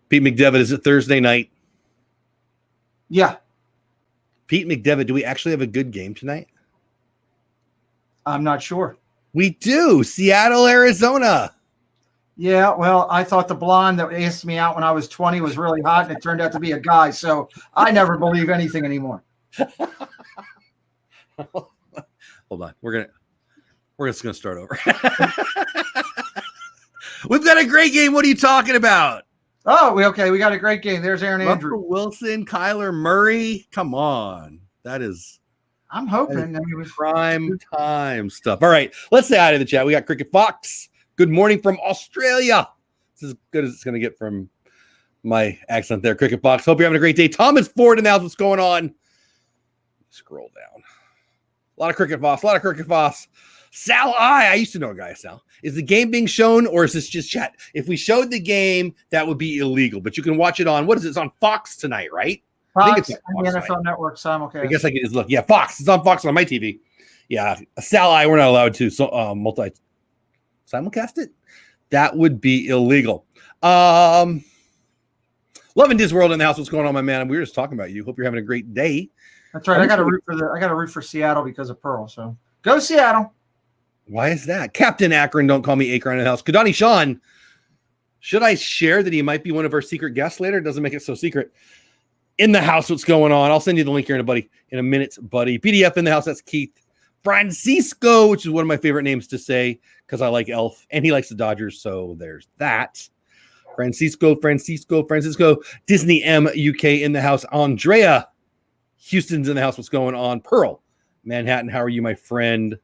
Pete McDevitt, is it Thursday night? Yeah. Pete McDevitt, do we actually have a good game tonight? I'm not sure. We do. Seattle, Arizona. Yeah, well, I thought the blonde that asked me out when I was 20 was really hot, and it turned out to be a guy. So I never believe anything anymore. Hold on. We're just gonna start over. We've got a great game. What are you talking about? Oh, we got a great game. There's Aaron Andrews. Russell Wilson, Kyler Murray. Come on. I'm hoping that was prime time stuff. All right, let's say hi to the chat. We got Cricket Fox. Good morning from Australia. It's as good as it's going to get from my accent there. Cricket Fox. Hope you're having a great day. Thomas Ford in the house. What's going on? Scroll down. A lot of Cricket Fox. Sal I used to know a guy, Sal. Is the game being shown or is this just chat? If we showed the game, that would be illegal. But you can watch it on, what is it? It's on Fox tonight, right? Fox, I think it's on the NFL Network simulcast. I guess I can just look. Yeah, Fox. It's on Fox on my TV. Yeah, Sal I, we're not allowed to simulcast it. That would be illegal. Love and Disney World in the house. What's going on, my man? We were just talking about you. Hope you're having a great day. That's right. I got to root for Seattle because of Pearl. So go Seattle. Why is that? Captain Akron, don't call me Akron in the house. Kadani Sean, should I share that he might be one of our secret guests later? It doesn't make it so secret. In the house, what's going on? I'll send you the link here in a minute, buddy. PDF in the house, that's Keith. Francisco, which is one of my favorite names to say because I like Elf and he likes the Dodgers, so there's that. Francisco. Disney M UK in the house. Andrea Houston's in the house. What's going on? Pearl Manhattan, how are you, my friend?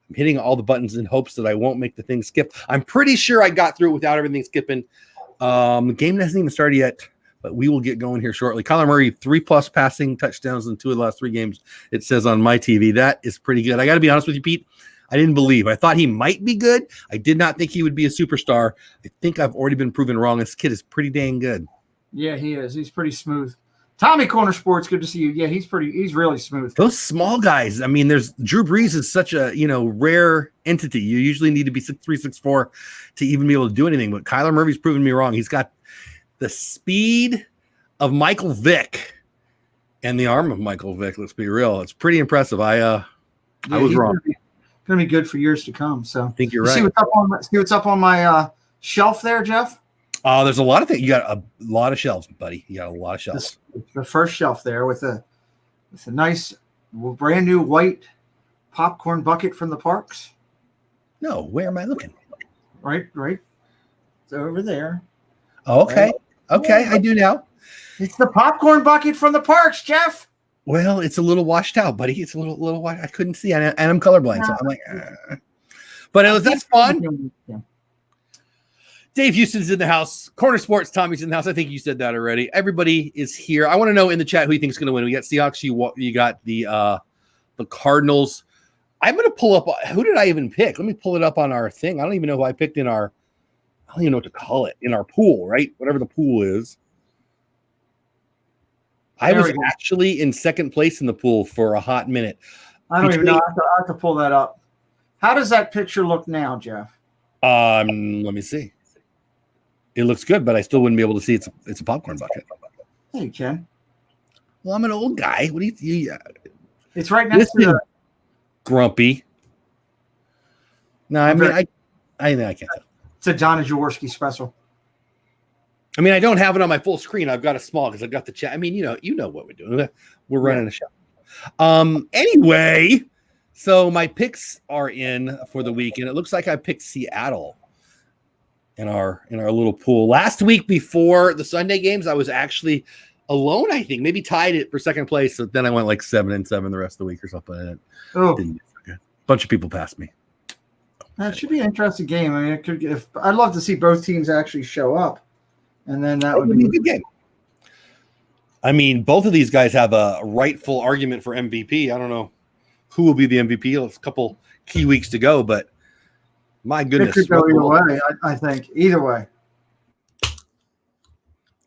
I'm hitting all the buttons in hopes that I won't make the thing skip. I'm pretty sure I got through it without everything skipping. The game hasn't even started yet, but we will get going here shortly. Kyler Murray, 3+ passing touchdowns in 2 of the last 3 games. It says on my TV. That is pretty good. I got to be honest with you, Pete. I didn't believe. I thought he might be good. I did not think he would be a superstar. I think I've already been proven wrong. This kid is pretty dang good. Yeah, he is. He's pretty smooth. Tommy Corner Sports, good to see you. Yeah, he's really smooth. Those small guys, I mean, Drew Brees is such a, rare entity. You usually need to be 6'3", 6'4" to even be able to do anything. But Kyler Murray's proven me wrong. He's got the speed of Michael Vick and the arm of Michael Vick. Let's be real. It's pretty impressive. I was wrong. Going to be good for years to come. So I think you're right. See what's up on my shelf there, Jeff? There's a lot of things. You got a lot of shelves, buddy. You got a lot of shelves. The first shelf there with a nice brand new white popcorn bucket from the parks. No, where am I looking? Right. It's over there. Oh, okay. Okay, I do now. It's the popcorn bucket from the parks, Jeff. Well, it's a little washed out, buddy. It's a little I couldn't see, and I'm colorblind, so I'm like, but that's fun. Yeah. Dave Houston's in the house. Corner Sports, Tommy's in the house. I think you said that already. Everybody is here. I want to know in the chat who you think is going to win. We got Seahawks. You got the Cardinals. I'm going to pull up. Who did I even pick? Let me pull it up on our thing. I don't even know who I picked in our. I don't even know what to call it in our pool. Right, whatever the pool is. I was actually in second place in the pool for a hot minute. I don't even know. I have to pull that up. How does that picture look now, Jeff? Let me see. It looks good, but I still wouldn't be able to see it's a popcorn bucket. Yeah, you can. Well, I'm an old guy. What do you it's right next to the grumpy. No, I mean I can't. It's a Donna Jaworski special. I mean, I don't have it on my full screen. I've got a small because I've got the chat. I mean, you know what we're doing. We're running a show. Anyway, so my picks are in for the week, and it looks like I picked Seattle in our little pool. Last week before the Sunday games, I was actually alone, I think. Maybe tied it for second place. So then I went like 7-7 the rest of the week or something. A bunch of people passed me. That should be an interesting game. I mean, I'd love to see both teams actually show up. And then that would be a good game. I mean, both of these guys have a rightful argument for MVP. I don't know who will be the MVP. There's a couple key weeks to go, but my goodness. It could go either way, I think. Either way.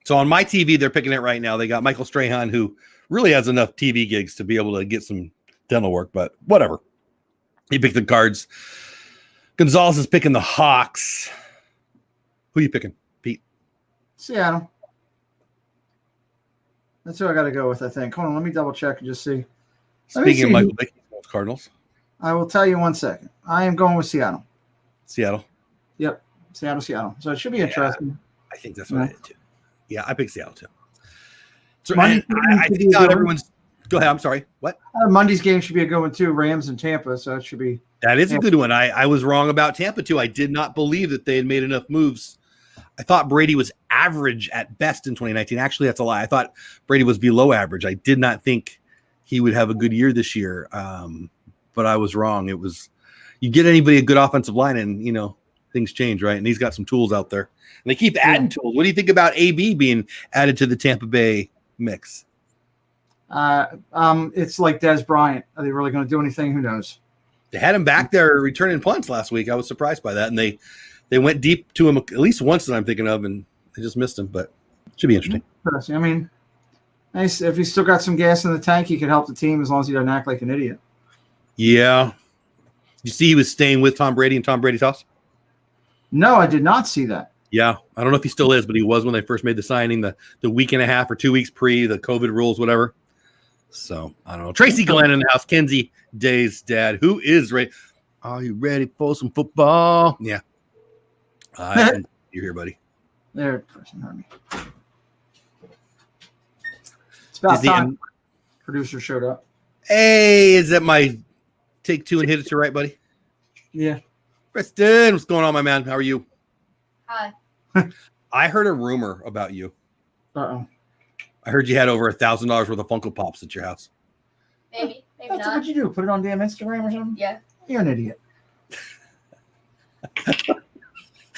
So on my TV, they're picking it right now. They got Michael Strahan, who really has enough TV gigs to be able to get some dental work, but whatever. He picked the Cards. Gonzalez is picking the Hawks. Who are you picking? Seattle. That's who I got to go with, I think. Hold on, let me double check and just see. Speaking of Michael Vick, Cardinals. I will tell you 1 second. I am going with Seattle. Seattle. Yep, Seattle. So it should be interesting. I think that's what I did too. Yeah, I picked Seattle too. So Monday I think not everyone's. Go ahead. I'm sorry. What? Monday's game should be a good one too. Rams and Tampa. So it should be. That is a good one. I was wrong about Tampa too. I did not believe that they had made enough moves. I thought Brady was average at best in 2019. Actually, that's a lie. I thought Brady was below average. I did not think he would have a good year this year. But I was wrong. It was you get anybody a good offensive line, and things change, right? And he's got some tools out there, and they keep adding tools. What do you think about AB being added to the Tampa Bay mix? It's like Dez Bryant. Are they really going to do anything? Who knows? They had him back there returning punts last week. I was surprised by that, and they went deep to him at least once that I'm thinking of, and they just missed him. But it should be interesting. I mean, nice if he's still got some gas in the tank, he could help the team as long as he doesn't act like an idiot. Yeah. You see, he was staying with Tom Brady in Tom Brady's house. No, I did not see that. Yeah, I don't know if he still is, but he was when they first made the signing, the week and a half or 2 weeks pre the COVID rules, whatever. So I don't know. Tracy Glenn in the house. Kenzie Day's dad. Who is ready? Are you ready for some football? Yeah. You're here, buddy. There, person heard me. It's about time. Producer showed up. Hey, is that my take two and hit it to right, buddy? Yeah. Preston, what's going on, my man? How are you? Hi. I heard a rumor about you. Uh-oh. I heard you had over $1,000 worth of Funko Pops at your house. Maybe That's not. what you do. Put it on damn Instagram or something? Yeah. You're an idiot.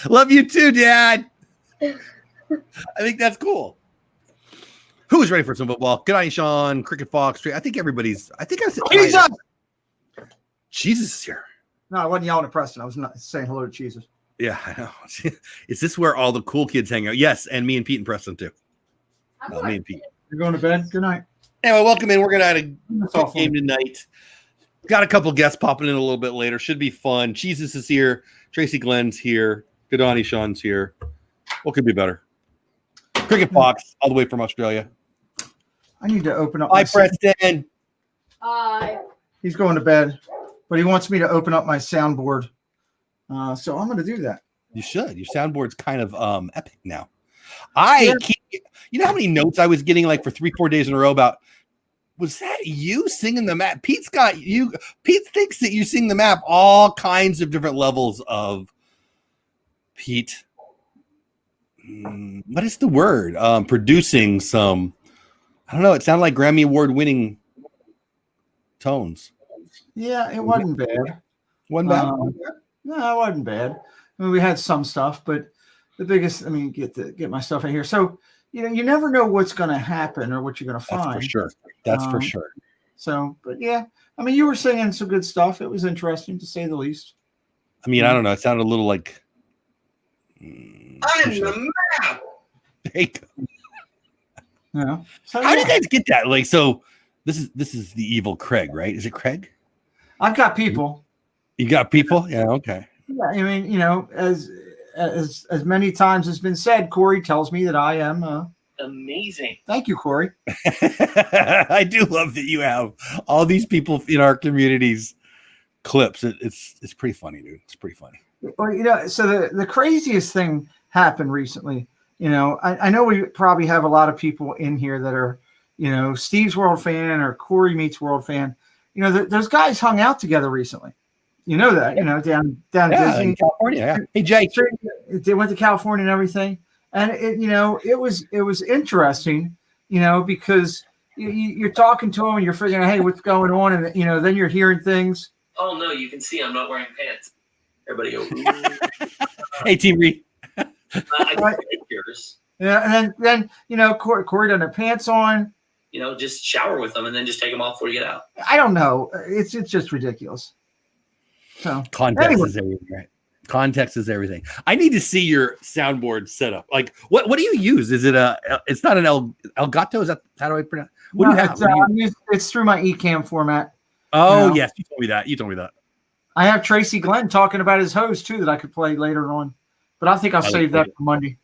Love you too, Dad. I think that's cool. Who's ready for some football? Good night, Sean. Cricket Fox. I think everybody's. I think I said Jesus. Jesus is here. No, I wasn't yelling at Preston. I was not saying hello to Jesus. Yeah, I know. Is this where all the cool kids hang out? Yes, and me and Pete and Preston too. No, me and Pete. You're going to bed? Good night. Anyway, welcome in. We're going to have a quick game tonight. Got a couple guests popping in a little bit later. Should be fun. Jesus is here. Tracy Glenn's here. Gadani Sean's here. What could be better? Cricket Fox, all the way from Australia. I need to open up. Hi, Preston. Hi. He's going to bed, but he wants me to open up my soundboard. So I'm going to do that. You should. Your soundboard's kind of epic now. You know how many notes I was getting like for 3-4 days in a row about, was that you singing the map? Pete thinks that you sing the map, all kinds of different levels of Pete. What is the word? Producing some, I don't know. It sounded like Grammy Award winning tones. Yeah, it wasn't bad. Wasn't bad? No, it wasn't bad. I mean, we had some stuff, but the biggest, get my stuff in here. So, you never know what's going to happen or what you're going to find. That's for sure. That's for sure. So, but yeah, you were singing some good stuff. It was interesting to say the least. I don't know. It sounded a little like. I'm the map. There you go. Yeah. So, How do you guys get that? Like, so this is the evil Craig, right? Is it Craig? I've got people. You got people? Yeah. Okay. Yeah. As many times has been said, Corey tells me that I am Amazing. Thank you, Corey. I do love that you have all these people in our communities clips. It's pretty funny, dude. It's pretty funny. Well, so the craziest thing happened recently. I know we probably have a lot of people in here that are, Steve's World Fan or Corey Meets World Fan. Those guys hung out together recently. You know that, down Disney, in California. Yeah. Hey, Jay. They went to California and everything. And it was interesting, because you're talking to them and you're figuring out, hey, what's going on? And, then you're hearing things. Oh, no, you can see I'm not wearing pants. Everybody go, hey, Team Reed. I can take yours. Yeah, and then Corey doesn't have pants on. Just shower with them and then just take them off before you get out. I don't know. It's just ridiculous. So context is everything, right? Context is everything. I need to see your soundboard setup. Like, what do you use? Is it it's not an Elgato? Is that, how do I pronounce? What do you have? It's through my eCam format. Oh, yes. You told me that. I have Tracy Glenn talking about his hose too that I could play later on, but I think I'll save that for Monday.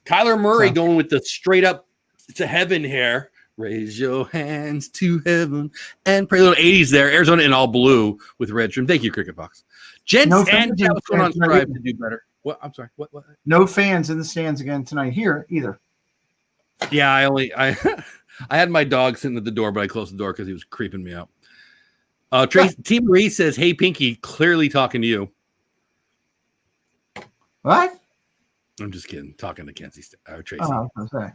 Kyler Murray going with the straight up It's a heaven hair. Raise your hands to heaven and pray. A little 80s there. Arizona in all blue with red trim. Thank you, Cricket Fox. Gents No and fans in what's going on? the stands Strive tonight. to do better. What? I'm sorry. What? No fans in the stands again tonight here either. Yeah, I had my dog sitting at the door, but I closed the door because he was creeping me out. Tracy T. Marie says, "Hey, Pinky, clearly talking to you." What? I'm just kidding. Talking to Tracy. Oh, okay.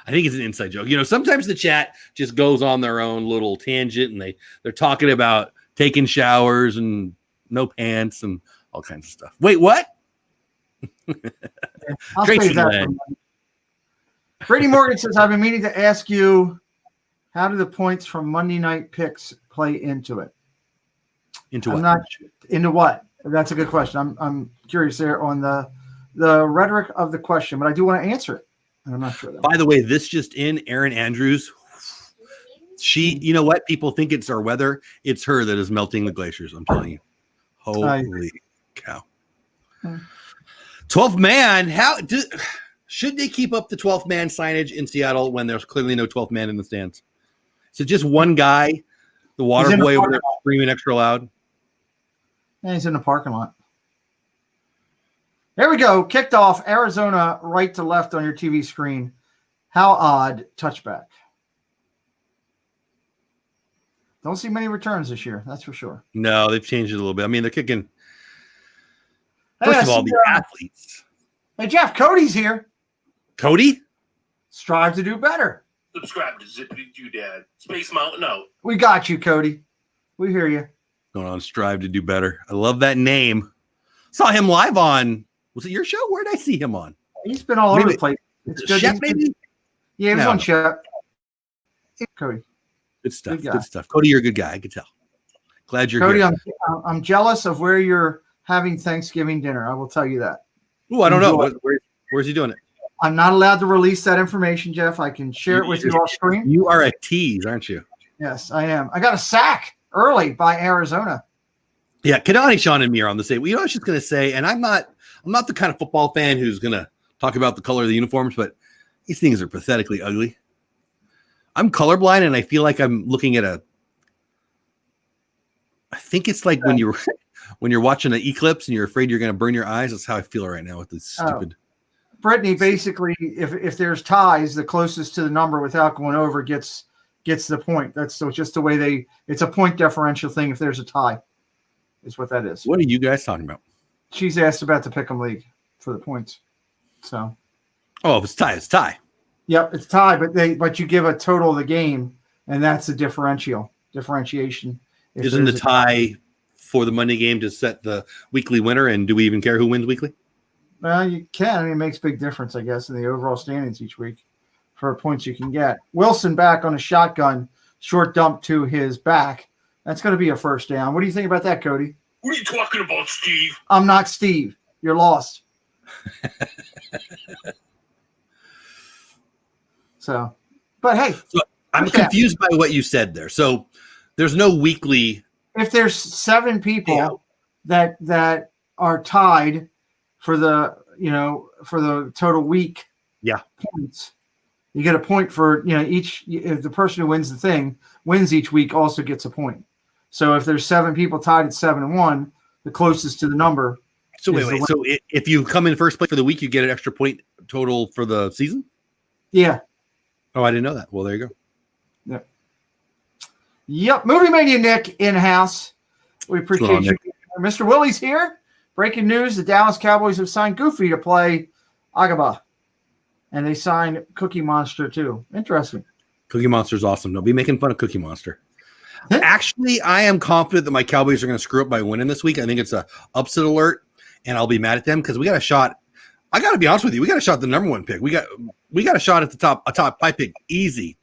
I think it's an inside joke. You know, sometimes the chat just goes on their own little tangent, and they're talking about taking showers and no pants and all kinds of stuff. Wait, what? I'll Tracy save that Land. for Monday. Brady Morgan says, I've been meaning to ask you, how do the points from Monday night picks play into it? Into I'm what? not into what? That's a good question. I'm curious there on the rhetoric of the question, but I do want to answer it. I'm not sure. By the way, this just in, Erin Andrews. She, you know what? People think it's our weather. It's her that is melting the glaciers. I'm telling you. Holy cow. 12th man. Should they keep up the 12th man signage in Seattle when there's clearly no 12th man in the stands? So just one guy, the water boy over there screaming extra loud. Yeah, he's in the parking lot. There we go. Kicked off. Arizona right to left on your TV screen. How odd. Touchback. Don't see many returns this year. That's for sure. No, they've changed it a little bit. I mean, they're kicking. Hey, First of all, the athletes. Hey, Jeff, Cody's here. Cody? Strive to do better. Subscribe to Zippity Doodad. Space Mountain out. We got you, Cody. We hear you. Going on Strive to do better. I love that name. Saw him live on, was it your show? Where did I see him on? He's been all over the place. It's good. Chef, maybe? Yeah, he was No. on Chef. Cody. Good stuff. Good guy. Good stuff. Cody, you're a good guy. I can tell. Glad you're Cody, here. I'm jealous of where you're having Thanksgiving dinner. I will tell you that. Oh, I don't know. Enjoy. Where's he doing it? I'm not allowed to release that information, Jeff. I can share it with you off screen. You are a tease, aren't you? Yes, I am. I got a sack early by Arizona. Yeah, Kadani, Sean, and me are on the same. Well, you know, I was just gonna say, and I'm not the kind of football fan who's gonna talk about the color of the uniforms, but these things are pathetically ugly. I'm colorblind, and I feel like I'm looking at I think it's like when you're watching an eclipse and you're afraid you're gonna burn your eyes. That's how I feel right now with this stupid. Brittany, basically, if there's ties, the closest to the number without going over gets the point. That's so just the way it's a point differential thing. If there's a tie, is what that is. What are you guys talking about? She's asked about the pick'em league for the points. So, oh, if it's tie, it's tie. Yep, it's tie, but you give a total of the game, and that's the differentiation. Isn't the tie for the Monday game to set the weekly winner? And do we even care who wins weekly? Well, you can. I mean, it makes a big difference, I guess, in the overall standings each week for points you can get. Wilson back on a shotgun, short dump to his back. That's going to be a first down. What do you think about that, Cody? What are you talking about, Steve? I'm not Steve. You're lost. So, but hey. So I'm confused by what you said there. So there's no weekly. If there's 7 people that are tied for the total week points, you get a point for each. If the person who wins the thing wins each week, also gets a point. So if there's 7 people tied at 7-1, the closest to the number. So wait. So if you come in first place for the week, you get an extra point total for the season? Yeah. Oh, I didn't know that. Well, there you go. Yep. Movie Mania Nick in-house. We appreciate you. Mr. Willie's here. Breaking news, the Dallas Cowboys have signed Goofy to play Agaba. And they signed Cookie Monster too. Interesting. Cookie Monster's awesome. Don't be making fun of Cookie Monster. Actually, I am confident that my Cowboys are going to screw up by winning this week. I think it's a upset alert, and I'll be mad at them because we got a shot. I got to be honest with you. We got a shot at the number 1 pick. We got a shot at a top 5 pick, easy.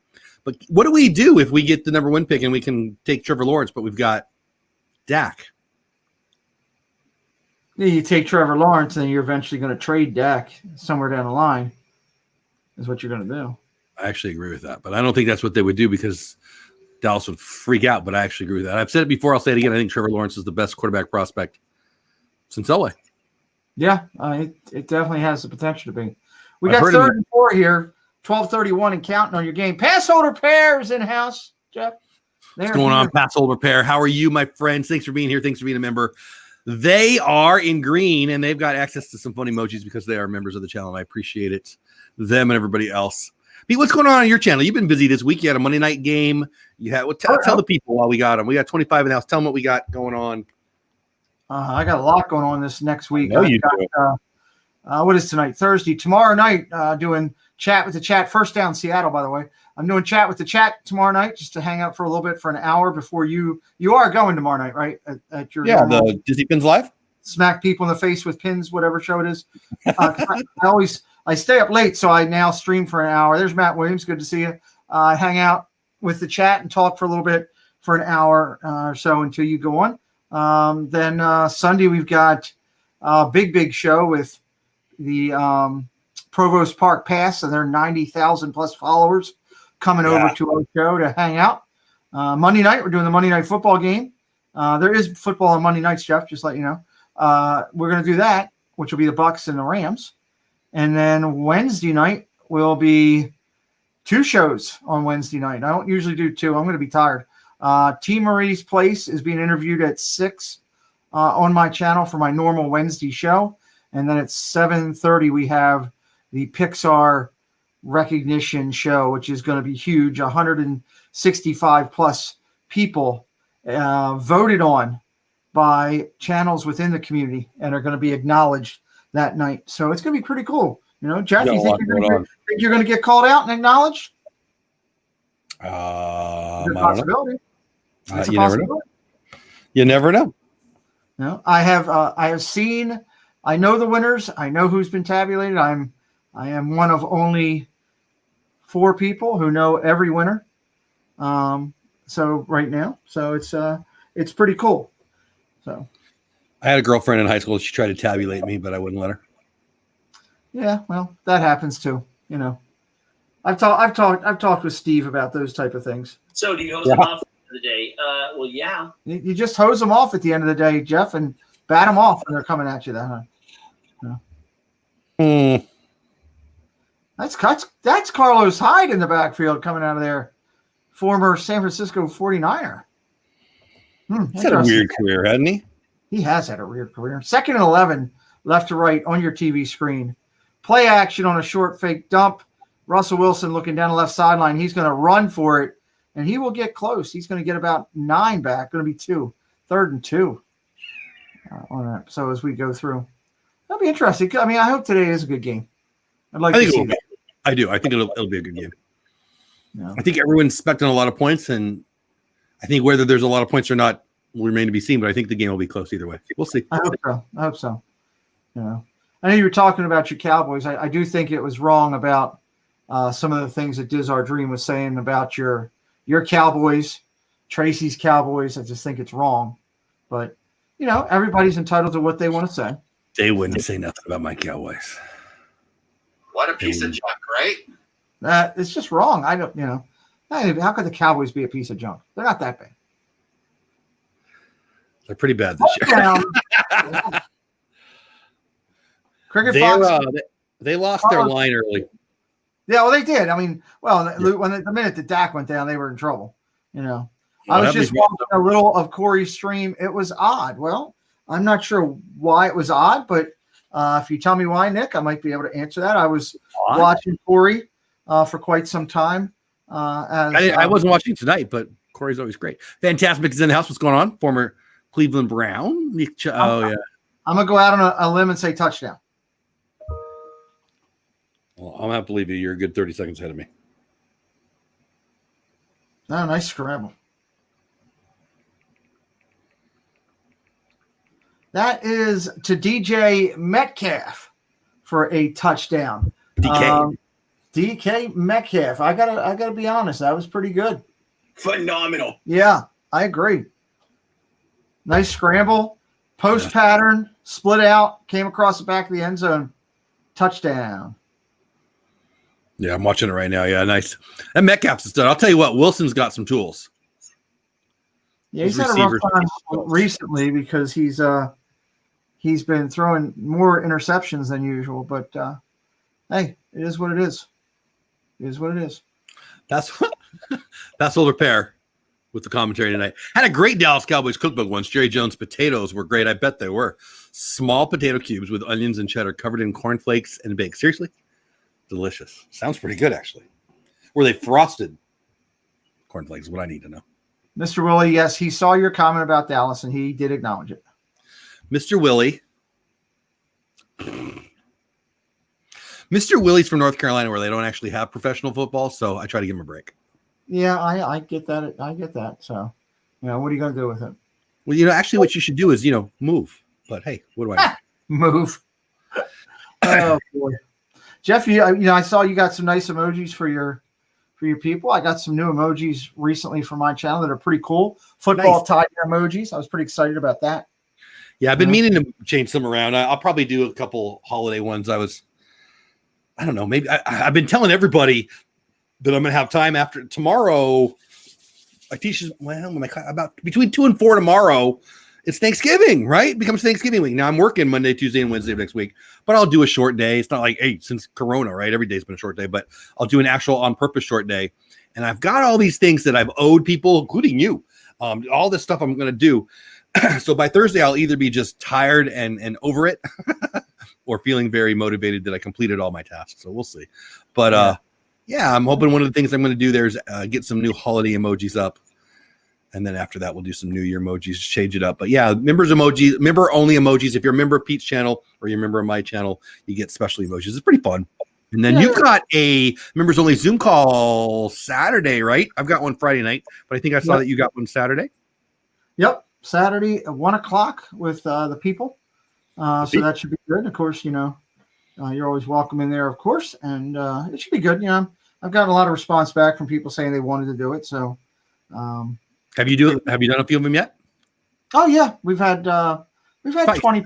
But what do we do if we get the number 1 pick and we can take Trevor Lawrence, but we've got Dak? You take Trevor Lawrence, and you're eventually going to trade Dak somewhere down the line. Is what you're going to do. I actually agree with that, but I don't think that's what they would do because Dallas would freak out. But I actually agree with that. I've said it before. I'll say it again. I think Trevor Lawrence is the best quarterback prospect since Elway. Yeah, it definitely has the potential to be. We got 3rd and 4 here. 12:31 and counting on your game. Pass holder pairs in house, Jeff. What's going on, Pass Holder Pair? How are you, my friends? Thanks for being here. Thanks for being a member. They are in green, and they've got access to some fun emojis because they are members of the channel, and I appreciate it. Them and everybody else. Pete, what's going on your channel? You've been busy this week. You had a Monday night game. You had tell the people while we got them. We got 25 in the house. Tell them what we got going on. I got a lot going on this next week. You do. What is tonight? Thursday. Tomorrow night, doing Chat with the Chat. First down Seattle, by the way. I'm doing Chat with the Chat tomorrow night just to hang out for a little bit for an hour before you are going tomorrow night, right? At your the Disney Pins Live. Smack people in the face with pins, whatever show it is. I stay up late, so I now stream for an hour. There's Matt Williams. Good to see you. Hang out with the chat and talk for a little bit for an hour or so until you go on. Then Sunday we've got a big show with the Provost Park Pass and their 90,000 plus followers coming over to our show to hang out. Monday night, we're doing the Monday Night Football game. There is football on Monday nights, Jeff, just let you know. We're going to do that, which will be the Bucks and the Rams. And then Wednesday night will be 2 shows on Wednesday night. I don't usually do 2. I'm going to be tired. T. Marie's Place is being interviewed at 6 on my channel for my normal Wednesday show. And then at 7:30, we have the Pixar recognition show, which is going to be huge. 165 plus people voted on by channels within the community and are going to be acknowledged that night. So it's going to be pretty cool. You know, Jeff, you think you're going to get called out and acknowledged? It's a possibility. You never know. You never know. No, I have seen. I know the winners. I know who's been tabulated. I am one of only 4 people who know every winner. So right now, so it's pretty cool. So I had a girlfriend in high school. She tried to tabulate me, but I wouldn't let her. Yeah, well, that happens too. You know, I've talked with Steve about those type of things. So do you hose them off at the end of the day? Well, yeah. You just hose them off at the end of the day, Jeff, and bat them off when they're coming at you. That That's Carlos Hyde in the backfield coming out of there, former San Francisco 49er. He's had a weird career, hasn't he? He has had a weird career. 2nd and 11, left to right on your TV screen. Play action on a short fake dump. Russell Wilson looking down the left sideline. He's going to run for it, and he will get close. He's going to get about 9 back. Going to be 2. 3rd and 2. On that. So as we go through, that'll be interesting. I mean, I hope today is a good game. I'd like to see that. I do. I think it'll be a good game. No. I think everyone's expecting a lot of points, and I think whether there's a lot of points or not will remain to be seen. But I think the game will be close either way. We'll see. I hope so. You know, I know you were talking about your Cowboys. I do think it was wrong about some of the things that Diz Our Dream was saying about your Cowboys, Tracy's Cowboys. I just think it's wrong. But you know, everybody's entitled to what they want to say. They wouldn't say nothing about my Cowboys. What a piece of junk, right? It's just wrong. I don't, you know, how could the Cowboys be a piece of junk? They're not that bad. They're pretty bad this year. Cricket Fox. They lost their line early. Yeah, well, they did. I mean, well, when the minute the Dak went down, they were in trouble. You know, I was just watching a little of Corey's stream. It was odd. Well, I'm not sure why it was odd, but if you tell me why, Nick, I might be able to answer that. I was watching Corey for quite some time. I wasn't watching tonight, but Corey's always great. Fantastic is in the house. What's going on? Former Cleveland Brown. Yeah. I'm going to go out on a limb and say touchdown. Well, I'm going to have to believe you. You're a good 30 seconds ahead of me. Oh, nice scramble. That is to DJ Metcalf for a touchdown. DK Metcalf. I gotta be honest. That was pretty good. Phenomenal. Yeah, I agree. Nice scramble, post pattern, split out, came across the back of the end zone, touchdown. Yeah, I'm watching it right now. Yeah, nice. And Metcalf's a stud. I'll tell you what, Wilson's got some tools. Yeah, he's had a rough time recently because he's been throwing more interceptions than usual. But hey, it is what it is. It is what it is. That's will repair with the commentary tonight. Had a great Dallas Cowboys cookbook once. Jerry Jones potatoes were great. I bet they were. Small potato cubes with onions and cheddar covered in cornflakes and baked. Seriously? Delicious. Sounds pretty good, actually. Were they frosted? Cornflakes is what I need to know. Mr. Willie, yes, he saw your comment about Dallas, and he did acknowledge it. Mr. Willie. Mr. Willie's from North Carolina, where they don't actually have professional football, so I try to give him a break. Yeah, I get that. I get that. So, what are you going to do with it? Well, actually what you should do is, move. But hey, what do I know? Move. Oh, boy. Jeff, I saw you got some nice emojis for your people. I got some new emojis recently for my channel that are pretty cool. Football tiger emojis. I was pretty excited about that. Yeah, I've been meaning to change some around. I'll probably do a couple holiday ones. I don't know. Maybe I've been telling everybody that I'm going to have time after tomorrow. I teach about between 2 and 4 tomorrow. It's Thanksgiving, right? It becomes Thanksgiving week. Now I'm working Monday, Tuesday, and Wednesday of next week, but I'll do a short day. It's not like, hey, since Corona, right? Every day's been a short day, but I'll do an actual on purpose short day. And I've got all these things that I've owed people, including you, all this stuff I'm going to do. So by Thursday, I'll either be just tired and over it or feeling very motivated that I completed all my tasks. So we'll see. But yeah, I'm hoping one of the things I'm going to do there is get some new holiday emojis up. And then after that, we'll do some New Year emojis, change it up. But yeah, member only emojis. If you're a member of Pete's channel or you're a member of my channel, you get special emojis. It's pretty fun. And then you've got a members only Zoom call Saturday, right? I've got one Friday night, but I think I saw that you got one Saturday. Yep. Saturday at 1:00 with the people. So that should be good. Of course, you're always welcome in there, of course. And it should be good. I've gotten a lot of response back from people saying they wanted to do it. So, have you done a few of them yet? Oh yeah, we've had 20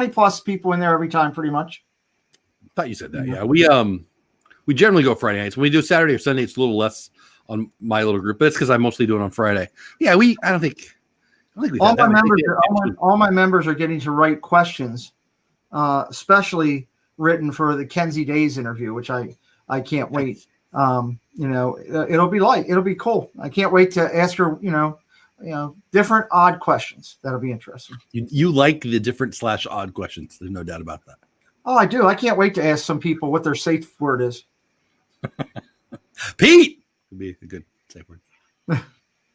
plus people in there every time, pretty much. I thought you said that. Yeah, we generally go Friday nights. When we do Saturday or Sunday, it's a little less on my little group, but it's because I mostly do it on Friday. Yeah, I don't think we've had that. All my members are getting to write questions, especially written for the Kenzie Days interview, which I can't wait. It'll be cool. I can't wait to ask her, different odd questions. That'll be interesting. You like the different / odd questions. There's no doubt about that. Oh, I do. I can't wait to ask some people what their safe word is. Pete would be a good safe word.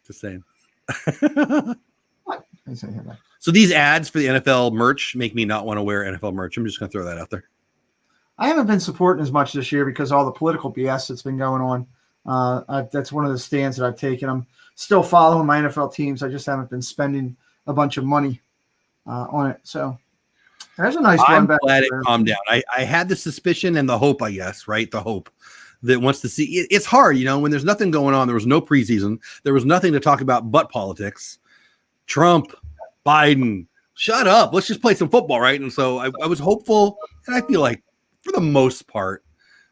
Just saying. What? So these ads for the NFL merch make me not want to wear NFL merch. I'm just going to throw that out there. I haven't been supporting as much this year because of all the political BS that's been going on. That's one of the stands that I've taken. I'm still following my NFL teams. I just haven't been spending a bunch of money on it. So there's a nice one. I'm glad it calmed down. I had the suspicion and the hope, I guess, right? The hope that wants to see it's hard, when there's nothing going on. There was no preseason. There was nothing to talk about but politics. Trump, Biden, shut up. Let's just play some football, right? And so I was hopeful, and I feel like for the most part,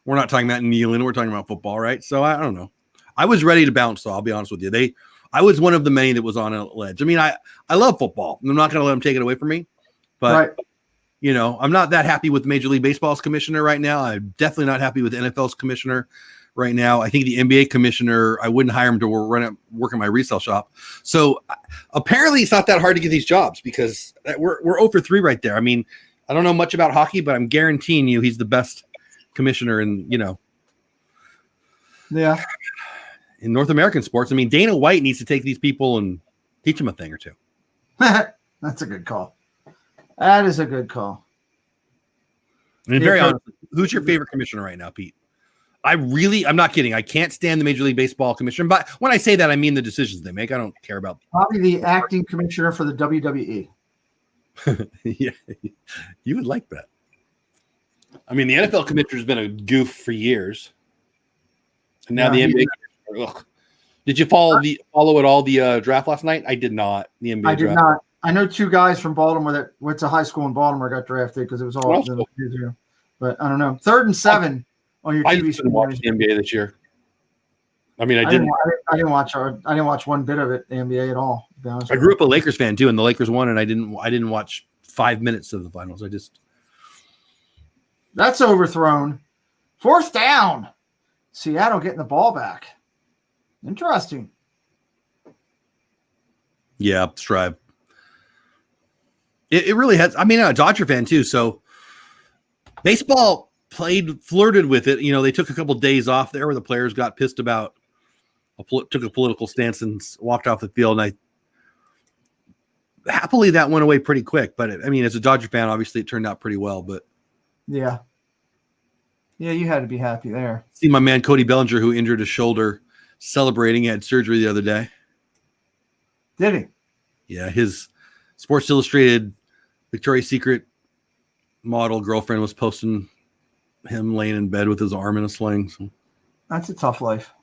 we're not talking about kneeling. We're talking about football, right? So I don't know. I was ready to bounce, so I'll be honest with you. I was one of the many that was on a ledge. I mean, I love football. I'm not going to let them take it away from me. But, I'm not that happy with Major League Baseball's commissioner right now. I'm definitely not happy with the NFL's commissioner right now. I think the NBA commissioner, I wouldn't hire him to work in my resale shop. So apparently it's not that hard to get these jobs because we're 0 for 3 right there. I mean, I don't know much about hockey, but I'm guaranteeing you he's the best commissioner in North American sports. I mean, Dana White needs to take these people and teach them a thing or two. That's a good call. That is a good call. I mean, very honestly, who's your favorite commissioner right now, Pete? I'm not kidding. I can't stand the Major League Baseball commissioner. But when I say that, I mean the decisions they make. I don't care about. Probably the acting commissioner for the WWE. Yeah, you would like that. I mean, the NFL commissioner has been a goof for years, and now the NBA. Ugh. Did you follow at all the draft last night? I did not. The NBA. I did not. I know 2 guys from Baltimore that went to high school in Baltimore got drafted because it was all. But I don't know. 3rd and 7 on your TV. I didn't watch the NBA this year. I mean, I didn't watch one bit of it, the NBA at all. To be honest, I grew up a Lakers fan too, and the Lakers won, and I didn't watch 5 minutes of the finals. That's overthrown. 4th down. Seattle getting the ball back. Interesting. Yeah, strive. It really has. I mean, I'm a Dodger fan too, so baseball flirted with it. You know, they took a couple of days off there where the players got pissed about, took a political stance and walked off the field. And happily that went away pretty quick. But I mean, as a Dodger fan, obviously it turned out pretty well. But yeah, you had to be happy there. See my man Cody Bellinger, who injured his shoulder, celebrating. He had surgery the other day. Did he? Yeah, his Sports Illustrated Victoria's Secret model girlfriend was posting him laying in bed with his arm in a sling. So. That's a tough life.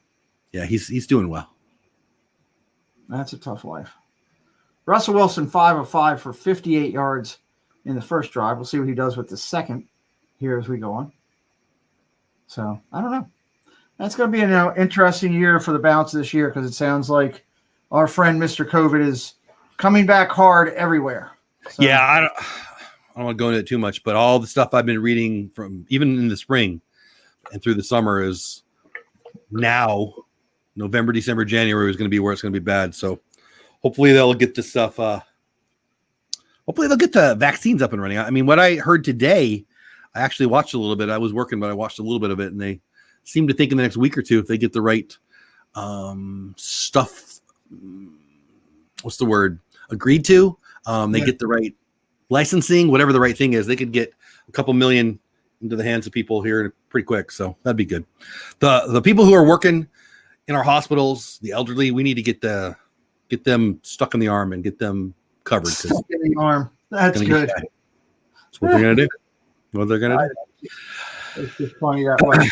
Yeah, he's doing well. That's a tough life. Russell Wilson, 5 of 5 for 58 yards in the first drive. We'll see what he does with the second here as we go on. So, I don't know. That's going to be an interesting year for the balance of this year because it sounds like our friend Mr. COVID is coming back hard everywhere. So, yeah, I don't want to go into it too much, but all the stuff I've been reading from even in the spring and through the summer is now November, December, January is going to be where it's going to be bad. So hopefully they'll get this stuff. Hopefully they'll get the vaccines up and running. I mean, what I heard today, I actually watched a little bit. I was working, but I watched a little bit of it, and they seem to think in the next week or two, if they get the right stuff, what's the word? Agreed to, they get the right licensing, whatever the right thing is, they could get a couple million into the hands of people here pretty quick. So that'd be good. The people who are working in our hospitals, the elderly, we need to get them stuck in the arm and get them covered. Stuck in the arm. That's good. That's what they're going to do. What they're going to do. It's just funny that way.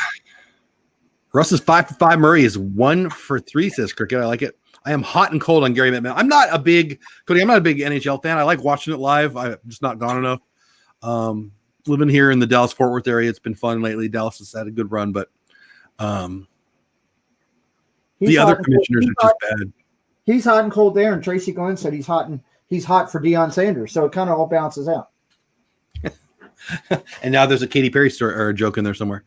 Russ is 5 for 5. Murray is 1 for 3, says Cricket. I like it. I am hot and cold on Gary Bettman. I'm not a big NHL fan. I like watching it live. I've just not gone enough. Living here in the Dallas-Fort Worth area, it's been fun lately. Dallas has had a good run, but the other commissioners are just bad. He's hot and cold there, and Tracy Glenn said he's hot for Deion Sanders, so it kind of all balances out. And now there's a Katy Perry story or a joke in there somewhere.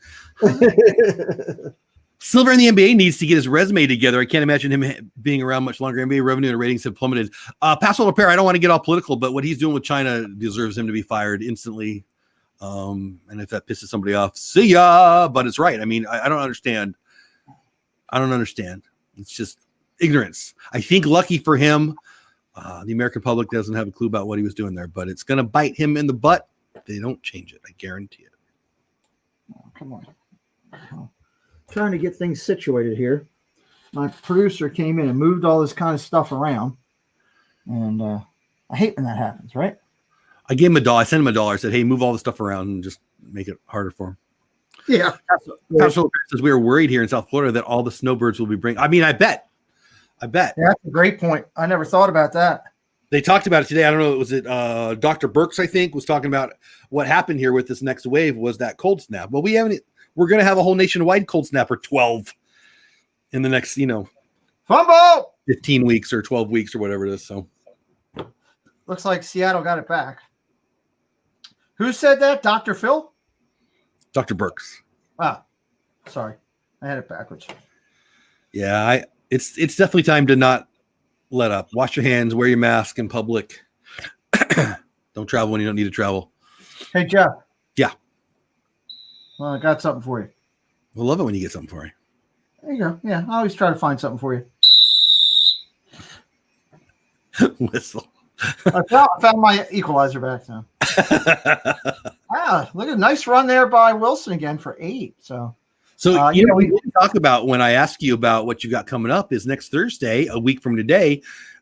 Silver in the NBA needs to get his resume together. I can't imagine him being around much longer. NBA revenue and ratings have plummeted. Pascal Lepere, I don't want to get all political, but what he's doing with China deserves him to be fired instantly. And if that pisses somebody off, see ya. But it's right. I mean, I don't understand. It's just ignorance. I think lucky for him, the American public doesn't have a clue about what he was doing there, but it's going to bite him in the butt if they don't change it. I guarantee it. Oh, come on. Trying to get things situated here. My producer came in and moved all this kind of stuff around. And I hate when that happens, right? I gave him $1. I sent him $1. I said, hey, move all the stuff around and just make it harder for him. Yeah. Pastor says we are worried here in South Florida that all the snowbirds will be bringing. I mean, I bet. Yeah, that's a great point. I never thought about that. They talked about it today. I don't know. Was it Dr. Burks, I think, was talking about what happened here with this next wave was that cold snap. Well, we're going to have a whole nationwide cold snap or 12 in the next, Fumble! 15 weeks or 12 weeks or whatever it is. So looks like Seattle got it back. Who said that? Dr. Phil? Dr. Burks. Ah, sorry. I had it backwards. Yeah, it's definitely time to not let up. Wash your hands, wear your mask in public. Don't travel when you don't need to travel. Hey, Jeff. Yeah. Well, I got something for you. We'll love it when you get something for you. There you go. Yeah, I always try to find something for you. Whistle. I found my equalizer back now. Look at a nice run there by Wilson again for 8. So we didn't talk about when I asked you about what you got coming up is next Thursday, a week from today,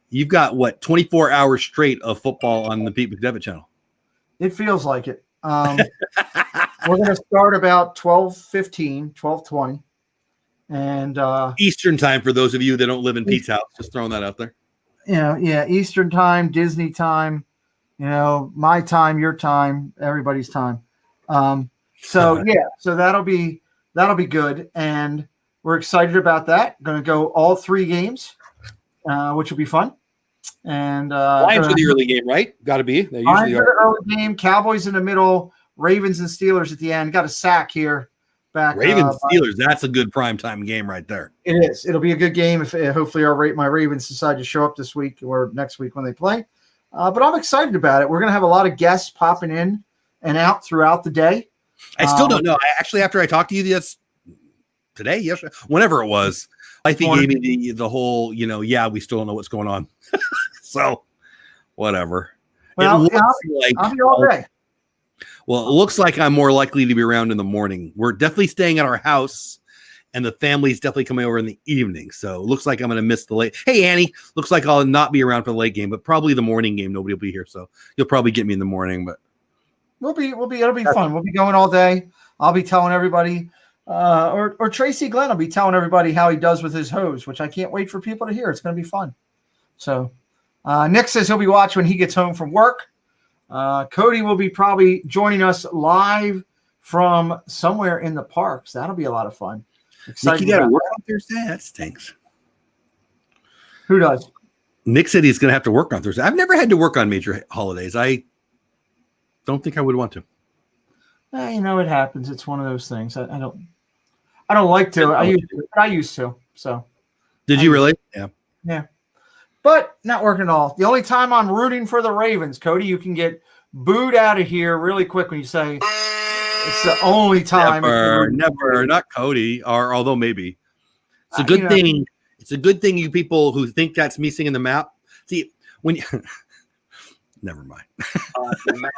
you've got 24 hours straight of football on the Pete McDevitt channel. It feels like it. We're going to start about 12:15, 12:20. And Eastern time for those of you that don't live in Pete's house. Just throwing that out there. Yeah, Eastern time, Disney time, my time, your time, everybody's time. So that'll be good, and we're excited about that. Going to go all 3 games, which will be fun. And Lions for the early game, right? Got to be. They usually are. The early game. Cowboys in the middle. Ravens and Steelers at the end. Got a sack here back. Ravens Steelers. That's a good primetime game right there. It is. It'll be a good game if hopefully my Ravens decide to show up this week or next week when they play. But I'm excited about it. We're going to have a lot of guests popping in and out throughout the day. I still don't know. After I talked to you today, yesterday, whenever it was, I think gave me the whole, we still don't know what's going on. So whatever. Well, I'll be all day. Well, it looks like I'm more likely to be around in the morning. We're definitely staying at our house, and the family's definitely coming over in the evening. So it looks like I'm going to miss the late. Hey, Annie, looks like I'll not be around for the late game, but probably the morning game. Nobody will be here, so you'll probably get me in the morning. But it'll be fun. We'll be going all day. I'll be telling everybody, or Tracy Glenn will be telling everybody how he does with his hose, which I can't wait for people to hear. It's going to be fun. So Nick says he'll be watching when he gets home from work. Cody will be probably joining us live from somewhere in the parks. That'll be a lot of fun. Nick, you got to work on Thursday? That stinks. Who does? Nick said he's going to have to work on Thursday. I've never had to work on major holidays. I don't think I would want to. It happens. It's one of those things. I don't like to. I used to. So. Did you really? Yeah. Yeah. But not working at all. The only time I'm rooting for the Ravens, Cody, you can get booed out of here really quick when you say it's the only time. Never, not Cody, or although maybe. It's a good thing. It's a good thing you people who think that's me singing the map. See, when you never mind. I'm the map.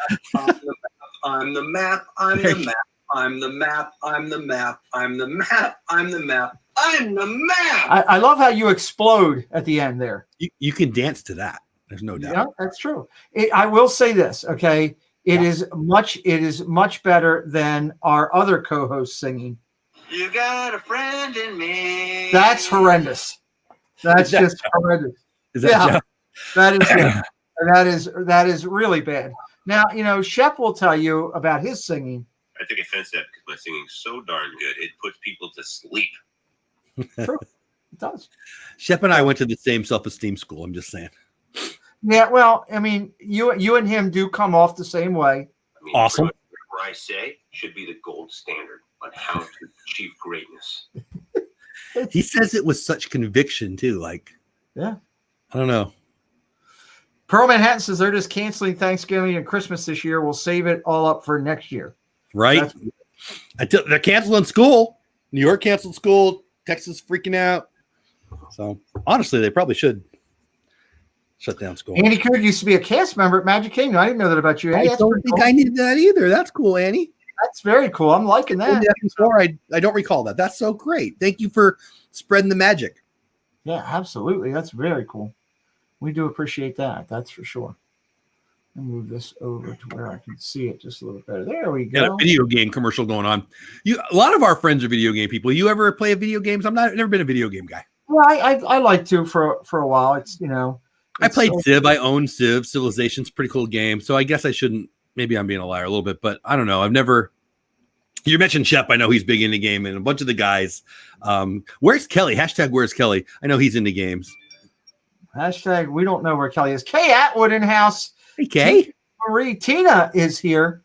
I'm the map. I'm the map. I'm the map. I'm the map. I'm the map. I'm the map. I love how you explode at the end there. You can dance to that. There's no doubt. Yeah, that's true. I will say this, okay? It is much better than our other co-host singing. You got a friend in me. That's horrendous. That's just horrendous. Is that that is really bad. Now, Shep will tell you about his singing. I take offense to that because my singing's so darn good. It puts people to sleep. True. It does. Shep and I went to the same self-esteem school. I'm just saying. Yeah, well, I mean, you and him do come off the same way. Awesome. Whatever I say should be the gold standard on how to achieve greatness. He says it with such conviction too. Yeah. I don't know. Pearl Manhattan says they're just canceling Thanksgiving and Christmas this year. We'll save it all up for next year. Right. They're canceling school. New York canceled school. Texas freaking out. So honestly, they probably should shut down school. Andy Cood used to be a cast member at Magic Kingdom. I didn't know that about you. I don't think I needed that either. That's cool, Annie. That's very cool. I'm liking that. I don't recall that. That's so great. Thank you for spreading the magic. Yeah, absolutely. That's very cool. We do appreciate that. That's for sure. I'll move this over to where I can see it just a little better. There we go. Got a video game commercial going on. A lot of our friends are video game people. You ever play video games? I've never been a video game guy. Well, I like to for a while. It's I played Civ. I own Civ. Civilization's a pretty cool game. So I guess I shouldn't. Maybe I'm being a liar a little bit, but I don't know. I've never. You mentioned Shep. I know he's big into game, and a bunch of the guys. Where's Kelly? Hashtag Where's Kelly? I know he's into games. Hashtag we don't know where Kelly is. Kay Atwood in house. Hey, Kay. Tina is here.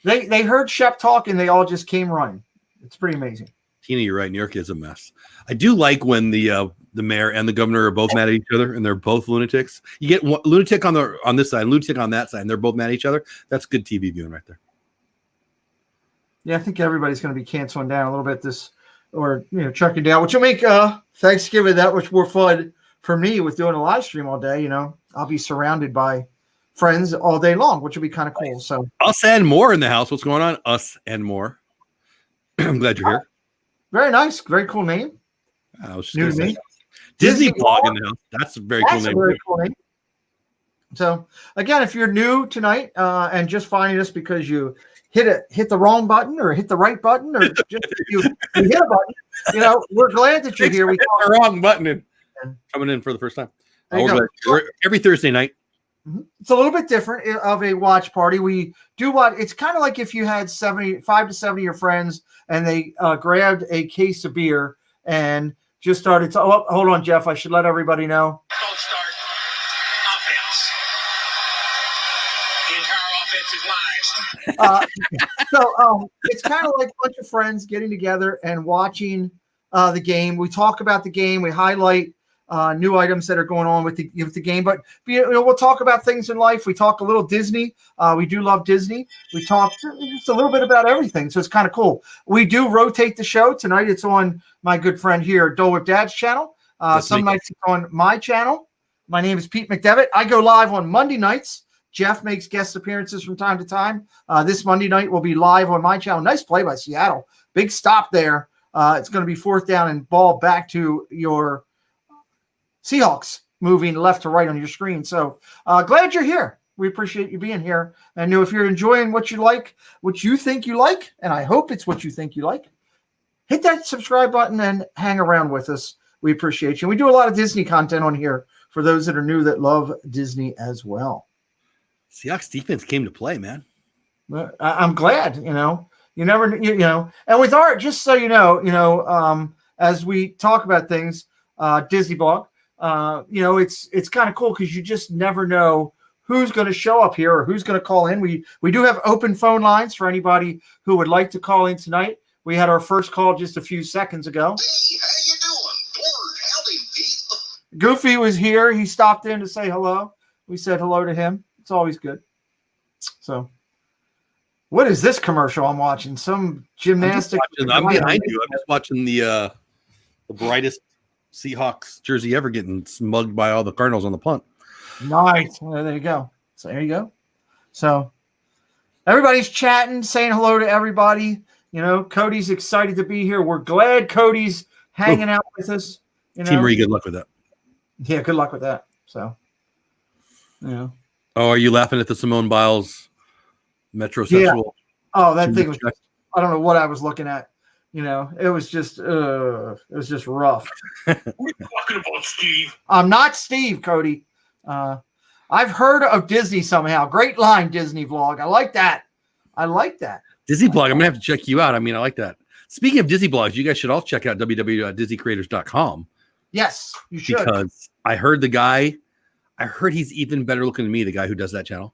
They heard Shep talk and they all just came running. It's pretty amazing. Tina, you're right. New York is a mess. I do like when the mayor and the governor are both mad at each other and they're both lunatics. You get one lunatic on this side, lunatic on that side, and they're both mad at each other. That's good TV viewing right there. Yeah, I think everybody's going to be canceling down a little bit chucking down, which will make Thanksgiving that much more fun for me with doing a live stream all day. I'll be surrounded by friends all day long, which will be kind of cool. So Us and More in the house. What's going on? Us and More. I'm glad you're here. Very nice. Very cool name. I was just going to say Disney Blog in the house. That's a very cool name. Very cool name. So again, if you're new tonight and just finding us because you hit the wrong button or hit the right button or just you hit a button, we're glad that you're here. We hit the wrong button and coming in for the first time. We're every Thursday night. It's a little bit different of a watch party. We do it's kind of like if you had 75 to 70 of your friends and they grabbed a case of beer and just started to, hold on, Jeff. I should let everybody know. Don't start offense. The entire offensive line It's kind of like a bunch of friends getting together and watching the game. We talk about the game. We highlight new items that are going on with the game. But we'll talk about things in life. We talk a little Disney. We do love Disney. We talk just a little bit about everything. So it's kind of cool. We do rotate the show. Tonight it's on my good friend here, Dole Whip Dad's channel. Some nights it's on my channel. My name is Pete McDevitt. I go live on Monday nights. Jeff makes guest appearances from time to time. This Monday night will be live on my channel. Nice play by Seattle. Big stop there. It's going to be 4th down and ball back to your Seahawks, moving left to right on your screen. So glad you're here. We appreciate you being here. And if you're enjoying what you like, what you think you like, and I hope it's what you think you like, hit that subscribe button and hang around with us. We appreciate you. We do a lot of Disney content on here for those that are new that love Disney as well. Seahawks defense came to play, man. I'm glad, you never, and with Art, just so as we talk about things, Disney blog, it's kind of cool because you just never know who's going to show up here or who's going to call in. We do have open phone lines for anybody who would like to call in tonight. We had our first call just a few seconds ago. Hey, how you doing? Lord, howdy, Pete. Goofy was here. He stopped in to say hello. We said hello to him. It's always good. So, what is this commercial I'm watching? Some gymnastic. I'm behind you. I'm just watching the brightest Seahawks jersey ever getting smugged by all the Cardinals on the punt. Nice. Well, there you go. So there you go. So everybody's chatting, saying hello to everybody. Cody's excited to be here. We're glad Cody's hanging out with us. Team Marie, good luck with that. Yeah, good luck with that. So, Oh, are you laughing at the Simone Biles metrosexual? Yeah. Oh, that thing was. I don't know what I was looking at. It was just rough. What are you talking about, Steve? I'm not Steve, Cody. I've heard of Disney somehow. Great line, Disney vlog. I like that. Disney blog. I'm gonna have to check you out. I like that. Speaking of Disney blogs, you guys should all check out www.disneycreators.com. Yes, you should. Because I heard he's even better looking than me, the guy who does that channel.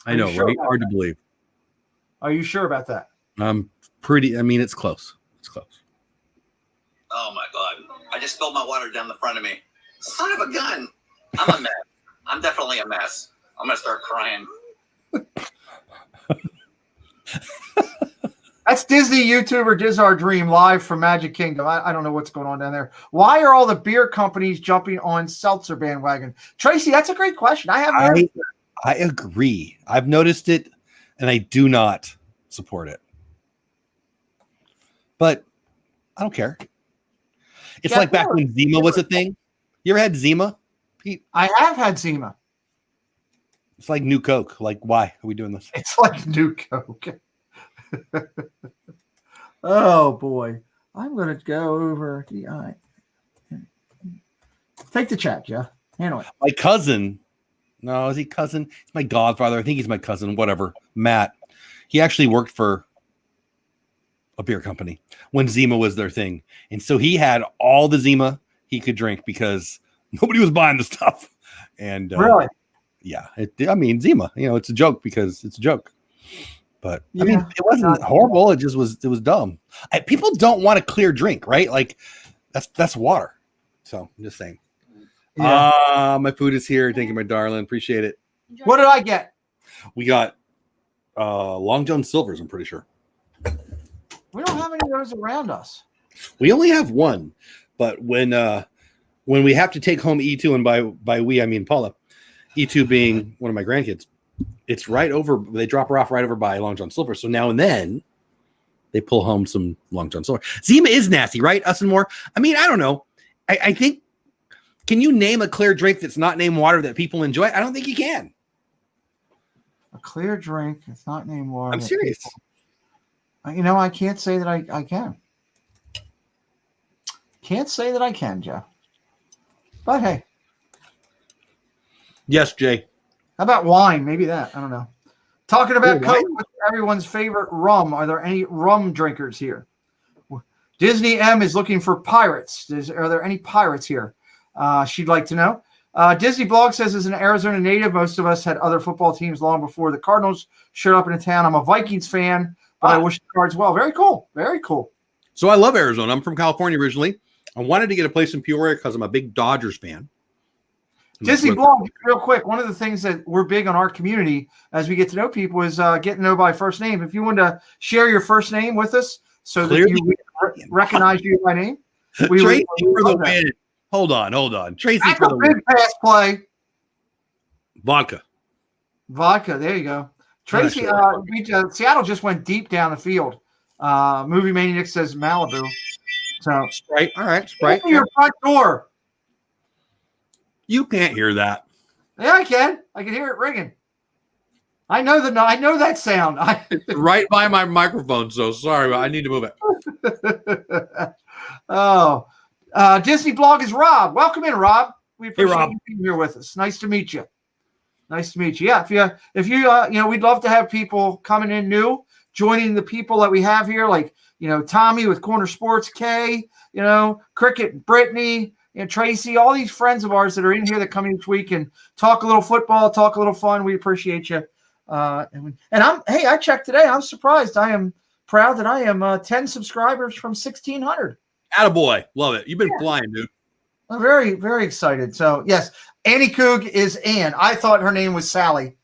I know, right? Hard to believe. Are you sure about that? It's close. It's close. Oh my God! I just spilled my water down the front of me. Son of a gun! I'm a mess. I'm definitely a mess. I'm gonna start crying. That's Disney YouTuber Dizar Dream live from Magic Kingdom. I don't know what's going on down there. Why are all the beer companies jumping on seltzer bandwagon? Tracy, that's a great question. I agree. I've noticed it, and I do not support it. But I don't care. It's like back when Zima was a thing. You ever had Zima, Pete? I have had Zima. It's like New Coke. Like, why are we doing this? It's like New Coke. Oh boy, I'm gonna go over the take the chat, Jeff. Handle it. My cousin. No, is he cousin? He's my godfather. I think he's my cousin. Whatever. Matt. He actually worked for a beer company when Zima was their thing, and so he had all the Zima he could drink because nobody was buying the stuff. And really, yeah. Zima. It's a joke because it's a joke. But it wasn't horrible. It was dumb. People don't want a clear drink, right? Like that's water. So I'm just saying. Yeah. My food is here. Thank you, my darling. Appreciate it. What did I get? We got Long John Silver's, I'm pretty sure. We don't have any of those around us. We only have one, but when we have to take home E2, and by we I mean Paula, E2 being one of my grandkids. It's right over. They drop her off right over by Long John Silver. So now and then, they pull home some Long John Silver. Zima is nasty, right? Us and more. I don't know. I think. Can you name a clear drink that's not named water that people enjoy? I don't think you can. A clear drink. It's not named water. I'm serious. I can't say that I can. Can't say that I can, Jeff. But hey. Yes, Jay. How about wine? Maybe that. I don't know. Talking about Coke, what's everyone's favorite rum? Are there any rum drinkers here? Disney M is looking for pirates. Are there any pirates here? She'd like to know. Disney Blog says, as an Arizona native, most of us had other football teams long before the Cardinals showed up in the town. I'm a Vikings fan, but I wish the Cards well. Very cool. Very cool. So I love Arizona. I'm from California originally. I wanted to get a place in Peoria because I'm a big Dodgers fan. Disney Blog, real quick. One of the things that we're big on our community as we get to know people is getting to know by first name. If you want to share your first name with us so that you recognize you by name, Tracy for the win. Hold on. Tracy That's for the a big pass play. Vodka. There you go. Tracy, Seattle just went deep down the field. Movie Maniac says Malibu. So Sprite. All right, Sprite. Open your front door. You can't hear that. Yeah, I can. I can hear it ringing. I know that sound. It's right by my microphone, so sorry, but I need to move it. Oh, Disney Blog is Rob. Welcome in, Rob. We appreciate Rob. you being here with us. Nice to meet you. Yeah, if you we'd love to have people coming in new, joining the people that we have here, like Tommy with Corner Sports, Kay, Cricket, Brittany, Tracy, all these friends of ours that are in here that come each week and talk a little football, talk a little fun. We appreciate you. I checked today. I'm surprised. I am proud that I am 10 subscribers from 1,600. Attaboy. Love it. You've been flying, dude. I'm very, very excited. So, yes, Annie Coog is Ann. I thought her name was Sally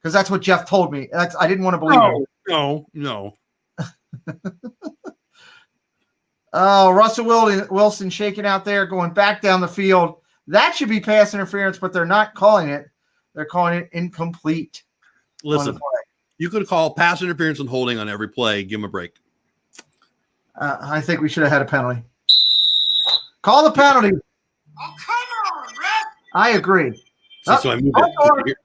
because that's what Jeff told me. I didn't want to believe it. No. Oh, Russell Wilson shaking out there, going back down the field. That should be pass interference, but they're not calling it. They're calling it incomplete. Listen, you could call pass interference and holding on every play. Give him a break. I think we should have had a penalty. Call the penalty. Oh, come on, ref! I agree. So I moved it.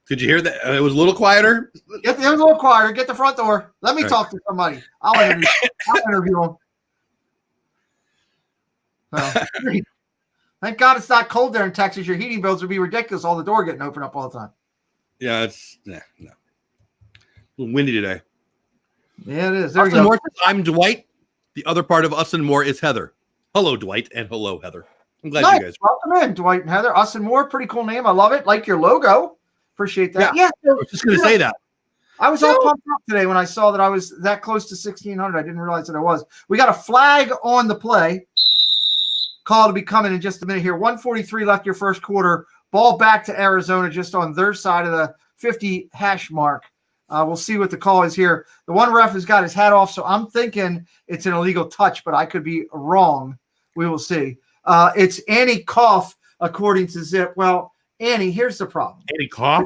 Could you hear that? It was a little quieter. It was a little quieter. Get the front door. Let me talk to somebody. I'll interview him. So, thank God it's not cold there in Texas. Your heating bills would be ridiculous. All the door getting open up all the time. Yeah, it's no. A little windy today. Yeah, it is. There we go. Moore, I'm Dwight. The other part of us and more is Heather. Hello, Dwight, and hello, Heather. I'm glad you guys. Welcome in, Dwight and Heather. Us and More, pretty cool name. I love it. Like your logo. Appreciate that. Yeah, I was just going to say that. I was all pumped up today when I saw that I was that close to 1,600. I didn't realize that I was. We got a flag on the play. Call to be coming in just a minute here. 1:43 left your first quarter. Ball back to Arizona just on their side of the 50 hash mark. We'll see what the call is here. The one ref has got his hat off, so I'm thinking it's an illegal touch, but I could be wrong. We will see. It's Annie Koff, according to Zip. Well, Annie, here's the problem. Annie Koff?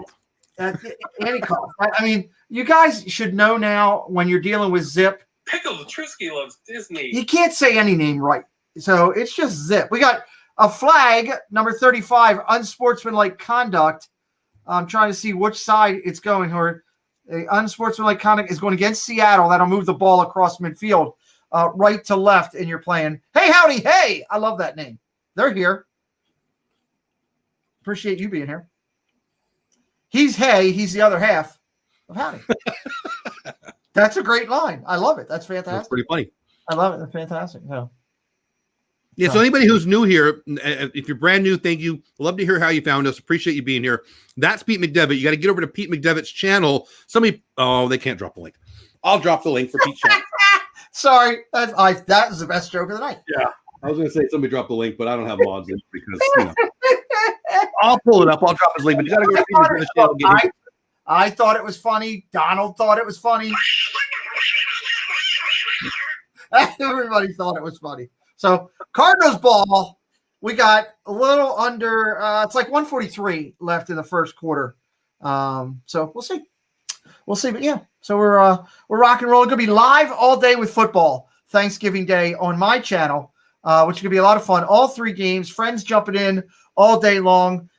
Annie Koff. I mean, you guys should know now when you're dealing with Zip. Pickle Latruski loves Disney. He can't say any name right. So it's just Zip. We got a flag, number 35, unsportsmanlike conduct. I'm trying to see which side it's going. Or unsportsmanlike conduct is going against Seattle. That'll move the ball across midfield, right to left, and you're playing. Hey, howdy, hey! I love that name. They're here. Appreciate you being here. He's hey. He's the other half of howdy. That's a great line. I love it. That's fantastic. That's pretty funny. I love it. That's fantastic. Yeah, so anybody who's new here, if you're brand new, thank you. Love to hear how you found us. Appreciate you being here. That's Pete McDevitt. You got to get over to Pete McDevitt's channel. They can't drop the link. I'll drop the link for Pete's channel. Sorry, that was the best joke of the night. Yeah, I was going to say somebody drop the link, but I don't have mods in because I'll pull it up. I'll drop his link, but you got to go to Pete McDevitt's channel. I thought it was funny. Donald thought it was funny. Everybody thought it was funny. So Cardinals ball, we got a little under. It's like 1:43 left in the first quarter. So we'll see. But yeah. So we're rock and roll. Going to be live all day with football Thanksgiving Day on my channel, which is going to be a lot of fun. All three games, friends jumping in all day long.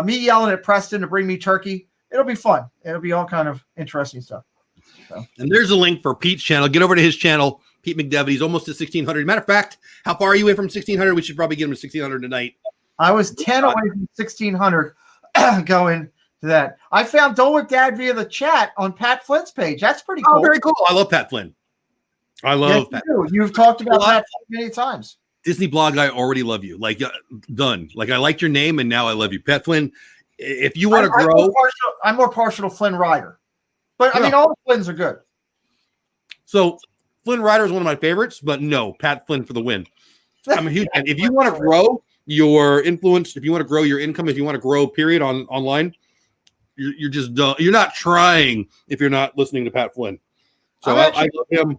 Me yelling at Preston to bring me turkey. It'll be fun. It'll be all kind of interesting stuff. So. And there's a link for Pete's channel. Get over to his channel. Pete McDevitt, he's almost at 1,600. Matter of fact, how far are you away from 1,600? We should probably get him to 1,600 tonight. I was 10 away from 1,600 going to that. I found Dole Whip Dad via the chat on Pat Flynn's page. That's pretty cool. Oh, very cool. I love Pat Flynn. I love Pat. You've talked about Pat many times. Disney blog guy, already love you. Like done. Like I liked your name, and now I love you, Pat Flynn. If you want to grow, I'm more partial to Flynn Rider, but I Yeah. mean all the Flynns are good. so Flynn Rider is one of my favorites, but no, Pat Flynn for the win. I'm a huge fan. If you want to grow your influence, if you want to grow your income, if you want to grow, period, online, you're just done. You're not trying if you're not listening to Pat Flynn. So I love him.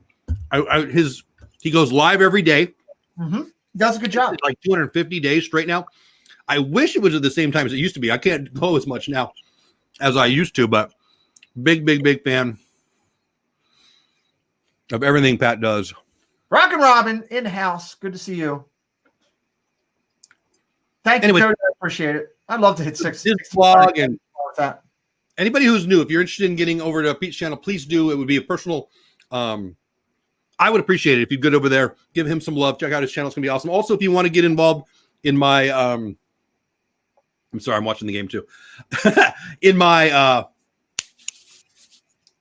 He goes live every day. Mm-hmm. Does a good job. It's like 250 days straight now. I wish it was at the same time as it used to be. I can't go as much now as I used to, but big fan of everything Pat does. Rockin' Robin in the house. Good to see you. Thank you, Anyway, Cody. I appreciate it. I'd love to hit His 60 vlog, and with that. anybody who's new, if you're interested in getting over to Pete's channel, please do. It would be a personal. I would appreciate it if you'd get over there, give him some love, check out his channel. It's gonna be awesome. Also, if you want to get involved in my, I'm sorry, I'm watching the game too. In my,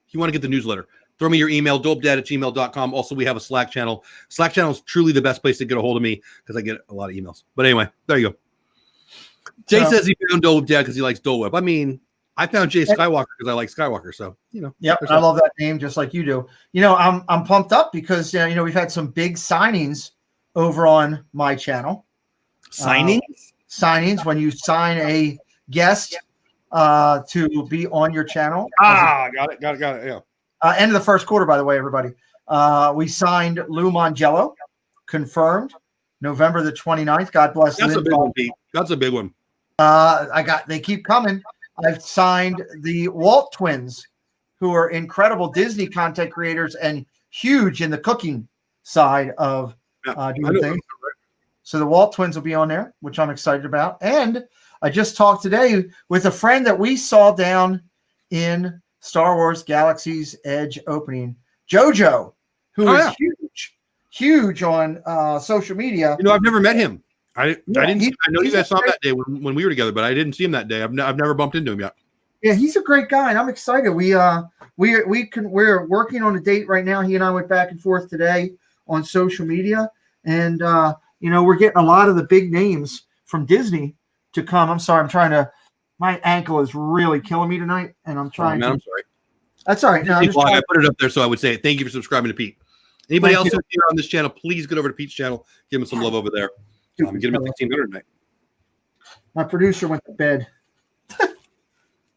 if you want to get the newsletter, throw me your email, dolepdad@gmail.com. Also, we have a Slack channel. Slack channel is truly the best place to get a hold of me because I get a lot of emails. But anyway, there you go. Jay says he found Dole Whip Dad because he likes Dole Whip. I mean, I found Jay Skywalker because I like Skywalker. So, Yep, I love that name just like you do. I'm pumped up because we've had some big signings over on my channel. Signings when you sign a guest to be on your channel. Got it. Yeah. End of the first quarter, by the way, everybody. We signed Lou Mangello, confirmed November the 29th. God bless. That's a big one, Pete. That's a big one. They keep coming. I've signed the Walt twins, who are incredible Disney content creators and huge in the cooking side of doing things. So the Walt twins will be on there, which I'm excited about. And I just talked today with a friend that we saw down in Star Wars Galaxy's Edge opening, JoJo, who is huge on social media. I've never met him. I didn't. I know you guys saw him that day when we were together, but I didn't see him that day. I've never bumped into him yet. Yeah, he's a great guy, and I'm excited. We're working on a date right now. He and I went back and forth today on social media, and we're getting a lot of the big names from Disney to come. I'm sorry, my ankle is really killing me tonight, and I'm trying. I'm sorry. That's all right. No, I put it up there so I would say thank you for subscribing to Pete. Anybody else who's here on this channel, please get over to Pete's channel. Give him some love over there. Get him at 1600 tonight. My producer went to bed.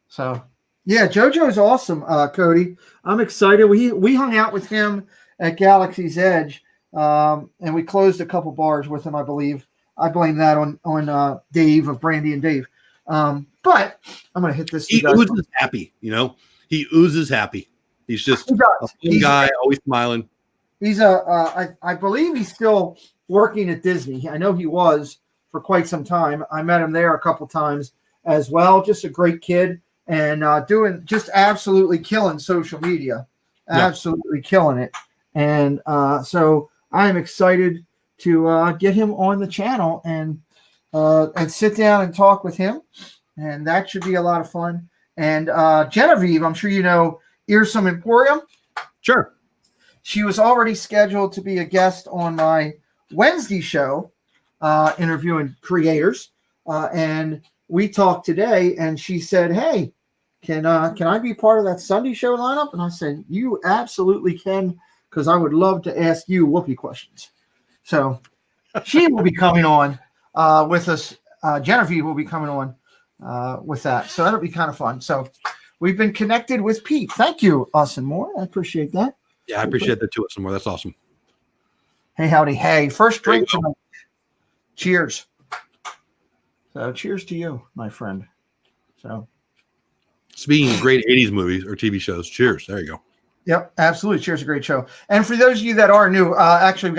So, yeah, JoJo is awesome, Cody. I'm excited. We hung out with him at Galaxy's Edge, and we closed a couple bars with him, I believe. I blame that on Dave of Brandy and Dave. But I'm going to hit this. He oozes happy, He oozes happy. He's just a fun guy, always smiling. He's I believe he's still working at Disney. I know he was for quite some time. I met him there a couple times as well. Just a great kid and doing just absolutely killing social media, absolutely killing it. And so I'm excited to get him on the channel and sit down and talk with him. And that should be a lot of fun. And Genevieve, I'm sure you know Earsome Emporium. Sure. She was already scheduled to be a guest on my Wednesday show, interviewing creators. And we talked today, and she said, hey, can I be part of that Sunday show lineup? And I said, you absolutely can, because I would love to ask you whoopee questions. So she will be coming on with us. Genevieve will be coming on with that. So that'll be kind of fun. So we've been connected with Pete. Thank you, Us and More. I appreciate that. Yeah, I appreciate that too. Us and More. That's awesome. Hey, howdy. Hey, first drink tonight. Cheers. So cheers to you, my friend. So speaking of great 80s movies or TV shows, cheers. There you go. Yep, absolutely. Cheers, a great show. And for those of you that are new, actually, we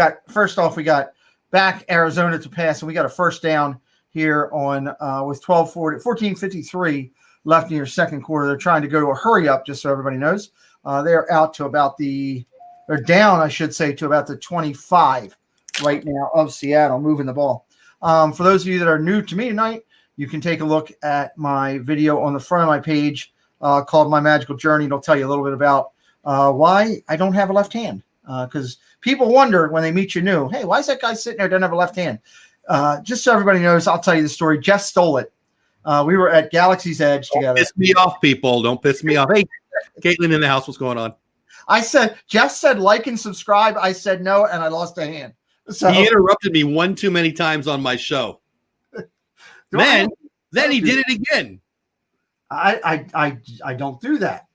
got back Arizona to pass, and we got a first down here on with 14:53 left in your second quarter. They're trying to go to a hurry up, just so everybody knows. They're out to they're down, I should say, to about the 25 right now of Seattle, moving the ball. For those of you that are new to me tonight, you can take a look at my video on the front of my page called My Magical Journey. It'll tell you a little bit about why I don't have a left hand. because people wonder when they meet you new, hey, why is that guy sitting there, doesn't have a left hand? Just so everybody knows, I'll tell you the story. Jeff stole it. We were at Galaxy's Edge Don't together. piss me off, people. Don't piss me off. Hey, Caitlin in the house. What's going on? Jeff said like and subscribe. I said no, and I lost a hand. So He interrupted me one too many times on my show. Then he did it again. I don't do that.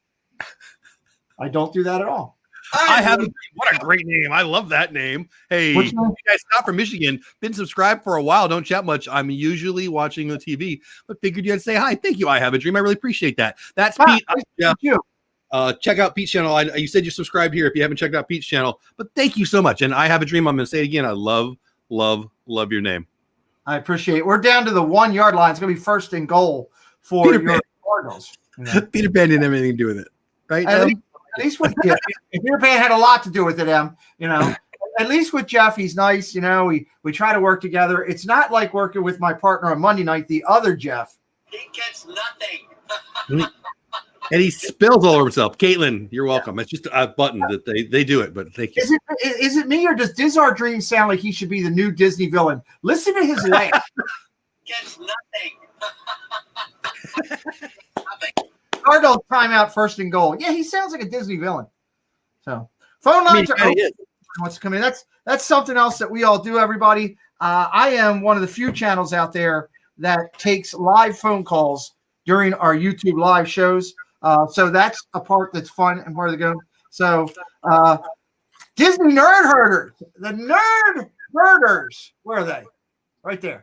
I don't do that at all. I have what a great name. I love that name. Hey, Which you one? guys, Scott from Michigan, been subscribed for a while. Don't chat much. I'm usually watching the TV, but figured you'd say hi. Thank you. I have a dream. I really appreciate that. That's Pete. Thank you. Check out Pete's channel. You said you subscribed here if you haven't checked out Pete's channel, but thank you so much. And I have a dream. I'm going to say it again. I love your name. I appreciate it. We're down to the 1 yard line. It's going to be first and goal for Peter your Pan. Cardinals. You know? Peter Pan didn't have anything to do with it, right? At least with Jeff, Peter Pan had a lot to do with it, Em. You know, at least with Jeff, he's nice. You know, we try to work together. It's not like working with my partner on Monday night, the other Jeff. He gets nothing. And he spills all over himself. Caitlin, you're welcome. It's just a button that they do it, but thank you. Is it me or does Dizzar Dream sound like he should be the new Disney villain? Listen to his laugh. Gets nothing. Cardinals timeout, first and goal. Yeah, he sounds like a Disney villain. So phone lines are open. Wants to come in. That's something else that we all do, everybody. I am one of the few channels out there that takes live phone calls during our YouTube live shows. So that's a part that's fun and part of the game. So Disney Nerd Herders, the Nerd Herders, where are they? Right there.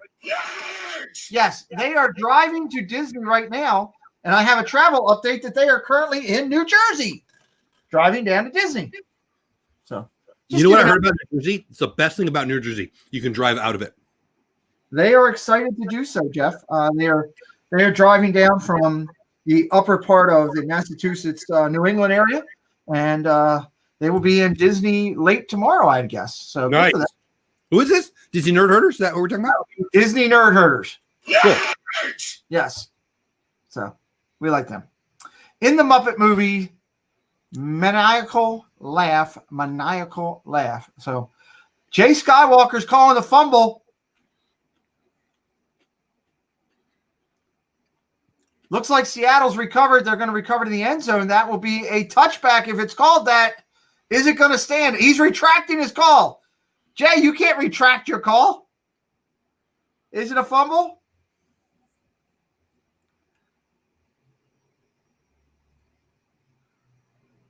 Yes, they are driving to Disney right now, and I have a travel update that they are currently in New Jersey, driving down to Disney. So you know what I heard about New Jersey? It's the best thing about New Jersey. You can drive out of it. They are excited to do so, Jeff. They are driving down from the upper part of the Massachusetts, New England area, and they will be in Disney late tomorrow, I'd guess. So good Nice. for them. Who is this? Disney Nerd Herders? Is that what we're talking about? Disney Nerd Herders. Cool. Yes. So we like them. In the Muppet movie, maniacal laugh. So Jay Skywalker's calling the fumble. Looks like Seattle's recovered. They're going to recover to the end zone. That will be a touchback if it's called that. Is it going to stand? He's retracting his call. Jay, you can't retract your call. Is it a fumble?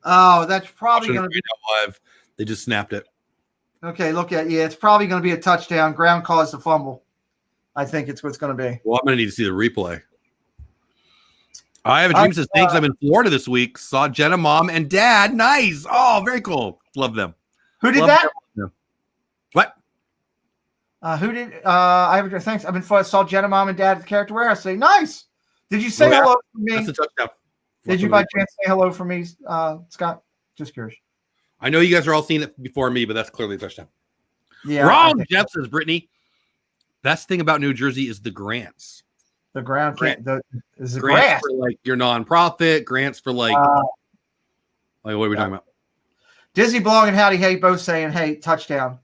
Oh, that's probably going to be live. They just snapped it. okay. Look at it's probably going to be a touchdown. Ground caused the fumble. I think it's what's going to be. Well, I'm going to need to see the replay. I have a dream says thanks. I'm in Florida this week. Saw Jenna, mom, and dad. Nice. Oh, very cool. Love them. Who did Love that? them. What? Who did? I have a thanks. I've been saw Jenna, mom, and dad at the Character Warehouse. Say nice. Did you say hello for me? That's a touchdown. Did you by chance say hello for me, Scott? Just curious. I know you guys are all seeing it before me, but that's clearly a touchdown. Yeah. Wrong, Jeff says Brittany. Best thing about New Jersey is the grants. The ground can't. Is the Grants grass? for like your nonprofit. Grants for like what are we talking about? Disney Blog and Howdy Hey both saying, "Hey, touchdown."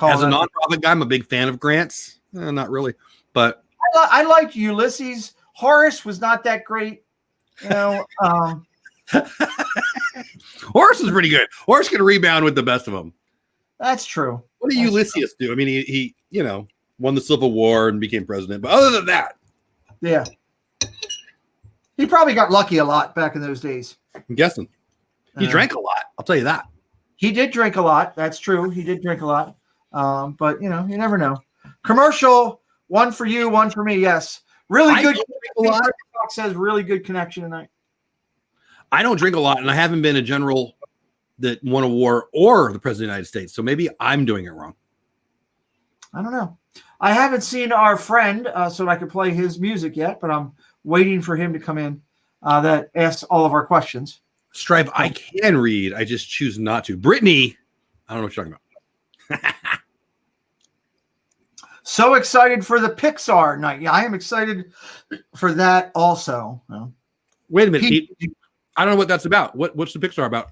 As a nonprofit guy, I'm a big fan of grants. Not really, but I like Ulysses. Horace was not that great. You know, Horace is pretty good. Horace can rebound with the best of them. that's true. What did Ulysses do? I mean, he won the Civil War and became president. But other than that, Yeah. He probably got lucky a lot back in those days. I'm guessing he drank a lot. I'll tell you that. He did drink a lot. That's true. He did drink a lot. But you never know. Commercial, one for you, one for me. Yes. Really good. A lot. Says really good connection tonight. I don't drink a lot, and I haven't been a general that won a war or the president of the United States. So maybe I'm doing it wrong. I don't know. I haven't seen our friend so I could play his music yet, but I'm waiting for him to come in that asks all of our questions. Stripe, I can read. I just choose not to. Brittany, I don't know what you're talking about. So excited for the Pixar night. Yeah, I am excited for that also. Wait a minute. Pete. I don't know what that's about. What's the Pixar about?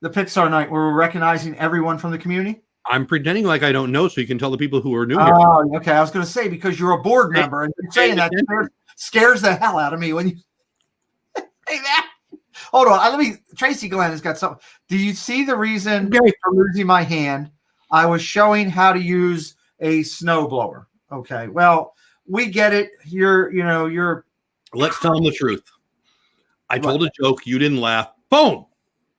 the Pixar night where we're recognizing everyone from the community? I'm pretending like I don't know, so you can tell the people who are new here. Oh, okay. I was going to say, because you're a board member, and you're saying that scares the hell out of me when you say that. Hold on. Tracy Glenn has got something. Do you see the reason for losing my hand? I was showing how to use a snowblower. Okay. Well, we get it. You're. Let's tell them the truth. I told a joke. You didn't laugh. Boom.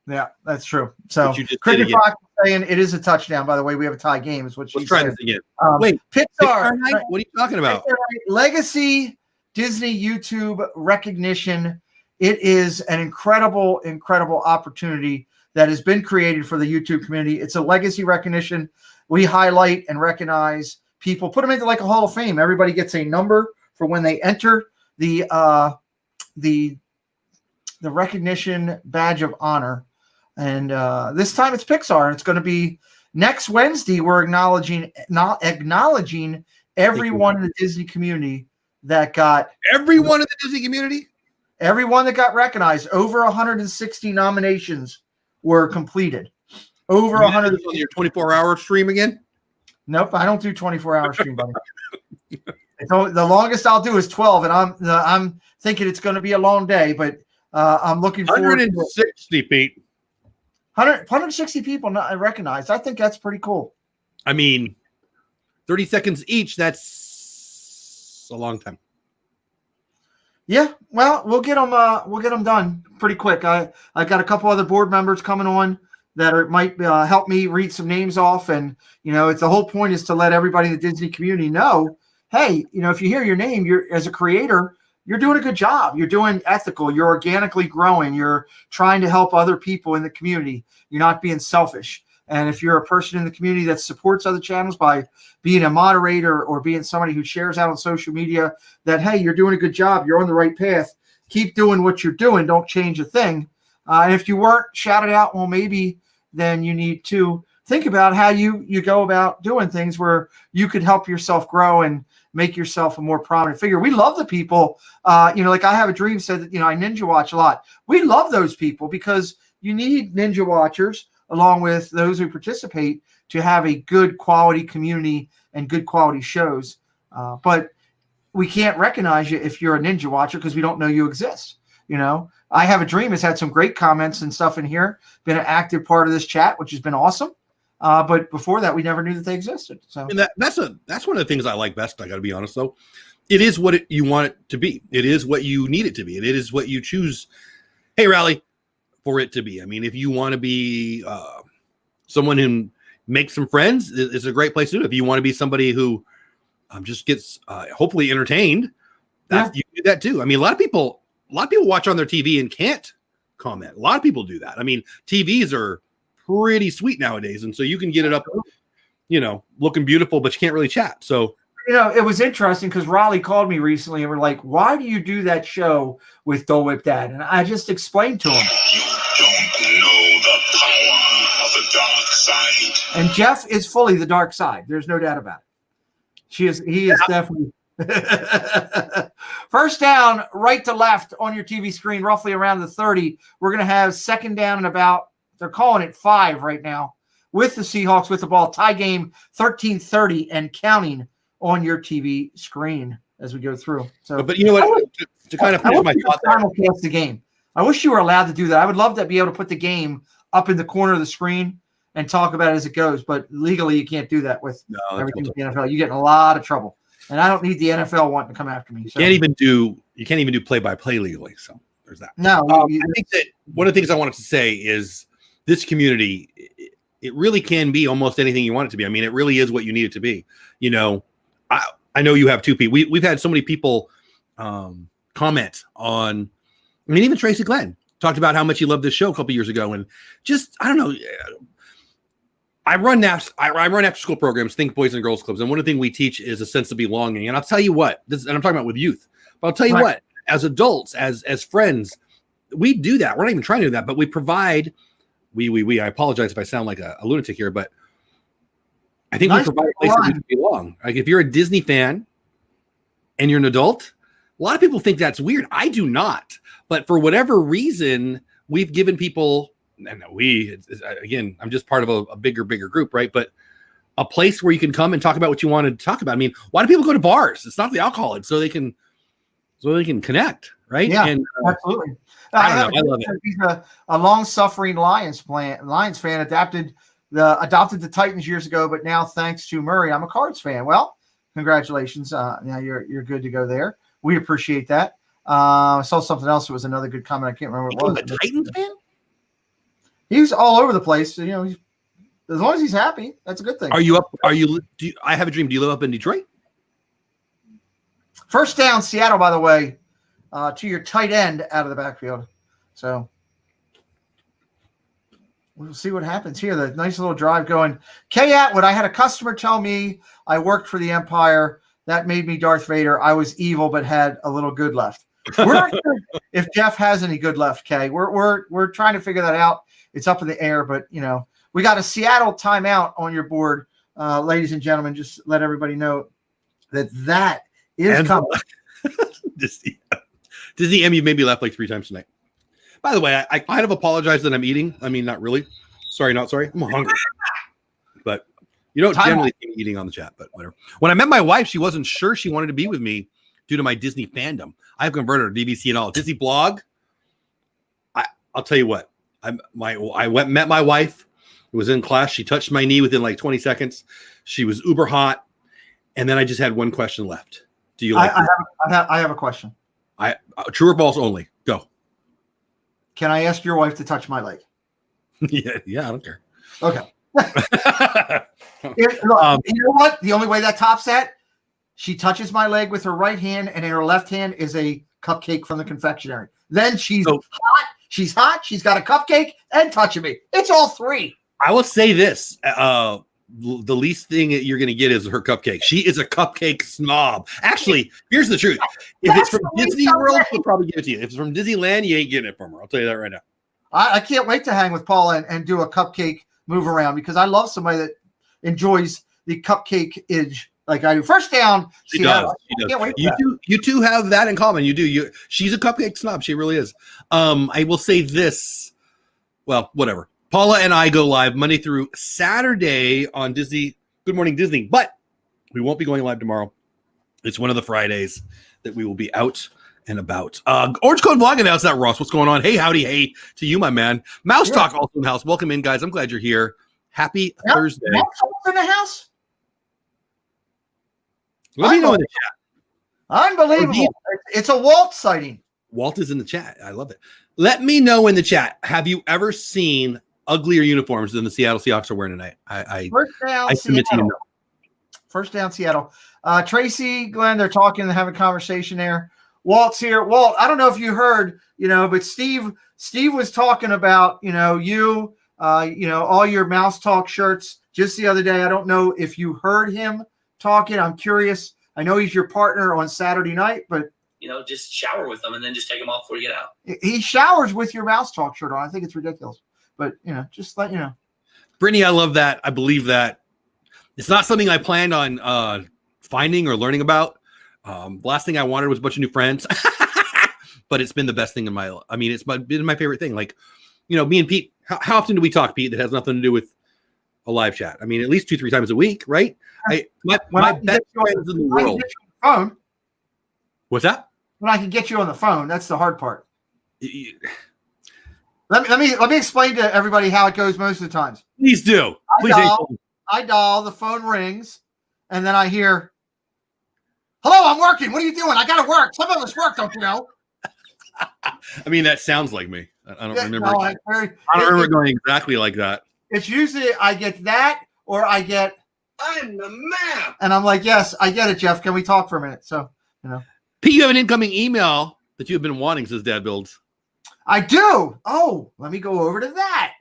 Yeah, that's true. So Cricket Fox is saying it is a touchdown. By the way, we have a tie game. Is what she's saying. Let's try this again. Wait, Pixar. What are you talking about? Legacy Disney YouTube recognition. It is an incredible, incredible opportunity that has been created for the YouTube community. It's a legacy recognition. We highlight and recognize people, put them into like a Hall of Fame. Everybody gets a number for when they enter the recognition badge of honor. And this time it's Pixar, and it's going to be next Wednesday. We're acknowledging everyone in the Disney community that got everyone in the Disney community. Everyone that got recognized. Over 160 nominations were completed. Over 100 on your 24-hour stream again? Nope, I don't do 24-hour stream, buddy. The longest I'll do is 12, and I'm thinking it's going to be a long day, but I'm looking forward to 160 feet. 160 people not recognized. I think that's pretty cool. I mean, 30 seconds each. That's a long time. Yeah, well, we'll get them done pretty quick. I've got a couple other board members coming on that might help me read some names off, and it's the whole point is to let everybody in the Disney community know, hey, if you hear your name, you're as a creator, you're doing a good job. You're doing ethical. You're organically growing. You're trying to help other people in the community. You're not being selfish. And if you're a person in the community that supports other channels by being a moderator or being somebody who shares out on social media that, hey, you're doing a good job, you're on the right path, keep doing what you're doing, don't change a thing. And if you weren't shouted out, well, maybe then you need to think about how you go about doing things where you could help yourself grow and make yourself a more prominent figure. We love the people, like I Have a Dream said that, I ninja watch a lot. We love those people because you need ninja watchers along with those who participate to have a good quality community and good quality shows. But we can't recognize you if you're a ninja watcher because we don't know you exist. I Have a Dream has had some great comments and stuff in here, been an active part of this chat, which has been awesome. But before that, we never knew that they existed. So and that's one of the things I like best. I got to be honest, though. It is what you want it to be. It is what you need it to be. It is what you choose. Hey, Rally, for it to be. I mean, if you want to be someone who makes some friends, it's a great place to do it. If you want to be somebody who just gets hopefully entertained, you do that too. I mean, a lot of people watch on their TV and can't comment. A lot of people do that. I mean, TVs are pretty sweet nowadays, and so you can get it up, looking beautiful, but you can't really chat. So it was interesting because Raleigh called me recently and we're like, why do you do that show with Dole Whip Dad? And I just explained to him. You don't know the power of the dark side. And Jeff is fully the dark side. There's no doubt about it. He is definitely first down, right to left on your TV screen, roughly around the 30. We're going to have second down and about, they're calling it 5 right now, with the Seahawks with the ball. Tie game 13:30 and counting on your TV screen as we go through. So, but you know what? To kind of finish my thought there. Simulcast the game. I wish you were allowed to do that. I would love to be able to put the game up in the corner of the screen and talk about it as it goes. But legally, you can't do that with everything with the NFL. You get in a lot of trouble, and I don't need the NFL wanting to come after me. So. You can't even do play-by-play legally. So there's that. No, I think that one of the things I wanted to say is this community. It really can be almost anything you want it to be. I mean, it really is what you need it to be. I know you have two people. We've had so many people comment on. I mean, even Tracy Glenn talked about how much he loved this show a couple years ago, and just I don't know. I run after school programs, Think Boys and Girls Clubs, and one of the things we teach is a sense of belonging. And I'll tell you what, and I'm talking about with youth, but I'll tell you what, as adults, as friends, we do that. We're not even trying to do that, but we provide. I apologize if I sound like a lunatic here, but I think we provide a place that we can belong. Like if you're a Disney fan and you're an adult, a lot of people think that's weird. I do not. But for whatever reason, we've given people and again, I'm just part of a bigger group, right? But a place where you can come and talk about what you want to talk about. I mean, why do people go to bars? It's not the alcohol, it's so they can connect, right? Yeah, and absolutely. I don't know, I love it. He's a long-suffering Lions fan, adopted the Titans years ago, but now thanks to Murray, I'm a Cards fan. Well, congratulations. Now you're good to go there. We appreciate that. I saw something else. It was another good comment. I can't remember what it was. A Titans fan? He's all over the place. You know, as long as he's happy, that's a good thing. I have a dream. Do you live up in Detroit? First down, Seattle, by the way, to your tight end out of the backfield. So we'll see what happens here. The nice little drive going. Kay Atwood, I had a customer tell me I worked for the Empire. That made me Darth Vader. I was evil, but had a little good left. We're not sure if Jeff has any good left, Kay. We're trying to figure that out. It's up in the air, but we got a Seattle timeout on your board, ladies and gentlemen. Just let everybody know that is coming. Disney M, you made me laugh like 3 times tonight. By the way, I kind of apologize that I'm eating. I mean, not really. Sorry, not sorry. I'm hungry. But you don't generally see me eating on the chat, but whatever. When I met my wife, she wasn't sure she wanted to be with me due to my Disney fandom. I've converted her to DVC and all. Disney blog. I'll tell you what. I met my wife. It was in class. She touched my knee within like 20 seconds. She was uber hot. And then I just had one question left. Do you like I have a question. True or false only. Go. Can I ask your wife to touch my leg? yeah, I don't care. Okay. You know what? The only way that tops that, she touches my leg with her right hand, and in her left hand is a cupcake from the confectionery. Then she's hot. She's hot. She's got a cupcake and touching me. It's all 3. I will say this. The least thing that you're going to get is her cupcake. She is a cupcake snob. Actually, here's the truth. If it's from Disney World, she'll probably give it to you. If it's from Disneyland, you ain't getting it from her. I'll tell you that right now. I can't wait to hang with Paula and do a cupcake move around because I love somebody that enjoys the cupcake edge like I do. First down, she does. You two have that in common. You do. She's a cupcake snob. She really is. I will say this. Well, whatever. Paula and I go live Monday through Saturday on Disney. Good Morning Disney, but we won't be going live tomorrow. It's one of the Fridays that we will be out and about. Orange Code Vlog announced that, Ross. What's going on? Hey, howdy, hey to you, my man. Mouse Talk also in the house. Welcome in, guys. I'm glad you're here. Happy Thursday. Mouse Talk's in the house? Let me know in the chat. Unbelievable. It's a Walt sighting. Walt is in the chat. I love it. Let me know in the chat. Have you ever seen uglier uniforms than the Seattle Seahawks are wearing tonight? First down, I submit to you. No. First down, Seattle. Tracy, Glenn, they're talking and having a conversation there. Walt's here. Walt, I don't know if you heard, but Steve was talking about, all your Mouse Talk shirts just the other day. I don't know if you heard him talking. I'm curious. I know he's your partner on Saturday night, but just shower with them and then just take them off before you get out. He showers with your Mouse Talk shirt on. I think it's ridiculous. But, just let you know. Brittany, I love that. I believe that. It's not something I planned on finding or learning about. The last thing I wanted was a bunch of new friends. But it's been the best thing in my life. I mean, it's been my favorite thing. Like, me and Pete, how often do we talk, Pete, that has nothing to do with a live chat? I mean, at least 2-3 times a week, right? My best friends in the world. Phone. What's that? When I can get you on the phone. That's the hard part. Let me explain to everybody how it goes most of the times. Please do. I dial, the phone rings, and then I hear, "Hello, I'm working. What are you doing? I got to work. Some of us work, don't you know?" I mean, that sounds like me. I don't remember. No, I don't remember going exactly like that. It's usually I get that, or I get, "I'm the man," and I'm like, "Yes, I get it, Jeff. Can we talk for a minute?" So, Pete, you have an incoming email that you have been wanting since Dad Builds. I do. Oh, let me go over to that.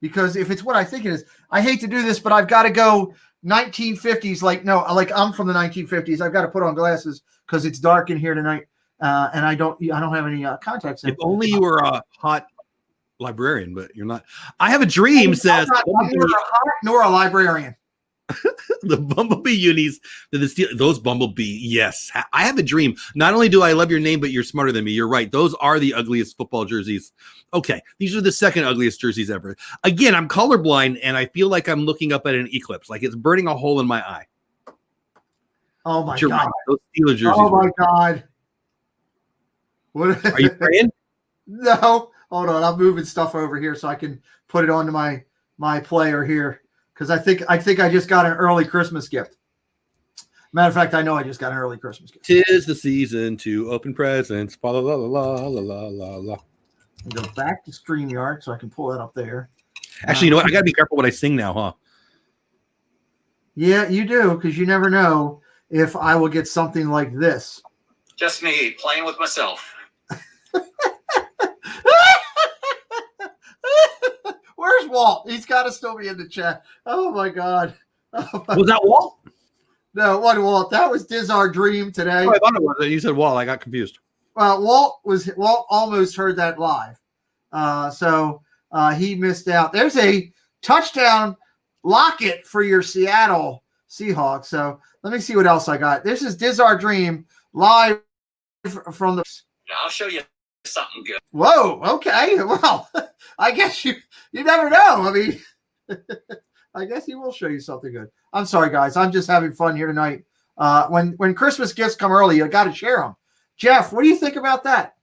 Because if it's what I think it is, I hate to do this, but I've got to go 1950s. Like I'm from the 1950s. I've got to put on glasses because it's dark in here tonight. And I don't have any contacts. If only you were a hot librarian, but you're not. I have a dream says. I'm neither a hot nor a librarian. The Bumblebee unis, those Bumblebee, yes. I have a dream. Not only do I love your name, but you're smarter than me. You're right. Those are the ugliest football jerseys. Okay, these are the second ugliest jerseys ever. Again, I'm colorblind, and I feel like I'm looking up at an eclipse, like it's burning a hole in my eye. Oh my God! God! Those Steelers jerseys. Oh my God! What are you praying? No, hold on. I'm moving stuff over here so I can put it onto my player here because I think I just got an early Christmas gift. Matter of fact, I know I just got an early Christmas gift. 'Tis the season to open presents. La la la la la la la la. Go back to StreamYard so I can pull that up there. Actually, you know what? I got to be careful what I sing now, huh? Yeah, you do, because you never know if I will get something like this. Just me playing with myself. Where's Walt? He's got to still be in the chat. Oh my God! Was that Walt? No, what Walt? That was Dizar Dream today. Oh, I thought it was. You said Walt. I got confused. Walt almost heard that live, so he missed out. There's a touchdown locket for your Seattle Seahawks. So let me see what else I got. This is Dizar Dream live from the. I'll show you something good. Whoa. Okay. Well, I guess you never know. I mean, I guess he will show you something good. I'm sorry, guys. I'm just having fun here tonight. When Christmas gifts come early, you got to share them. Jeff, what do you think about that?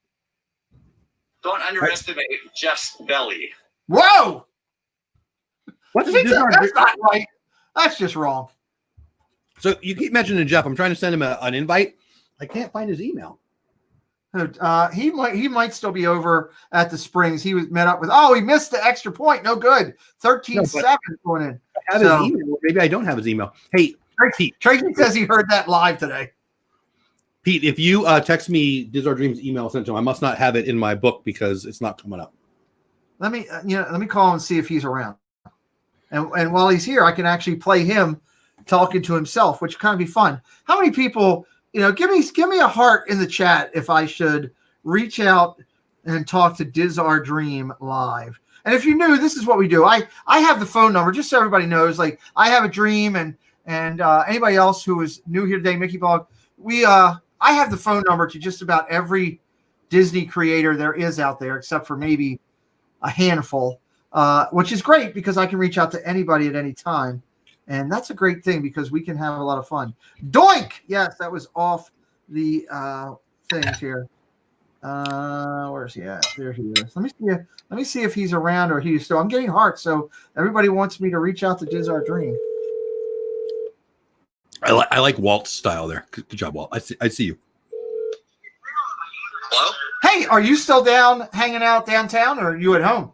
Don't underestimate Jeff's belly. Whoa! What's That's not right. That's just wrong. So you keep mentioning Jeff. I'm trying to send him an invite. I can't find his email. He might still be over at the Springs. He was met up with. Oh, he missed the extra point. No good. 13-7 going in. I have his email. Maybe I don't have his email. Hey, Tracy says he heard that live today. Pete, if you text me Dizar Dream's email sent to him, I must not have it in my book because it's not coming up. Let me call him and see if he's around. And while he's here, I can actually play him talking to himself, which kind of be fun. How many people, give me a heart in the chat if I should reach out and talk to Dizar Dream live. And if you're new, this is what we do. I have the phone number just so everybody knows. Like I have a dream, and anybody else who is new here today, Mickey Bog, I have the phone number to just about every Disney creator there is out there, except for maybe a handful, which is great because I can reach out to anybody at any time. And that's a great thing because we can have a lot of fun. Doink! Yes, that was off the things here. Where's he at? There he is. Let me see if he's around or he's still. I'm getting hearts, so everybody wants me to reach out to Dizar Dream. I like Walt's style there. Good job, Walt. I see you. Hello? Hey, are you still hanging out downtown, or are you at home?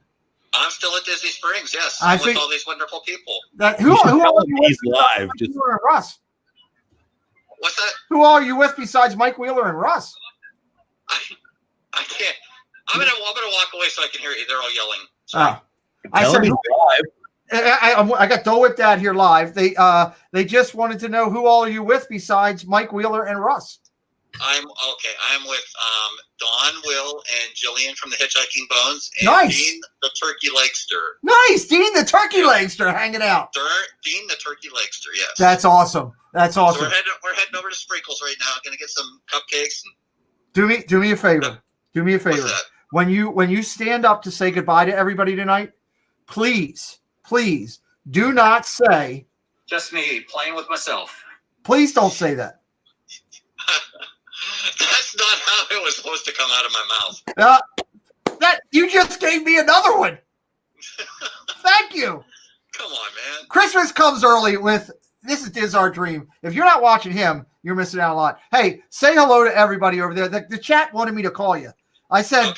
I'm still at Disney Springs, yes. I I'm think- with all these wonderful people. Who are you He's with live. besides Mike Wheeler and Russ? What's that? Who are you with besides Mike Wheeler and Russ? I can't. I'm gonna walk away so I can hear you. They're all yelling. I Tell said, him he's live. I got Dole Whip Dad here live. They just wanted to know who all are you with besides Mike Wheeler and Russ. I'm okay. I'm with Dawn, Will, and Jillian from the Hitchhiking Bones, and Nice. Dean the Turkey Legster. Nice, Dean the Turkey Legster hanging out. Dean the Turkey Legster, yes. That's awesome. That's So awesome. we're heading over to Sprinkles right now. Gonna get some cupcakes. Do me a favor. Do me a favor. What's that? When you stand up to say goodbye to everybody tonight, please do not say. Just me playing with myself. Please don't say that. That's not how it was supposed to come out of my mouth. That you just gave me another one. Thank you. Come on, man. Christmas comes early with this is Dizar Dream. If you're not watching him, you're missing out a lot. Hey, say hello to everybody over there. The chat wanted me to call you. I said,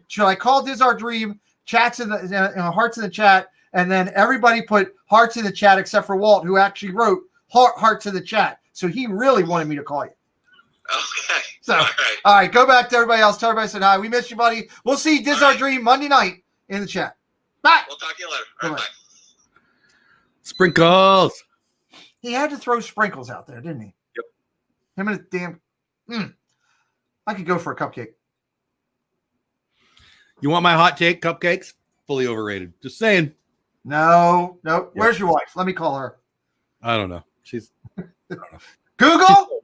should I call Dizar Dream? Chats in the hearts in the chat, and then everybody put hearts in the chat except for Walt, who actually wrote hearts in the chat. So he really wanted me to call you. Okay. So, all right. All right, go back to everybody else. Tell everybody said hi. We miss you, buddy. We'll see Dizar Dream Monday night in the chat. Bye. We'll talk to you later. All right, Bye-bye. bye. Sprinkles. He had to throw sprinkles out there, didn't he? Yep. Him and his damn. I could go for a cupcake. You want my hot take? Cupcakes? Fully overrated. Just saying. No. Yep. Where's your wife? Let me call her. I don't know. She's Google,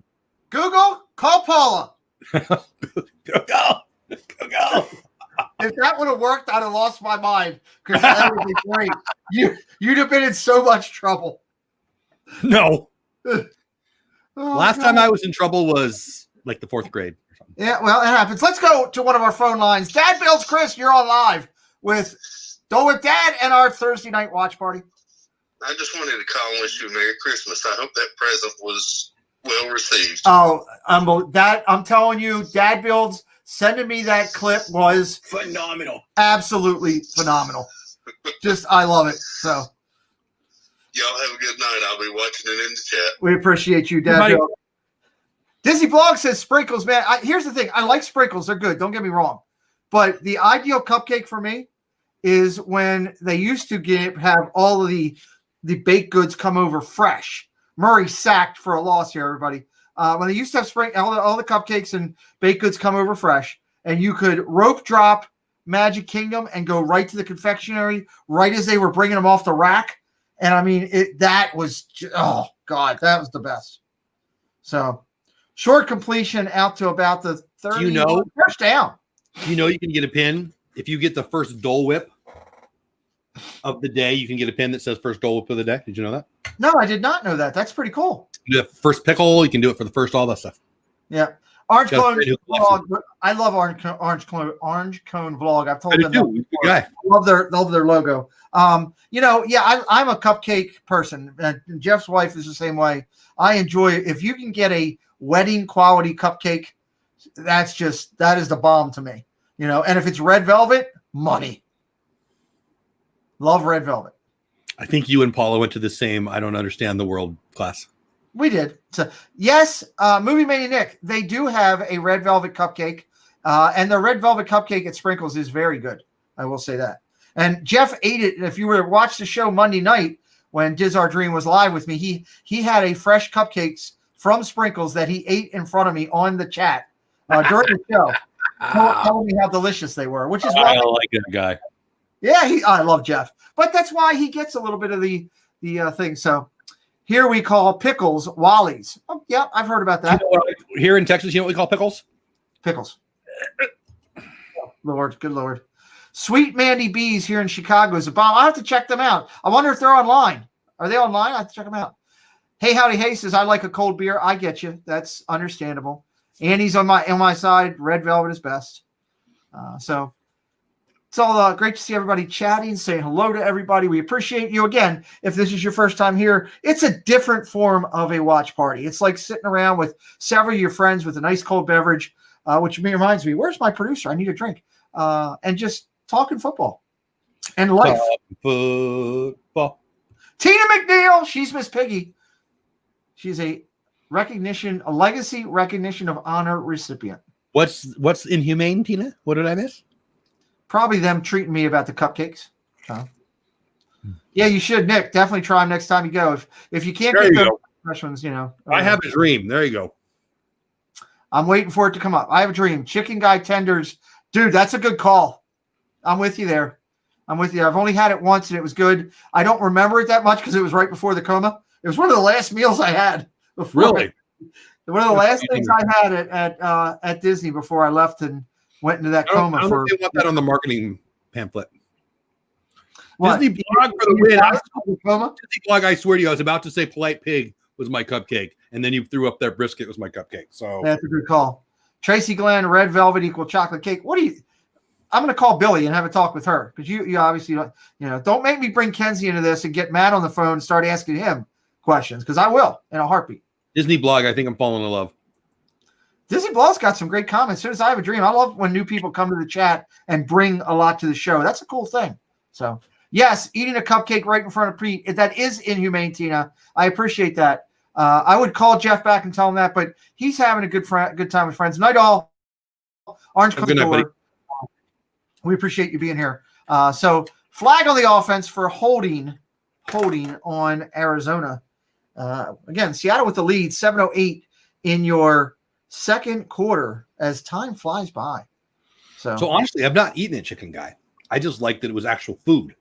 call Paula. go. If that would have worked, I'd have lost my mind because that would be great. You'd have been in so much trouble. No. Oh, Last time I was in trouble was like the 4th grade or something. Yeah, well, it happens. Let's go to one of our phone lines. Dad Builds Chris, you're on live with Dole Whip Dad and our Thursday night watch party. I just wanted to call and wish you a Merry Christmas. I hope that present was well received. Oh, I'm telling you, Dad Builds sending me that clip was Phenomenal. absolutely phenomenal. Just, I love it. So Y'all have a good night. I'll be watching it in the chat. we appreciate you, Dad Builds. Disney Blog says sprinkles, man. Here's the thing. I like sprinkles. They're good. Don't get me wrong. But the ideal cupcake for me is when they used to have all of the baked goods come over fresh. Murray sacked for a loss here, everybody. When they used to have all the cupcakes and baked goods come over fresh, and you could rope drop Magic Kingdom and go right to the confectionery right as they were bringing them off the rack. And I mean, that was, oh God, that was the best. So short completion out to about the 30. First down. You know you can get a pin if you get the first Dole Whip of the day. You can get a pin that says first Dole Whip of the day. Did you know that? No, I did not know that. That's pretty cool. You do it first pickle. You can do it for the first all that stuff. Yeah. Orange Got a Cone friend who vlog. collects I love Orange Cone vlog. I've told I them do that too. Good before. guy. I love their logo. I'm a cupcake person. Jeff's wife is the same way. I enjoy it. If you can get a wedding quality cupcake, that is the bomb to me. And if it's red velvet, money. Love red velvet. I think you and Paula went to the same I don't understand the world class. We did. So yes, Movie Mania Nick, they do have a red velvet cupcake, and the red velvet cupcake at Sprinkles is very good. I will say that. And Jeff ate it. If you were to watch the show Monday night when Diz Our Dream was live with me, he had a fresh cupcakes from Sprinkles that he ate in front of me on the chat during the show, telling me how delicious they were. Which is why I like that guy. Yeah, I love Jeff, but that's why he gets a little bit of the thing. So. Here we call pickles Wallies. Oh, yeah, I've heard about that. Here in Texas, you know what we call pickles? Pickles. Lord, good Lord. Sweet Mandy Bees here in Chicago is a bomb. I have to check them out. I wonder if they're online. Are they online? I have to check them out. Hey, Howdy Hey says, I like a cold beer. I get you. That's understandable. Annie's on my side. Red Velvet is best. So it's all great to see everybody chatting, saying hello to everybody. We appreciate you. Again, if this is your first time here, it's a different form of a watch party. It's like sitting around with several of your friends with a nice cold beverage, which reminds me, where's my producer? I need a drink. And just talking football and life. Football. Tina McNeil, she's Miss Piggy. She's a legacy recognition of honor recipient. What's inhumane, Tina? What did I miss? Probably them treating me about the cupcakes. Yeah, you should, Nick. Definitely try them next time you go. If you can't get the fresh ones, I have a dream. There you go. I'm waiting for it to come up. I have a dream. Chicken Guy tenders. Dude, that's a good call. I'm with you there. I've only had it once and it was good. I don't remember it that much because it was right before the coma. It was one of the last meals I had before. Really? One of the last things I had at Disney before I left and went into that coma. I don't think they want that on the marketing pamphlet. What? Disney Blog for the win. Disney Blog, I swear to you, I was about to say Polite Pig was my cupcake, and then you threw up there brisket was my cupcake. So that's a good call. Tracy Glenn, red velvet equal chocolate cake. I'm going to call Billy and have a talk with her because you obviously don't make me bring Kenzie into this and get Matt on the phone and start asking him questions because I will in a heartbeat. Disney Blog, I think I'm falling in love. Disney Blog's got some great comments. As soon as I have a dream, I love when new people come to the chat and bring a lot to the show. That's a cool thing. So yes, eating a cupcake right in front of Pete, that is inhumane, Tina. I appreciate that. I would call Jeff back and tell him that, but he's having a good time with friends. Night all. Orange Good night, buddy. We appreciate you being here. So flag on the offense for holding on Arizona. Again, Seattle with the lead, 7:08 in your second quarter as time flies by. So honestly, I've not eaten a Chicken Guy. I just liked that it was actual food.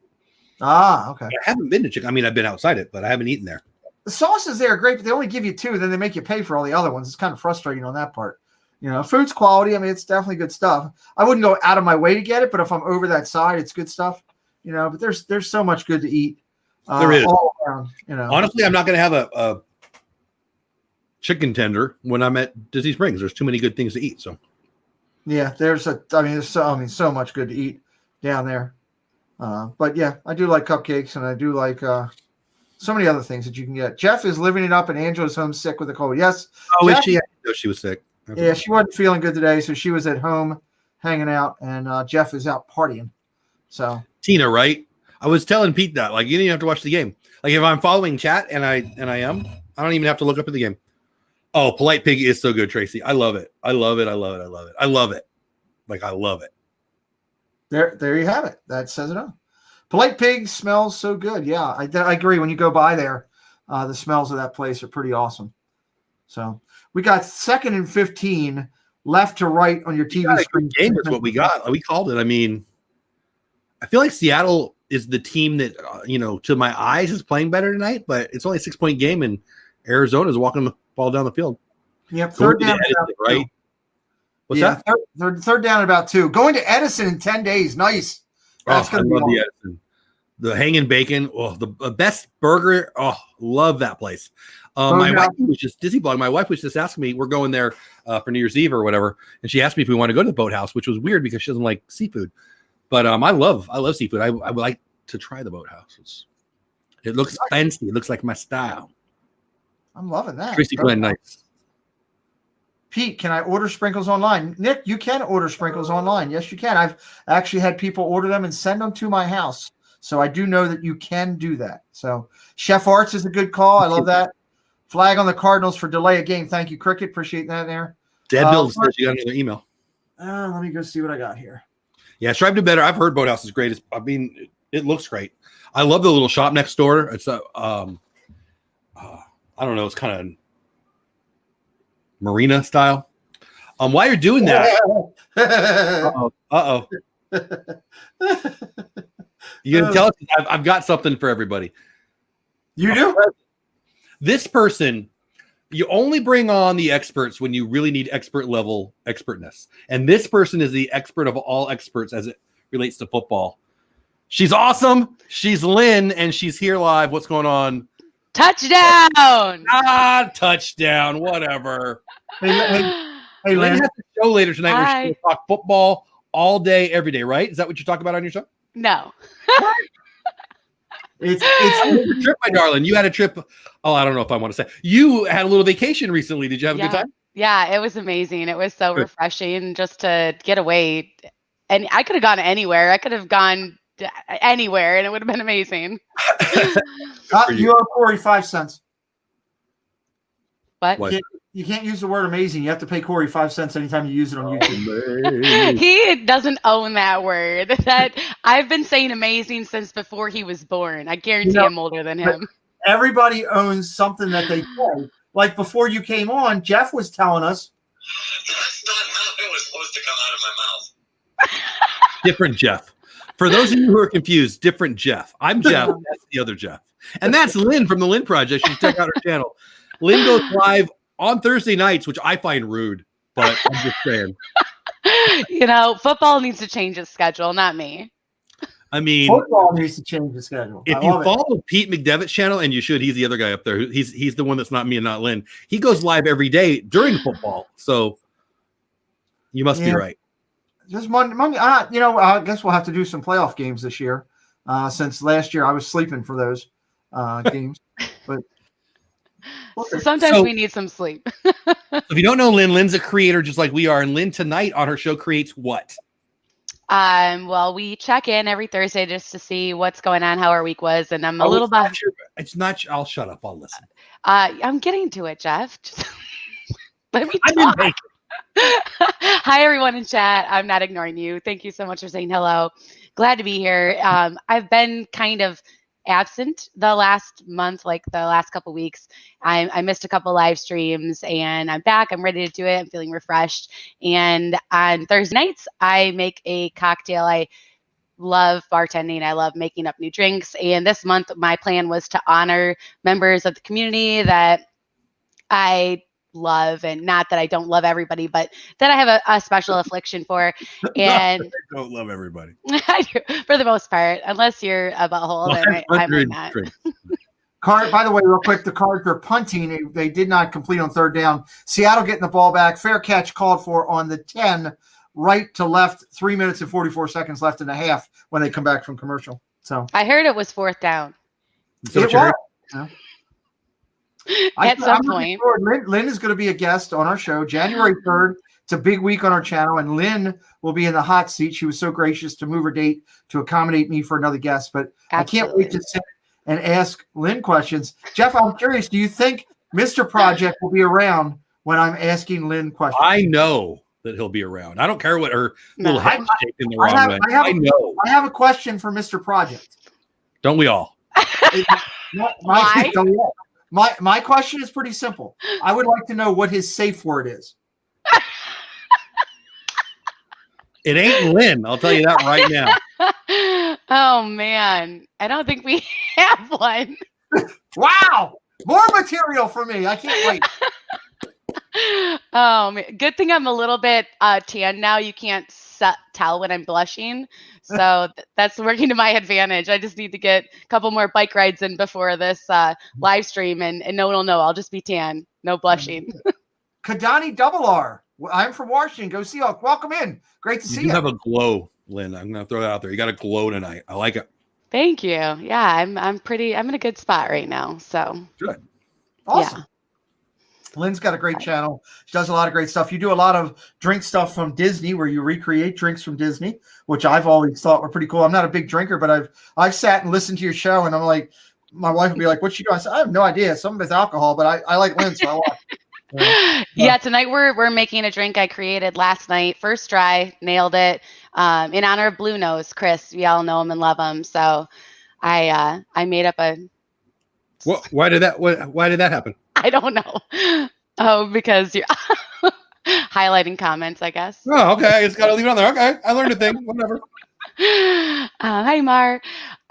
Okay. I haven't been to Chicken. I mean, I've been outside it, but I haven't eaten there. the sauces there are great, but they only give you 2, then they make you pay for all the other ones. It's kind of frustrating on that part. Food's quality. I mean, it's definitely good stuff. I wouldn't go out of my way to get it, but if I'm over that side, it's good stuff. But there's so much good to eat. There is. All around, Honestly, I'm not going to have a chicken tender when I'm at Disney Springs. There's too many good things to eat. So yeah, there's so much good to eat down there. But yeah, I do like cupcakes, and I do like so many other things that you can get. Jeff is living it up, and Angela's homesick with a cold. Yes. Oh, Jeff, is she? I didn't know she was sick. Yeah, she wasn't feeling good today, so she was at home hanging out, and Jeff is out partying. So Tina, right? I was telling Pete that, like, you didn't even have to watch the game. Like, if I'm following chat and I don't even have to look up at the game. Oh, Polite Piggy is so good, Tracy. I love it. I love it. I love it. I love it. I love it. Like, I love it. There you have it. That says it all. Polite Pig smells so good. Yeah, I agree. When you go by there, the smells of that place are pretty awesome. So we got 2nd and 15 left to right on your TV screen. Game is what we got. We called it. I mean, I feel like Seattle is the team that, to my eyes is playing better tonight, but it's only a 6-point game, and Arizona is walking the ball down the field. Yep, third down, Edison, right? What's that? Third down at about 2. Going to Edison in 10 days. Nice. That's I love the Edison. The hanging bacon. Oh, the best burger. Oh, love that place. My wife was just Disney Blog. My wife was just asking me, we're going there for New Year's Eve or whatever, and she asked me if we want to go to the Boathouse, which was weird because she doesn't like seafood. But I love seafood. I would like to try the Boathouse. It looks fancy. It looks like my style. I'm loving that. Tracy playing nice. Pete, can I order sprinkles online? Nick, you can order sprinkles online. Yes, you can. I've actually had people order them and send them to my house. So I do know that you can do that. So Chef Arts is a good call. I love that. Flag on the Cardinals for delay a game. Thank you, Cricket. Appreciate that there. Dad Bill says you got another email. Let me go see what I got here. Yeah, Strive to Better. I've heard Boathouse is great. It looks great. I love the little shop next door. It's I don't know. It's kind of marina style. While you're doing that, you gonna tell us? I've got something for everybody. You do? This person, you only bring on the experts when you really need expert level expertness, and this person is the expert of all experts as it relates to football. She's awesome. She's Lynn, and she's here live. What's going on? Touchdown! Touchdown. Whatever. Hey, Lynn Lynn. has a show later tonight where she's going to talk football all day, every day, right? Is that what you talk about on your show? No. It's a trip, my darling. You had a trip. Oh, I don't know if I want to say. You had a little vacation recently. Did you have a good time? Yeah, it was amazing. It was so refreshing just to get away. And I could have gone anywhere. I could have gone anywhere, and it would have been amazing. You owe Corey 5 cents. What? You can't use the word amazing. You have to pay Corey 5 cents anytime you use it on YouTube. He doesn't own that word. That I've been saying amazing since before he was born. I guarantee I'm older than him. Everybody owns something that they say. Like before you came on, Jeff was telling us. That's not how it was supposed to come out of my mouth. Different Jeff. For those of you who are confused, different Jeff. I'm Jeff. That's the other Jeff. And that's Lynn from the Lynn Project. You should check out her channel. Lynn goes live on Thursday nights, which I find rude, but I'm just saying. Football needs to change its schedule, not me. I mean, football needs to change the schedule. If you follow Pete McDevitt's channel, and you should, he's the other guy up there. He's the one that's not me and not Lynn. He goes live every day during football, so you must be right. This Monday, I guess we'll have to do some playoff games this year. Since last year I was sleeping for those games, but. So sometimes we need some sleep. If you don't know Lynn, Lynn's a creator just like we are. And Lynn tonight on her show creates what? Well, we check in every Thursday just to see what's going on, how our week was. And I'm a little behind. It's not, I'll shut up. I'll listen. I'm getting to it, Jeff. Just let me talk. Hi, everyone in chat. I'm not ignoring you. Thank you so much for saying hello. Glad to be here. I've been kind of absent the last month, like the last couple weeks. I missed a couple live streams, and I'm back. I'm ready to do it. I'm feeling refreshed. And on Thursday nights, I make a cocktail. I love bartending. I love making up new drinks. And this month, my plan was to honor members of the community that I love, and not that I don't love everybody, but that I have a special affliction for. And I don't love everybody. I do, for the most part, unless you're a butthole, then I might not. Card, by the way, real quick, the Cards are punting. They did not complete on third down. Seattle getting the ball back. Fair catch called for on the 10, right to left, 3 minutes and 44 seconds left in the half when they come back from commercial. So I heard it was fourth down. So it was. Yeah. At some I'm looking point. forward. Lynn is going to be a guest on our show January 3rd. It's a big week on our channel, and Lynn will be in the hot seat. She was so gracious to move her date to accommodate me for another guest, but I can't wait to sit and ask Lynn questions. Jeff, I'm curious, do you think Mr. Project will be around when I'm asking Lynn questions? I know that he'll be around. I don't care what her little head shaped in the wrong way. I know. I have a question for Mr. Project. Don't we all? My question is pretty simple. I would like to know what his safe word is. It ain't Lynn. I'll tell you that right now. Oh man, I don't think we have one. Wow, more material for me. I can't wait. Oh man. Good thing I'm a little bit tan now. You can't tell when I'm blushing, so that's working to my advantage. I just need to get a couple more bike rides in before this live stream, and no one will know. I'll just be tan, no blushing. Kadani Double R. I'm from Washington. Go Seahawks. Welcome in. Great to see you. You have a glow, Lynn. I'm gonna throw that out there. You got a glow tonight. I like it. Thank you. Yeah, I'm in a good spot right now. So Good. Awesome. Yeah. Lynn's got a great channel. She does a lot of great stuff. You do a lot of drink stuff from Disney, where you recreate drinks from Disney, which I've always thought were pretty cool. I'm not a big drinker, but I've sat and listened to your show, and I'm like, my wife would be like, "What you doing?" I said, "I have no idea. Some of it's alcohol, but I like Lynn, so I watch." Yeah, tonight we're making a drink I created last night. First try, nailed it. In honor of Blue Nose, Chris. We all know him and love him. So I made up a. Why did that happen? I don't know. Oh, because you're highlighting comments, I guess. Oh, okay. I just gotta leave it on there. Okay, I learned a thing. Whatever. Hi, Mar.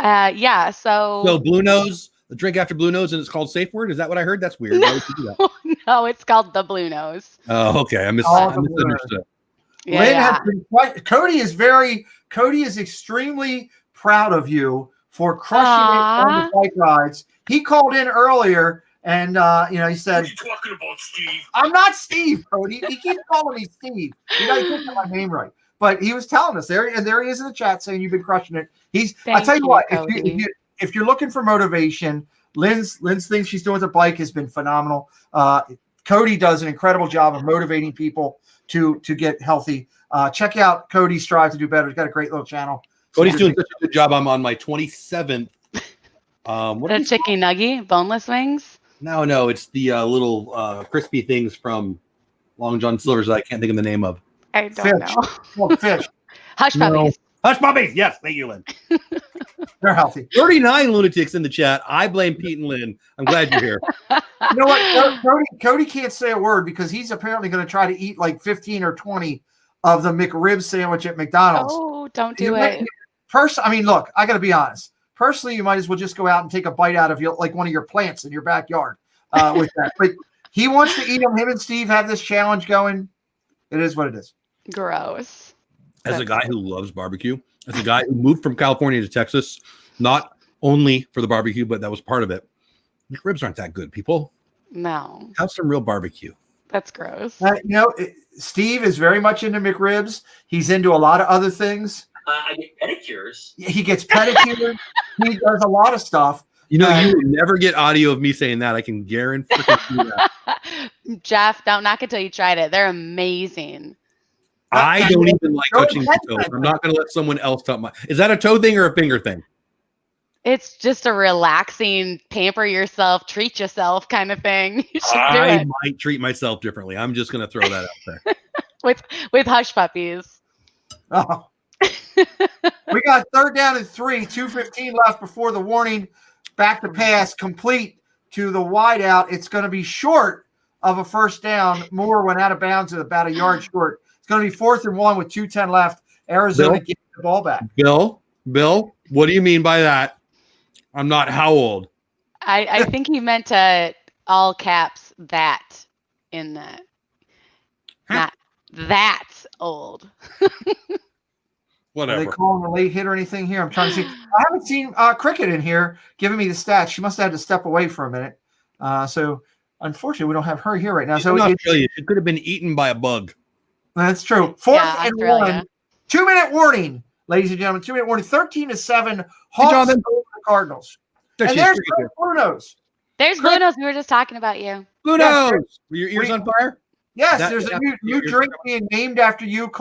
Yeah. So Blue Nose, the drink after Blue Nose, and it's called Safe Word. Is that what I heard? That's weird. Why would you do that? No, it's called the Blue Nose. Oh, okay. I misunderstood. Yeah, Lynn has been quite, Cody is extremely proud of you for crushing it on the bike rides. He called in earlier and he said, What are you talking about, Steve? I'm not Steve, Cody. He keeps calling me Steve. You gotta get my name right. But he was telling us there, and there he is in the chat saying you've been crushing it. I tell you what, if you're looking for motivation, Lynn's thing she's doing with the bike has been phenomenal. Cody does an incredible job of motivating people to get healthy. Check out Cody Strive to Do Better. He's got a great little channel. Cody's doing such a good job. I'm on my 27th. The chicken nugget, boneless wings. No, it's the little crispy things from Long John Silver's that I can't think of the name of. I don't know. Oh, fish. Hush puppies. Hush puppies. Yes, thank you, Lynn. They're healthy. 39 lunatics in the chat. I blame Pete and Lynn. I'm glad you're here. You know what? Cody can't say a word because he's apparently going to try to eat like 15 or 20 of the McRib sandwich at McDonald's. Oh, don't do it. Look, I got to be honest. Personally, you might as well just go out and take a bite out of one of your plants in your backyard with that. But he wants to eat them. Him and Steve have this challenge going. It is what it is. Gross. As a guy who loves barbecue, as a guy who moved from California to Texas, not only for the barbecue, but that was part of it. McRibs aren't that good, people. No. Have some real barbecue. That's gross. Steve is very much into McRibs. He's into a lot of other things. I get pedicures. He gets pedicures. He does a lot of stuff. You will never get audio of me saying that. I can guarantee that. Jeff, don't knock it till you tried it. They're amazing. I don't even like touching my toes. I'm not going to let someone else touch my. Is that a toe thing or a finger thing? It's just a relaxing, pamper yourself, treat yourself kind of thing. You should do it. I might treat myself differently. I'm just going to throw that out there. with hush puppies. Oh. We got third down and 3, 2:15 left before the warning. Back to pass, complete to the wideout. It's going to be short of a first down. Moore went out of bounds at about a yard short. It's going to be 4th and 1 with 2:10 left. Arizona gets the ball back. Bill, Bill, what do you mean by that? I'm not how old? I think he meant to all caps that in the not that's old. Are Whatever. they calling a late hit or anything here? I'm trying to see. I haven't seen Cricket in here giving me the stats. She must have had to step away for a minute. So unfortunately, we don't have her here right now. She's So in Australia. She could have been eaten by a bug. that's true. Fourth Yeah, and Australia. 1. 2-minute warning, ladies and gentlemen. 2-minute warning. 13-7. Hawks over Jonathan. the Cardinals. There And she is. there's Cricket here. Bruno's. There's Chris- Blue Nose. We were just talking about you. Blue Yes, nose. Were your ears on fire? Yes, That- there's a yeah, new you're- drink being named after you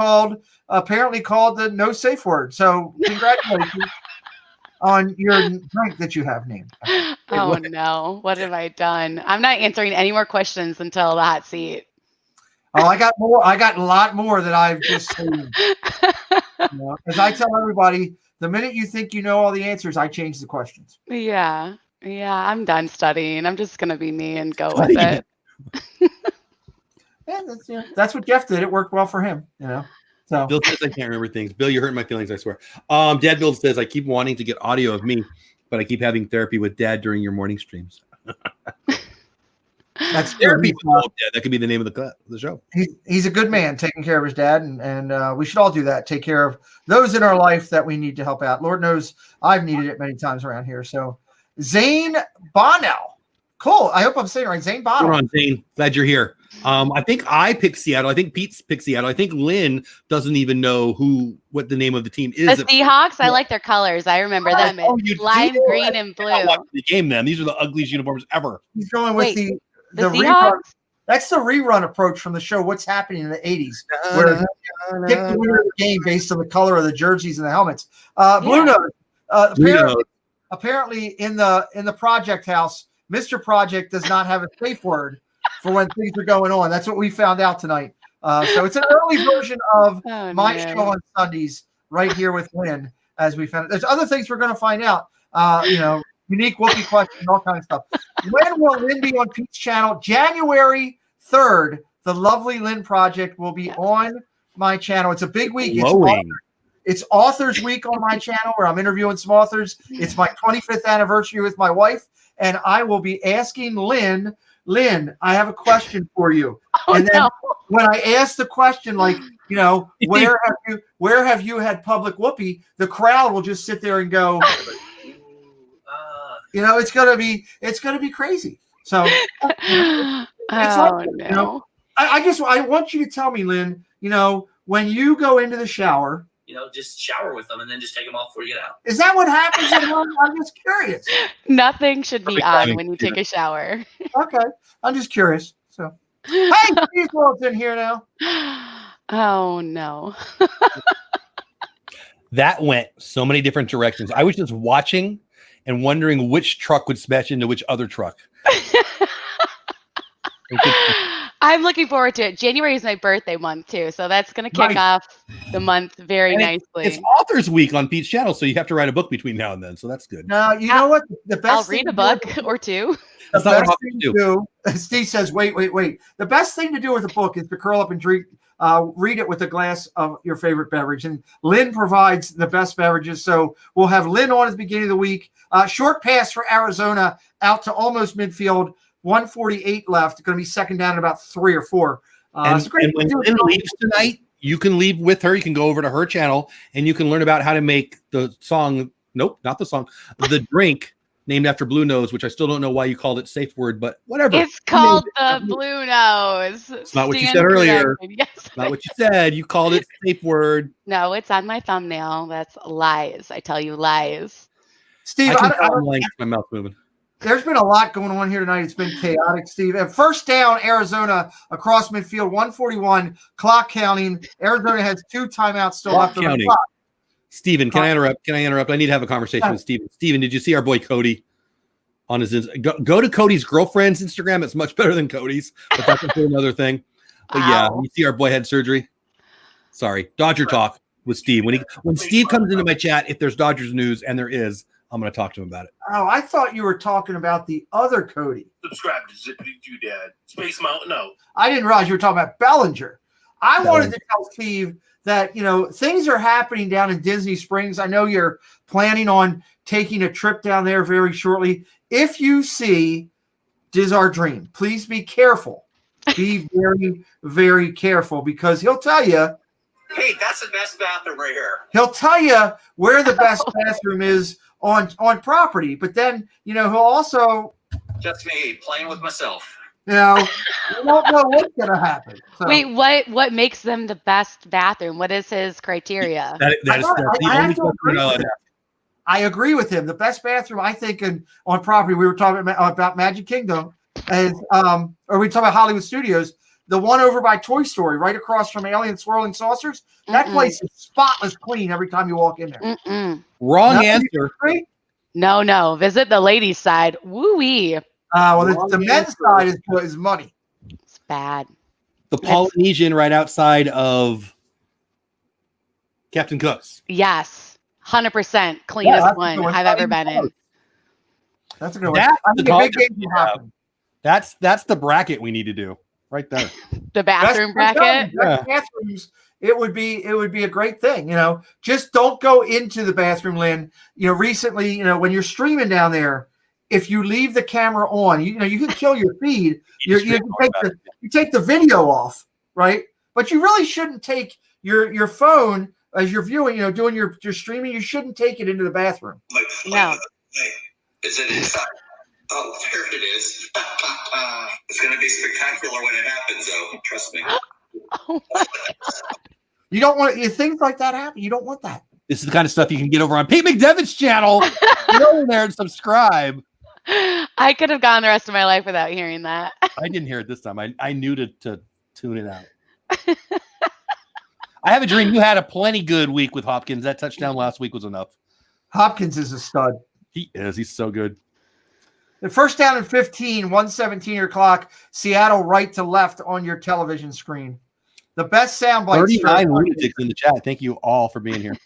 apparently called the no safe word. So congratulations on your drink that you have named. Oh what? no. What have I done? I'm not answering any more questions until the hot seat. Oh, I got more. I got a lot more that I've just seen. As I tell everybody, the minute you think you know all the answers, I change the questions. Yeah. Yeah. I'm done studying. I'm just gonna be me and go with Studying. it. Yeah, that's what Jeff did. It worked well for him. So Bill says I can't remember things. Bill, you're hurting my feelings, I swear. Dad Bill says I keep wanting to get audio of me, but I keep having therapy with Dad during your morning streams. that's Therapy good. with old Dad. That could be the name of the show. He's a good man, taking care of his dad, and we should all do that. Take care of those in our life that we need to help out. Lord knows I've needed it many times around here. So Zane Bonnell, cool. I hope I'm saying it right. Zane Hold Bonnell. on, Zane. Glad you're here. I think I picked Seattle. I think Pete's picked Seattle. I think Lynn doesn't even know what the name of the team is. The Seahawks, I like their colors. I remember them. Oh, It's you lime do? green and blue. I watched the game then. These are the ugliest uniforms ever. He's going with Wait, the The rerun. Seahawks? That's the rerun approach from the show What's Happening in the 80s, where pick the winner of the game based on the color of the jerseys and the helmets. Blue Yeah. Nose. Blue Nose. Apparently in the project house, Mr. Project does not have a safe word for when things are going on. That's what we found out tonight. So it's an early version of Oh, my no. show on Sundays right here with Lynn, as we found. There's other things we're going to find out. Unique whoopee question, all kinds of stuff. When will Lynn be on Pete's channel? January 3rd. The lovely Lynn Project will be on my channel. It's a big week. It's Authors Week on my channel where I'm interviewing some authors. It's my 25th anniversary with my wife, and I will be asking Lynn, I have a question for you. Oh, and then no. when I ask the question, like, where have you had public whoopee? The crowd will just sit there and go, it's gonna be crazy. So Oh, no. I want you to tell me, Lynn, when you go into the shower, Just shower with them and then just take them off before you get out. is that what happens at home? I'm just curious. Nothing should be Perfect on timing when you to do take a shower. Okay. I'm just curious. So hey, Steve World's in here now. Oh, no. That went so many different directions. I was just watching and wondering which truck would smash into which other truck. I'm looking forward to it. January is my birthday month, too. So that's going to kick off the month very nicely. It's Authors Week on Pete's channel, so you have to write a book between now and then. So that's good. Now, you know what? The best I'll thing read a to book do- or two. That's the not best what thing authors to do. Steve says, wait. The best thing to do with a book is to curl up and drink, read it with a glass of your favorite beverage. And Lynn provides the best beverages. So we'll have Lynn on at the beginning of the week. Short pass for Arizona out to almost midfield. 148 left. Going to be second down in about 3 or 4. And when Lynn leaves tonight, you can leave with her. You can go over to her channel and you can learn about how to make the song. Nope, not the song. The drink named after Blue Nose, which I still don't know why you called it safe word, but whatever. It's called the Blue Nose. It's not what you Stand said earlier. corrected. Yes. Not what you said. You called it safe word. No, it's on my thumbnail. That's lies. I tell you lies. Steve, I can I tell don't- I'm like my mouth moving. there's been a lot going on here tonight. It's been chaotic, Steve. And first down, Arizona across midfield, 141, clock counting. Arizona has 2 timeouts still Clock left on the counting. clock. Steven, can I interrupt? I need to have a conversation Yeah. with Steven. Steven, did you see our boy Cody on his go to Cody's girlfriend's Instagram? It's much better than Cody's, but that's another thing. But yeah, Ow. you see our boy had surgery. Sorry. Dodger talk with Steve. When Steve comes into my chat, if there's Dodgers news, and there is, I'm going to talk to him about it. Oh, I thought you were talking about the other Cody. Subscribe to Zip Doodad. Space Mountain. No. I didn't realize you were talking about Bellinger. I wanted to tell Steve that, things are happening down in Disney Springs. I know you're planning on taking a trip down there very shortly. If you see Diz Our Dream, please be careful. Be very, very careful, because he'll tell you. Hey, that's the best bathroom right here. He'll tell you where the best bathroom is on property, but then, he'll also. Just me playing with myself. You don't know what's going to happen. So, Wait, what makes them the best bathroom? What is his criteria? I agree with him. The best bathroom, I think, on property, we were talking about Magic Kingdom, or we talking about Hollywood Studios, the one over by Toy Story, right across from Alien Swirling Saucers. That place is spotless clean every time you walk in there. Wrong answer. No. Visit the ladies' side. Woo-wee. Well, the men's side is money. It's bad. The Polynesian right outside of Captain Cook's. Yes. 100% cleanest one I've ever been in. That's a good one. That's the bracket we need to do right there. The bathroom bracket. Bathrooms. It would be a great thing. Just don't go into the bathroom, Lynn. Recently, when you're streaming down there, if you leave the camera on, you can kill your feed. You take the video off, right? But you really shouldn't take your phone as you're viewing, doing your streaming. You shouldn't take it into the bathroom. No. Is it inside? Oh, there it is. It's going to be spectacular when it happens, though. Trust me. You don't want things like that happen. You don't want that. This is the kind of stuff you can get over on Pete McDevitt's channel. Go in there and subscribe. I could have gone the rest of my life without hearing that. I didn't hear it this time. I knew to tune it out. I have a dream you had a plenty good week with Hopkins. That touchdown last week was enough. Hopkins is a stud. He is. He's so good. The first down and 15, 1:17 your clock. Seattle right to left on your television screen. The best soundbite. 39 lunatics in the chat. Thank you all for being here.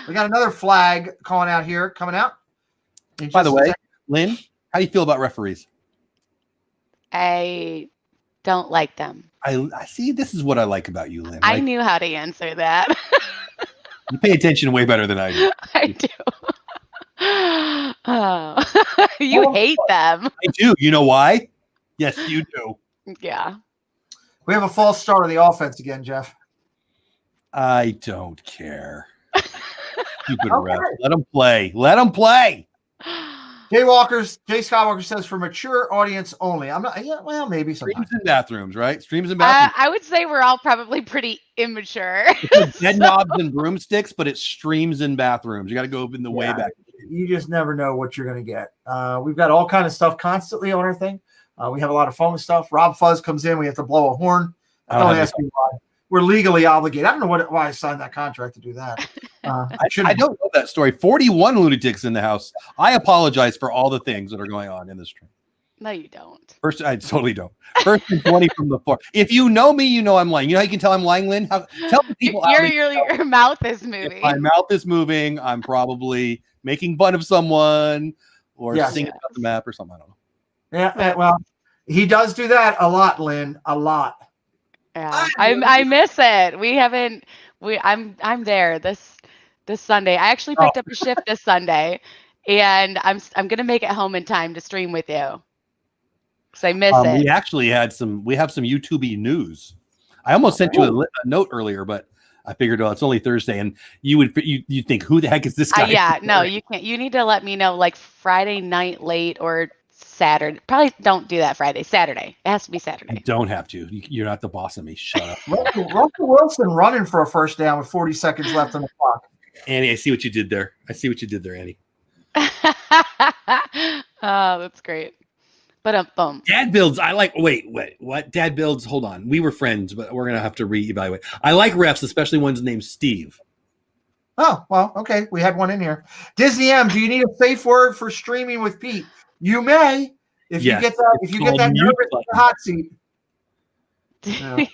We got another flag coming out. By the way, Lynn, how do you feel about referees? I don't like them. I see. This is what I like about you, Lynn. I knew how to answer that. You pay attention way better than I do. I do. Oh, you hate them. I do. You know why? Yes, you do. Yeah. We have a false start of the offense again, Jeff. I don't care. Stupid ref. Let them play. Let them play. Jay Skywalker says for mature audience only. I'm not. Yeah, well, maybe sometimes. Streams and bathrooms, right? Streams and bathrooms. I would say we're all probably pretty immature. It's dead knobs and broomsticks, but it streams in bathrooms. You got to go in the way back. You just never know what you're going to get. We've got all kind of stuff constantly on our thing. We have a lot of phone stuff. Rob Fuzz comes in. We have to blow a horn. Don't ask me why. We're legally obligated. I don't know why I signed that contract to do that. I don't know that story. 41 lunatics in the house. I apologize for all the things that are going on in this stream. No, you don't. First, I totally don't. First and 20 from the floor. If you know me, you know I'm lying. You know how you can tell I'm lying, Lynn? Tell the people. Your mouth is moving. If my mouth is moving, I'm probably making fun of someone or singing about the map or something. I don't know. Yeah, well, he does do that a lot, Lynn. A lot. Yeah, I miss it. I'm there this Sunday. I actually picked up a shift this Sunday, and I'm gonna make it home in time to stream with you. Because I miss it. We actually have some YouTube news. I almost sent you a note earlier, but I figured, it's only Thursday, and you think, who the heck is this guy? No, you can't. You need to let me know like Friday night late or Saturday. Probably don't do that Friday. Saturday. It has to be Saturday. You don't have to. You're not the boss of me. Shut up. Russell Wilson running for a first down with 40 seconds left on the clock. Annie, I see what you did there. Annie. Oh, that's great. But boom. Dad builds. I like. Wait. What? Dad builds. Hold on. We were friends, but we're gonna have to reevaluate. I like refs, especially ones named Steve. Oh well, okay. We had one in here. Disney M. Do you need a safe word for streaming with Pete? You may, if you get that. If you get that nervous in the hot seat. Yeah.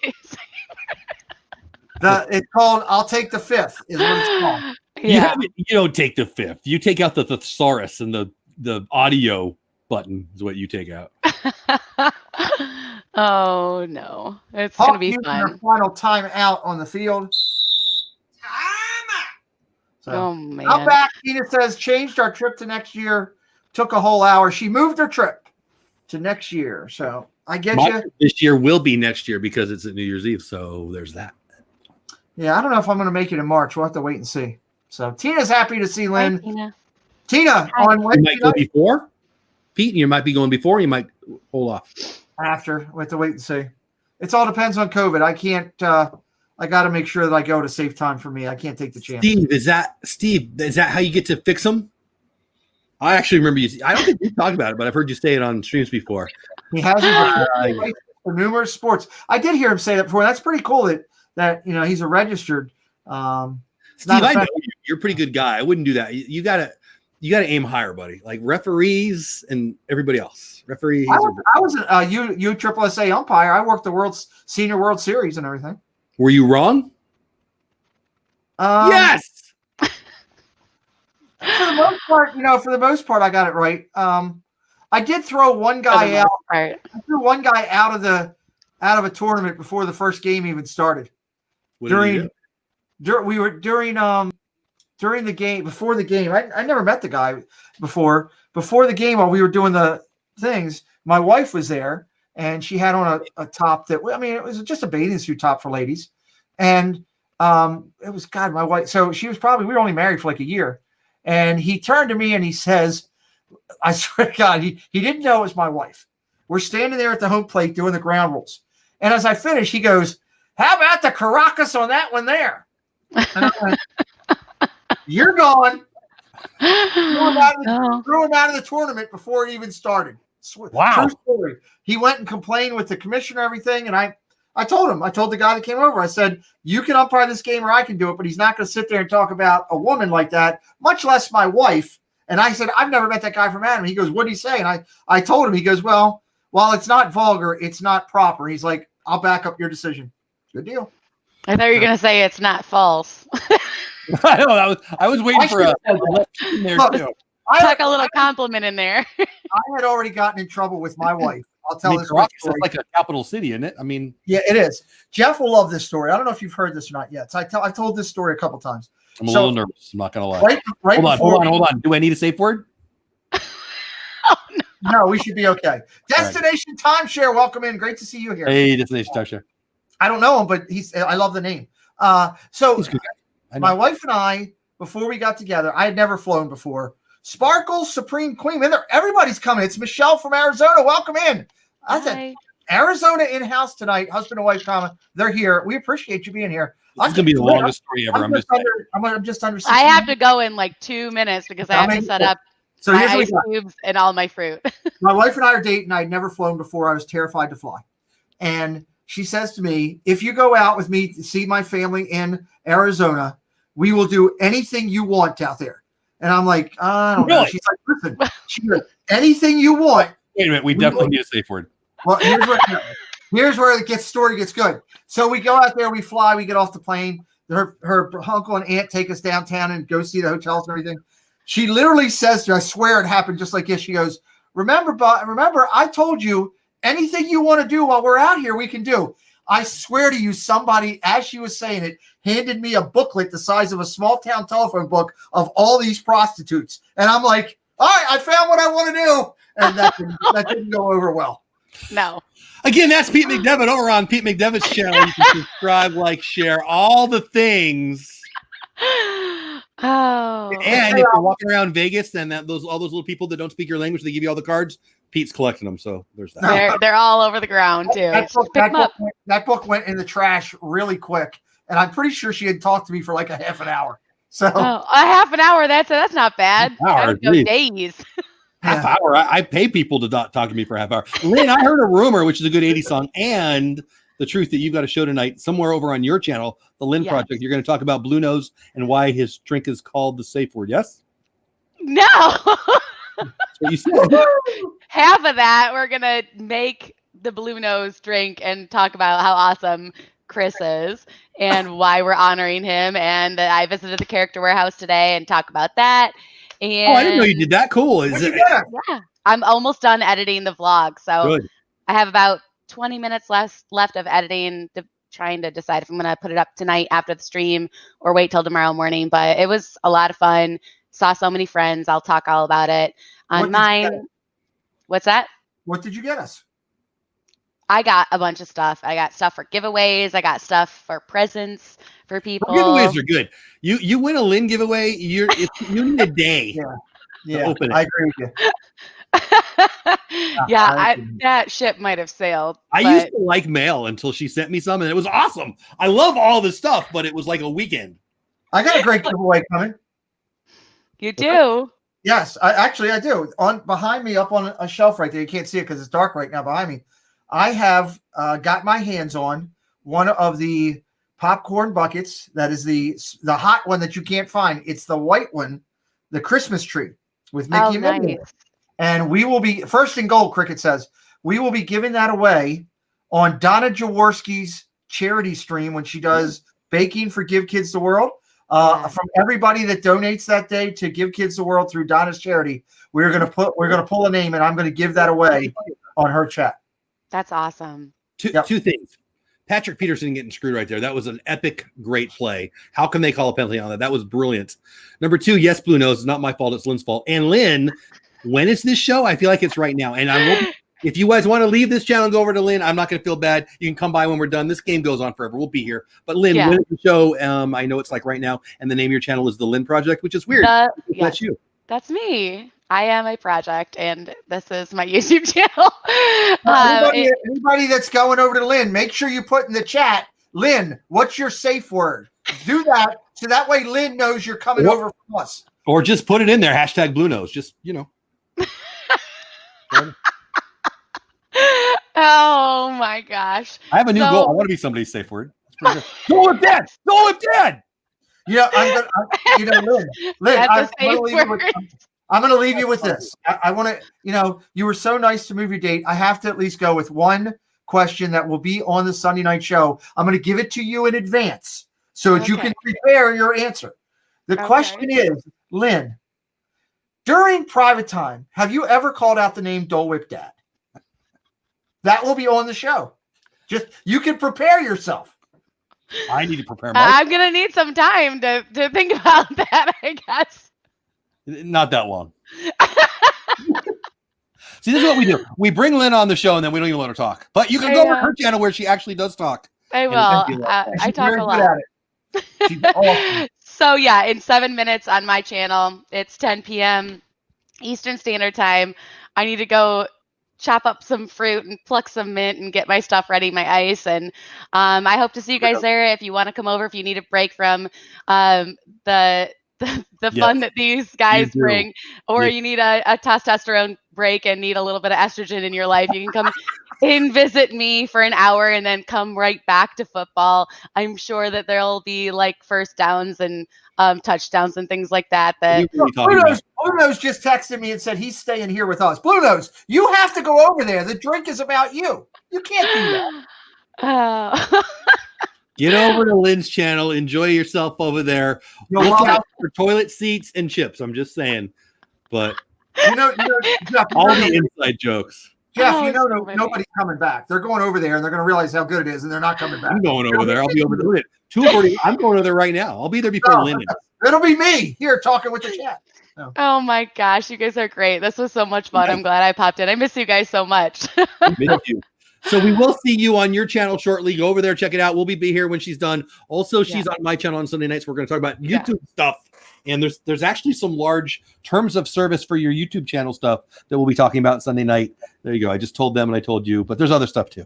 It's called "I'll take the fifth" is what it's called. Yeah. You don't take the fifth. You take out the thesaurus and the audio button is what you take out. Oh no, it's gonna be fun. Final time out on the field. So Oh man. I'm back. Tina says changed our trip to next year. Took a whole hour. She moved her trip to next year. So I get My you. trip this year will be next year because it's at New Year's Eve. So there's that. Yeah, I don't know if I'm going to make it in March. We'll have to wait and see. So Tina's happy to see Lynn. Hi, Tina. Tina Hi. on You Wednesday might go night before, Pete. You might be going before. You might hold off. after. We'll have to wait and see. It all depends on COVID. I can't. I got to make sure that I go to save time for me. I can't take the chance. Steve? Is that how you get to fix them? I actually remember you. I don't think you talked about it, but I've heard you say it on streams before. He has it for numerous sports. I did hear him say that before. That's pretty cool. That he's a registered. Steve, I know you're a pretty good guy. I wouldn't do that. You gotta aim higher, buddy. Like referees and everybody else. Referees. I was a USSSA umpire. I worked the Senior World Series and everything. Were you wrong? Yes. For the most part, I got it right. I did throw one guy out. I threw one guy out of a tournament before the first game even started. During the game, before the game, I never met the guy before. Before the game, while we were doing the things, my wife was there, and she had on a top that, it was just a bathing suit top for ladies, and it was my wife. So she was we were only married for like a year, and he turned to me and he says, I swear to God, he didn't know it was my wife. We're standing there at the home plate doing the ground rules, and as I finish, he goes, "How about the Caracas on that one there?" And I went, "You're gone." Threw him out of the tournament before it even started. Wow. True story. He went and complained with the commissioner and everything, and I told him. I told the guy that came over. I said, "You can umpire this game, or I can do it, but he's not going to sit there and talk about a woman like that, much less my wife." And I said, "I've never met that guy from Adam." He goes, "What did he say?" And I told him. He goes, "Well, while it's not vulgar, it's not proper." He's like, "I'll back up your decision." Good deal. I thought you were going to say it's not false. I know. I was waiting for a in there too. Tuck a little compliment in there. I had already gotten in trouble with my wife. I'll tell this Caracas story. is like a capital city, isn't it? Yeah, it is. Jeff will love this story. I don't know if you've heard this or not yet. So I've told this story a couple times. I'm a little nervous. I'm not gonna lie. Hold on. Do I need a safe word? No, we should be okay. Destination Timeshare, welcome in. Great to see you here. Hey, Destination Timeshare. I don't know him, but I love the name. So my wife and I, before we got together, I had never flown before. Sparkles Supreme Queen. Everybody's coming. It's Michelle from Arizona. Welcome in. I said, Arizona in-house tonight, husband and wife comment. They're here. We appreciate you being here. This is gonna be the longest story ever. I'm just under 16 I have to go in like 2 minutes because I have to set up my ice cubes and all my fruit. My wife and I are dating. I'd never flown before. I was terrified to fly. And she says to me, "If you go out with me to see my family in Arizona, we will do anything you want out there." And I'm like, "I don't know." She's like, "Listen, anything you want." Wait a minute. We definitely need a safe word. Well, here's where the story gets good. So we go out there, we fly, we get off the plane. Her uncle and aunt take us downtown and go see the hotels and everything. She literally says to her, I swear it happened just like this. She goes, remember, I told you anything you want to do while we're out here, we can do." I swear to you, somebody, as she was saying it, handed me a booklet the size of a small town telephone book of all these prostitutes. And I'm like, all right, I found what I want to do. And that didn't go over well. No. Again, that's Pete McDevitt over on Pete McDevitt's channel. You can subscribe, like, share, all the things. Oh. And if you're walking around Vegas and all those little people that don't speak your language, they give you all the cards. Pete's collecting them, so there's that. They're all over the ground too. That book went in the trash really quick, and I'm pretty sure she had talked to me for like a half an hour. So a half an hour. That's not bad. Hour, days. Half hour. I pay people to talk to me for a half hour. Lynn, I heard a rumor, which is a good 80s song, and the truth that you've got a show tonight somewhere over on your channel, the Lynn Project. You're going to talk about Blue Nose and why his drink is called the safe word. Yes? No. That's what you said. Half of that, we're going to make the Blue Nose drink and talk about how awesome Chris is and why we're honoring him. And I visited the Character Warehouse today and talk about that. And I didn't know you did that. Cool. Yeah. I'm almost done editing the vlog. So good. I have about 20 minutes left of editing trying to decide if I'm going to put it up tonight after the stream or wait till tomorrow morning. But it was a lot of fun. Saw so many friends. I'll talk all about it on mine. What's that? What did you get us? I got a bunch of stuff. I got stuff for giveaways. I got stuff for presents for people. Giveaways are good. You win a Lynn giveaway, you need a day. Yeah, open it. I agree with you. That ship might have sailed. I used to like mail until she sent me some, and it was awesome. I love all this stuff, but it was like a weekend. I got a great giveaway coming. You do? Yes, I do. On behind me, up on a shelf right there. You can't see it because it's dark right now behind me. I have got my hands on one of the popcorn buckets. That is the hot one that you can't find. It's the white one, the Christmas tree with Mickey and Minnie. Nice. And we will be first in gold. Cricket says we will be giving that away on Donna Jaworski's charity stream when she does baking for Give Kids the World. From everybody that donates that day to Give Kids the World through Donna's charity, we're gonna pull a name, and I'm gonna give that away on her chat. That's awesome. Two things. Patrick Peterson getting screwed right there. That was an epic, great play. How can they call a penalty on that? That was brilliant. Number two, yes, Blue Nose. It's not my fault. It's Lynn's fault. And Lynn, when is this show? I feel like it's right now. And if you guys want to leave this channel and go over to Lynn, I'm not going to feel bad. You can come by when we're done. This game goes on forever. We'll be here. But Lynn, when is the show? I know it's like right now. And the name of your channel is The Lynn Project, which is weird. That's you. That's me. I am a project, and this is my YouTube channel. Anybody that's going over to Lynn, make sure you put in the chat, Lynn, what's your safe word? Do that so that way Lynn knows you're coming over from us. Or just put it in there, hashtag Blue Nose. Just, Oh my gosh. I have a new goal. I want to be somebody's safe word. Dole Whip dead! Dole Whip dead! Yeah, Lynn, I'm going to leave you with this. I want to, you were so nice to move your date. I have to at least go with one question that will be on the Sunday night show. I'm going to give it to you in advance so that you can prepare your answer. The question is, Lynn, during private time, have you ever called out the name Dole Whip Dad? That will be on the show. Just, you can prepare yourself. I need to prepare I'm going to need some time to think about that, I guess. Not that long. See, this is what we do. We bring Lynn on the show, and then we don't even let her talk. But you can go over her channel where she actually does talk. I will. I talk a lot. She's awesome. So, in 7 minutes on my channel, it's 10 p.m. Eastern Standard Time. I need to go chop up some fruit and pluck some mint and get my stuff ready, my ice. And I hope to see you guys there. If you want to come over, if you need a break from the fun that these guys bring, or you need a testosterone break and need a little bit of estrogen in your life, you can come and visit me for an hour and then come right back to football. I'm sure that there'll be like first downs and touchdowns and things like that. Blue Nose just texted me and said he's staying here with us. Blue Nose, you have to go over there. The drink is about you. You can't do that. Get over to Lynn's channel. Enjoy yourself over there. Look out for toilet seats and chips. I'm just saying. But Jeff, all the inside jokes. Jeff, nobody's coming back. They're going over there and they're going to realize how good it is, and they're not coming back. I'm going over there. I'll be over there. I'm going over there right now. I'll be there before Lynn is. It'll be me here talking with the chat. Oh my gosh, you guys are great. This was so much fun. I'm glad I popped in. I miss you guys so much. Miss you. So we will see you on your channel shortly. Go over there, check it out. We'll be here when she's done. Also, she's on my channel on Sunday nights. We're going to talk about YouTube stuff. And there's actually some large terms of service for your YouTube channel stuff that we'll be talking about Sunday night. There you go. I just told them and I told you, but there's other stuff too.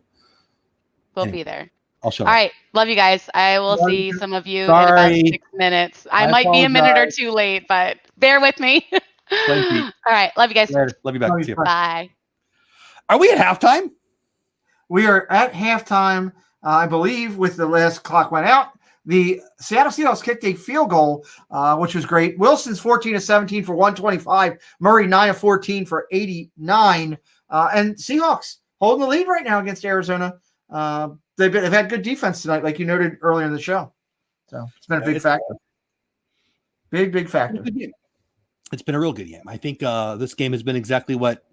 We'll be there. I'll show All right. Love you guys. I will see some of you in about 6 minutes. I might be a minute or two late, but bear with me. All right. Love you guys. Later. Love you back. Love you. Bye. Are we at halftime? We are at halftime, I believe, with the last clock went out. The Seattle Seahawks kicked a field goal, which was great. Wilson's 14 of 17 for 125. Murray 9 of 14 for 89. And Seahawks holding the lead right now against Arizona. They've had good defense tonight, like you noted earlier in the show. So it's been a big factor. Big factor. It's been a real good game. I think this game has been exactly what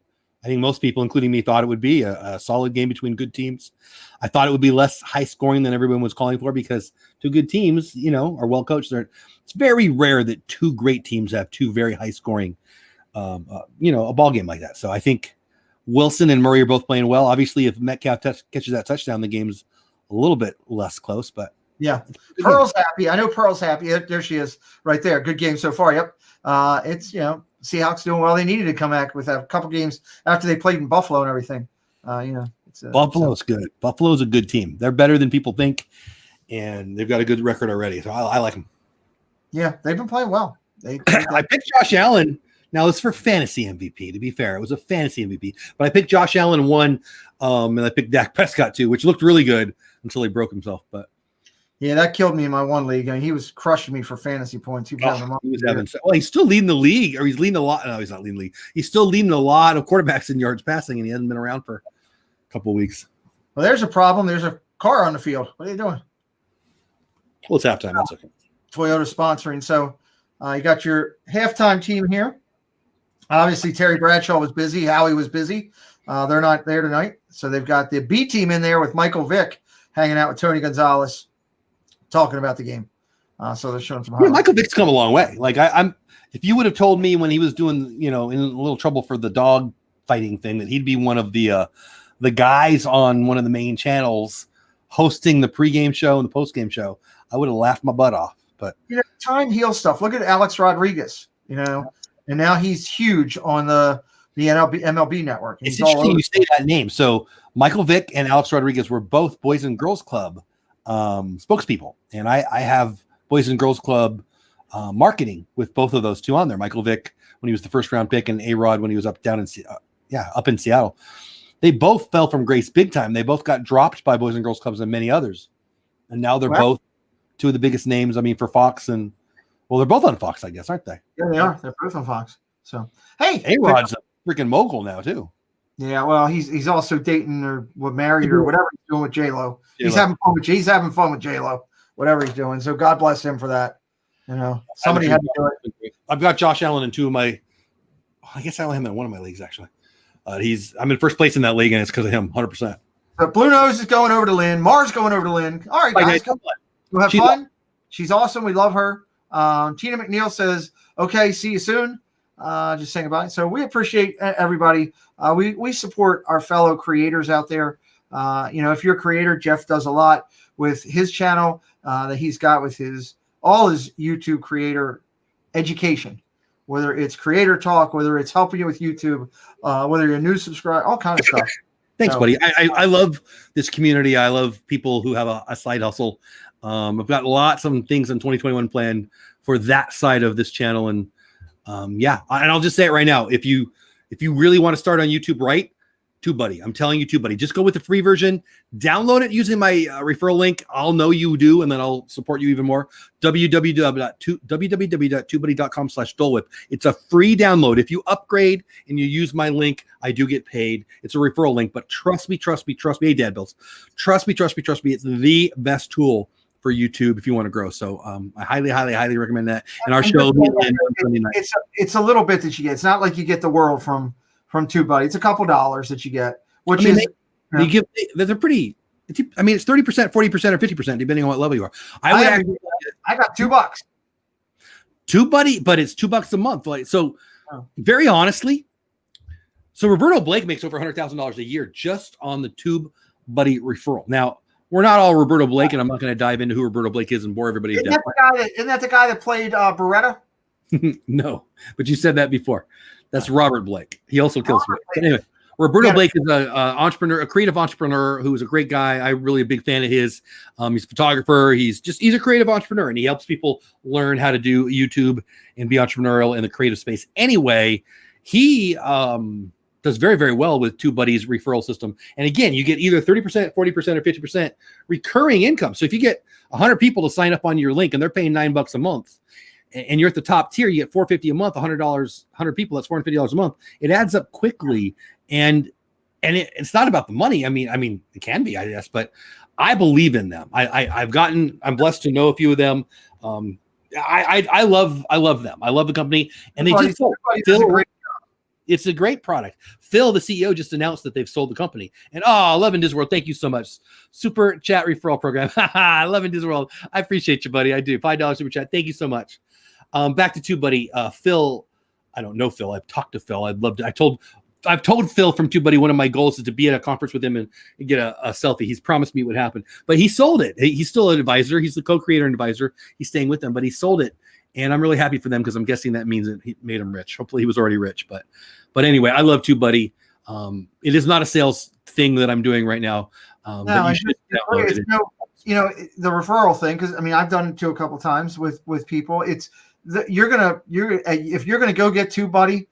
I think most people, including me, thought it would be a solid game between good teams. I thought it would be less high scoring than everyone was calling for because two good teams, are well coached. It's very rare that two great teams have two very high scoring, a ball game like that. So I think Wilson and Murray are both playing well. Obviously, if Metcalf catches that touchdown, the game's a little bit less close. But yeah, Pearl's happy. I know Pearl's happy. There she is, right there. Good game so far. Yep. It's Seahawks doing well. They needed to come back with a couple games after they played in Buffalo and everything. Buffalo's good. Buffalo's a good team. They're better than people think, and they've got a good record already. So I like them. Yeah, they've been playing well. I picked Josh Allen. Now it's for fantasy MVP. To be fair, it was a fantasy MVP, but I picked Josh Allen 1, and I picked Dak Prescott 2, which looked really good until he broke himself. But yeah, that killed me in my one league. I mean, he was crushing me for fantasy points. He was he's still leading the league, or he's leading a lot. No, he's not leading the league. He's still leading a lot of quarterbacks in yards passing, and he hasn't been around for a couple of weeks. Well, there's a problem. There's a car on the field. What are you doing? Well, it's halftime. That's okay. Toyota sponsoring. So you got your halftime team here. Obviously, Terry Bradshaw was busy. Howie was busy. They're not there tonight. So they've got the B team in there with Michael Vick hanging out with Tony Gonzalez, talking about the game. So they're showing some highlights. Michael Vick's come a long way. Like I'm if you would have told me when he was doing, in a little trouble for the dog fighting thing that he'd be one of the guys on one of the main channels hosting the pregame show and the postgame show, I would have laughed my butt off. But time heals stuff. Look at Alex Rodriguez, and now he's huge on the MLB network. It's interesting you say that name. So Michael Vick and Alex Rodriguez were both Boys and Girls Club spokespeople, and I have Boys and Girls Club marketing with both of those two on there. Michael Vick when he was the first round pick, and A-Rod when he was up in Seattle. They both fell from grace big time. They both got dropped by Boys and Girls Clubs and many others, and now they're both two of the biggest names. I mean, for Fox and they're both on Fox, I guess, aren't they? Yeah, they are. They're both on Fox. So hey, A-Rod's a freaking mogul now too. Yeah, well, he's also dating or married or whatever he's doing with J-Lo. He's having fun with J-Lo, whatever he's doing. So God bless him for that. Somebody had to do it. I've got Josh Allen in two of my. I guess I only have him in one of my leagues actually. I'm in first place in that league, and it's because of him, 100%. But Blue Nose is going over to Lynn. Mars going over to Lynn. All right, guys, come on. We'll have fun. She's awesome. We love her. Tina McNeil says, "Okay, see you soon." Just saying goodbye. So we appreciate everybody. We support our fellow creators out there. If you're a creator, Jeff does a lot with his channel that he's got with all his YouTube creator education, whether it's creator talk, whether it's helping you with YouTube, whether you're a new subscriber, all kinds of stuff. Thanks, buddy. I love this community. I love people who have a side hustle. I've got lots of things in 2021 planned for that side of this channel. And and I'll just say it right now. If you really want to start on YouTube, right? TubeBuddy. I'm telling you, TubeBuddy. Just go with the free version. Download it using my referral link. I'll know you do, and then I'll support you even more. www.tubebuddy.com/Dole Whip. It's a free download. If you upgrade and you use my link, I do get paid. It's a referral link, but trust me. Hey, Dad Bills. Trust me. It's the best tool for YouTube if you want to grow. So I highly recommend that. And our show it's a little bit that you get. It's not like you get the world from TubeBuddy. It's a couple dollars that you get, which they're pretty. It's 30%, 40%, or 50%, depending on what level you are. I got $2. TubeBuddy, but it's $2 a month. Very honestly, so Roberto Blake makes over $100,000 a year just on the TubeBuddy referral. Now, we're not all Roberto Blake, and I'm not going to dive into who Roberto Blake is and bore everybody to death. Isn't that the guy that played Beretta? No, but you said that before. That's Robert Blake. He also kills me. But anyway, Roberto Blake is an entrepreneur, a creative entrepreneur who is a great guy. I'm really a big fan of his. He's a photographer. He's a creative entrepreneur, and he helps people learn how to do YouTube and be entrepreneurial in the creative space. Anyway, he does very, very well with TubeBuddy's referral system. And again, you get either 30%, 40%, or 50% recurring income. So if you get 100 people to sign up on your link and they're paying $9 a month, and you're at the top tier, you get $450 a month, $100, 100 people, that's $450 a month. It adds up quickly. And it's not about the money. I mean, it can be, I guess, but I believe in them. I'm blessed to know a few of them. I love them. I love the company, and they just It's a great product. Phil, the CEO, just announced that they've sold the company. And Love in Disneyworld, thank you so much. Super chat referral program. Love in Disneyworld. I appreciate you, buddy. I do. $5 super chat. Thank you so much. Back to TubeBuddy. Phil, I don't know Phil. I've talked to Phil. I've told Phil from TubeBuddy one of my goals is to be at a conference with him and get a selfie. He's promised me it would happen, but he sold it. He's still an advisor. He's the co-creator and advisor. He's staying with them, but he sold it. And I'm really happy for them because I'm guessing that means that he made him rich. Hopefully he was already rich, but anyway, I love TubeBuddy. It is not a sales thing that I'm doing right now. No, it's the referral thing. Cause I mean, I've done it too a couple of times with people. It's if you're going to go get TubeBuddy,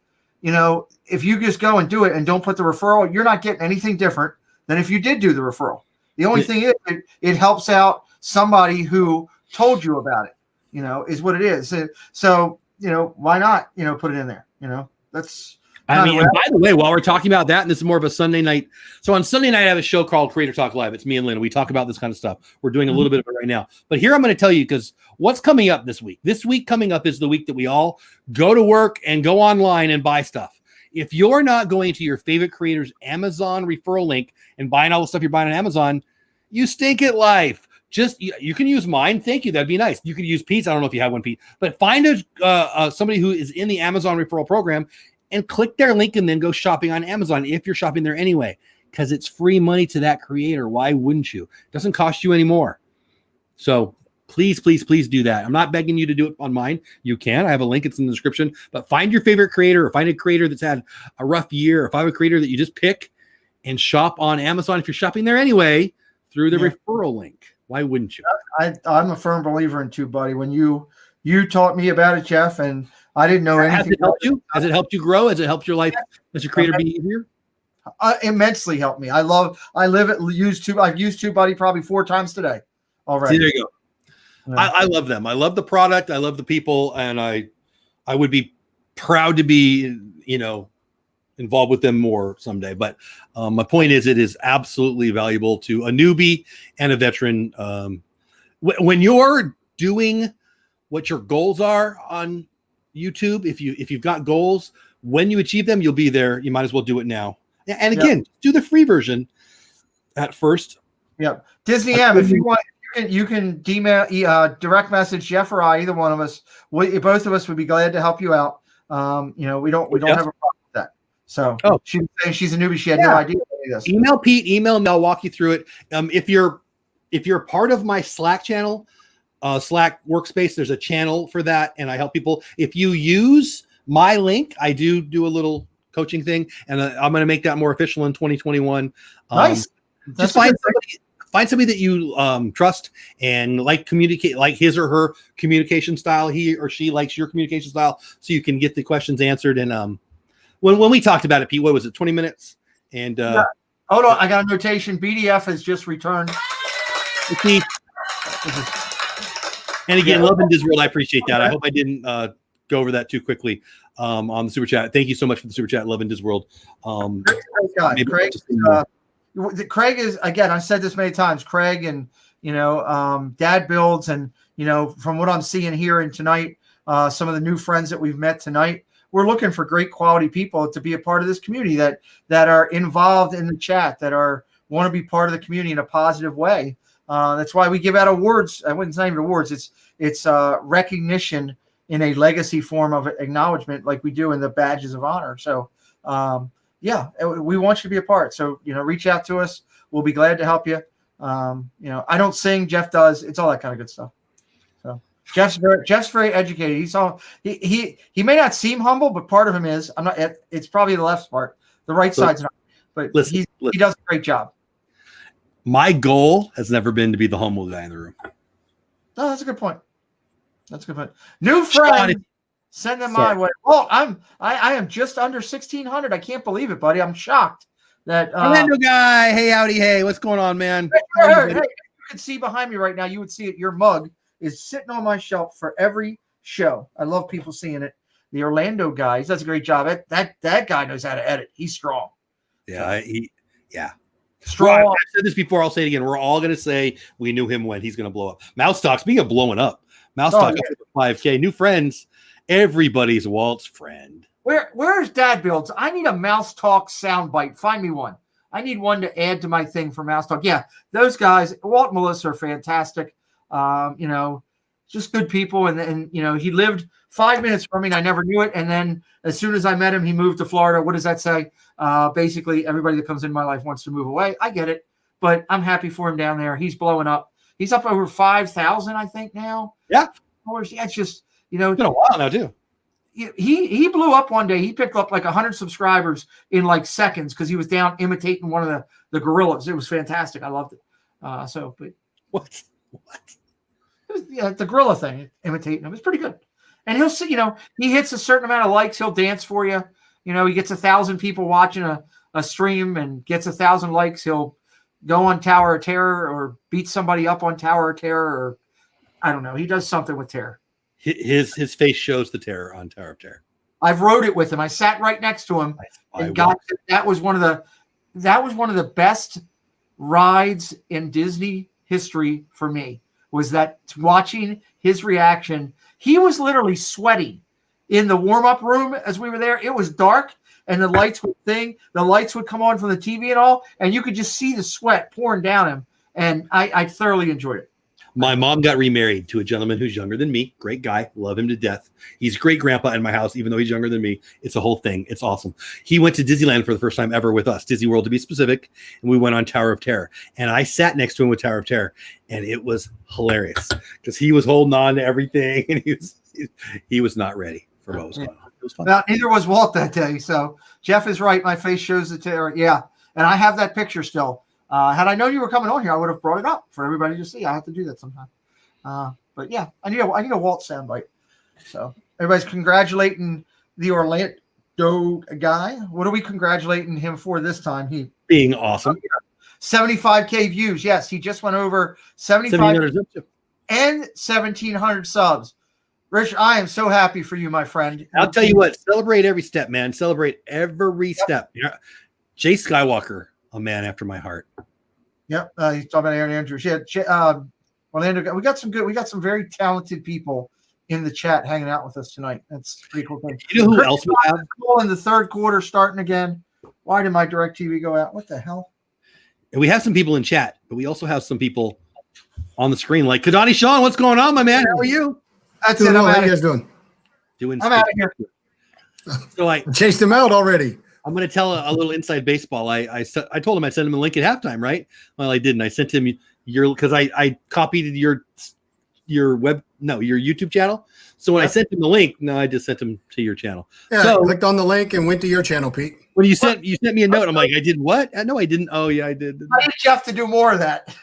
if you just go and do it and don't put the referral, you're not getting anything different than if you did do the referral. The only thing is it helps out somebody who told you about it, is what it is. So, why not, put it in there, that's. I mean, and by the way, while we're talking about that, and this is more of a Sunday night. So on Sunday night, I have a show called Creator Talk Live. It's me and Lynn. We talk about this kind of stuff. We're doing a little bit of it right now. But here I'm going to tell you, because what's coming up this week? This week coming up is the week that we all go to work and go online and buy stuff. If you're not going to your favorite creator's Amazon referral link and buying all the stuff you're buying on Amazon, you stink at life. You can use mine. Thank you. That'd be nice. You could use Pete's. I don't know if you have one, Pete, but find somebody who is in the Amazon referral program and click their link and then go shopping on Amazon if you're shopping there anyway, because it's free money to that creator. Why wouldn't you? It doesn't cost you any more. So please, please, please do that. I'm not begging you to do it on mine. You can. I have a link. It's in the description. But find your favorite creator, or find a creator that's had a rough year, or find a creator that you just pick and shop on Amazon if you're shopping there anyway through the referral link. Why wouldn't you? I'm a firm believer in TubeBuddy. When you taught me about it, Jeff, and I didn't know anything. Has it helped you? Has it helped you grow? Has it helped your life as a creator be easier? Immensely helped me. I've used TubeBuddy probably 4 times today already. See, there you go. Yeah. I love them. I love the product. I love the people, and I would be proud to be, involved with them more someday. But my point is, it is absolutely valuable to a newbie and a veteran. When you're doing what your goals are on YouTube, if you've got goals, when you achieve them, you'll be there. You might as well do it now. And again, do the free version at first. Yep. Disney M, if you want, you can direct message Jeff or I, either one of us. Both of us would be glad to help you out. We don't have a problem with that. So she was saying she's a newbie. She had no idea any of this. Email Pete, email me. I'll walk you through it. If you're part of my Slack channel, Slack workspace, there's a channel for that, and I help people. If you use my link, I do a little coaching thing, and I'm going to make that more official in 2021. Nice. Just find somebody that you trust and communicate, like his or her communication style. He or she likes your communication style, so you can get the questions answered. And when we talked about it, Pete, what was it, 20 minutes? And hold on, I got a notation. BDF has just returned. Pete. And again, Love in Disneyworld, I appreciate that. I hope I didn't go over that too quickly on the super chat. Thank you so much for the super chat, Love in Disneyworld. Craig is, again, I've said this many times, Craig and, Dad Builds, and, from what I'm seeing here and tonight, some of the new friends that we've met tonight, we're looking for great quality people to be a part of this community that are involved in the chat, that want to be part of the community in a positive way. That's why we give out awards. I wouldn't say even awards. It's recognition in a legacy form of acknowledgement, like we do in the badges of honor. So, we want you to be a part. So, reach out to us. We'll be glad to help you. I don't sing. Jeff does. It's all that kind of good stuff. So Jeff's very educated. He may not seem humble, but part of him is. I'm not. It's probably the left part. The right side's not. But he does a great job. My goal has never been to be the humble guy in the room. No, that's a good point. New friend, send them my way. Oh, I am just under 1,600. I can't believe it, buddy. I'm shocked that Orlando guy. Hey, howdy, hey, what's going on, man? Hey, you can see behind me right now. You would see it. Your mug is sitting on my shelf for every show. I love people seeing it. The Orlando guy, he does a great job. That guy knows how to edit. He's strong. Yeah, strong. I've said this before. I'll say it again. We're all going to say we knew him when he's going to blow up. Mouse Talk. Speaking of blowing up, Mouse Talk 5K. New friends. Everybody's Walt's friend. Where's Dad Builds? I need a Mouse Talk soundbite. Find me one. I need one to add to my thing for Mouse Talk. Yeah, those guys, Walt and Melissa, are fantastic. Just good people. And he lived 5 minutes from me, and I never knew it. And then as soon as I met him, he moved to Florida. What does that say? Basically, everybody that comes in my life wants to move away. I get it, but I'm happy for him down there. He's blowing up. He's up over 5,000, I think, now. Yeah. Yeah, it's just, It's been a while now, too. He blew up one day. He picked up like 100 subscribers in like seconds because he was down imitating one of the gorillas. It was fantastic. I loved it. But What? it was, the gorilla thing, imitating him. It's pretty good. And he'll see, he hits a certain amount of likes. He'll dance for you. He gets 1,000 people watching a stream and gets 1,000 likes. He'll go on Tower of Terror or beat somebody up on Tower of Terror, or I don't know. He does something with terror. His face shows the terror on Tower of Terror. I've rode it with him. I sat right next to him and that was one of the best rides in Disney history for me, was that watching his reaction. He was literally sweating in the warm-up room as we were there. It was dark and the lights would come on from the TV and all, and you could just see the sweat pouring down him. And I thoroughly enjoyed it. My mom got remarried to a gentleman who's younger than me. Great guy. Love him to death. He's great grandpa in my house, even though he's younger than me. It's a whole thing. It's awesome. He went to Disneyland for the first time ever with us, Disney World to be specific. And we went on Tower of Terror. And I sat next to him with Tower of Terror. And it was hilarious because he was holding on to everything. And he was not ready for what was going on. It was fun. Well, neither was Walt that day. So Jeff is right. My face shows the terror. Yeah. And I have that picture still. Had I known you were coming on here, I would have brought it up for everybody to see. I have to do that sometime. But yeah, I need a Walt soundbite. So everybody's congratulating the Orlando guy. What are we congratulating him for this time? He being awesome. 75K views. Yes, he just went over 75 and 1,700 subs. Rich, I am so happy for you, my friend. I'll tell you what, celebrate every step, man. Celebrate every step. Yeah. Jay Skywalker, a man after my heart. Yep. He's talking about Aaron Andrews. Yeah. Orlando, we got some very talented people in the chat hanging out with us tonight. That's a pretty cool thing. You know who else we have? In the third quarter starting again. Why did my DirecTV go out? What the hell? And we have some people in chat, but we also have some people on the screen like Kadani Sean. What's going on, my man? How are you? That's it. How are you guys doing? I'm out of here. So I chased him out already. I'm going to tell a little inside baseball. I told him I'd send him a link at halftime, right? Well, I didn't. I sent him because I copied your YouTube channel. So when I sent him the link, I just sent him to your channel. Yeah, so, I clicked on the link and went to your channel, Pete. When you sent me a note, I'm like, I did what? No, I didn't. Oh yeah, I did. I need Jeff to do more of that.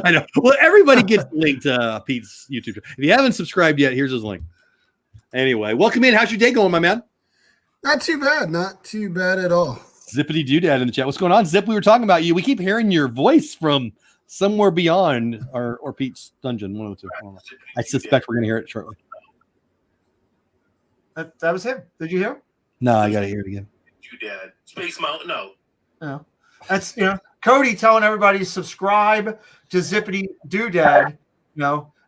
I know. Well, everybody gets linked to Pete's YouTube. If you haven't subscribed yet, here's his link. Anyway, welcome in. How's your day going, my man? Not too bad. Not too bad at all. Zippity Doodad in the chat. What's going on, Zip? We were talking about you. We keep hearing your voice from somewhere beyond or Pete's dungeon. One of the two. I suspect we're going to hear it shortly. That was him. Did you hear him? No, I got to hear it again. Doodad. Space Mountain. No. No. That's Cody telling everybody to subscribe to Zippity Doodad.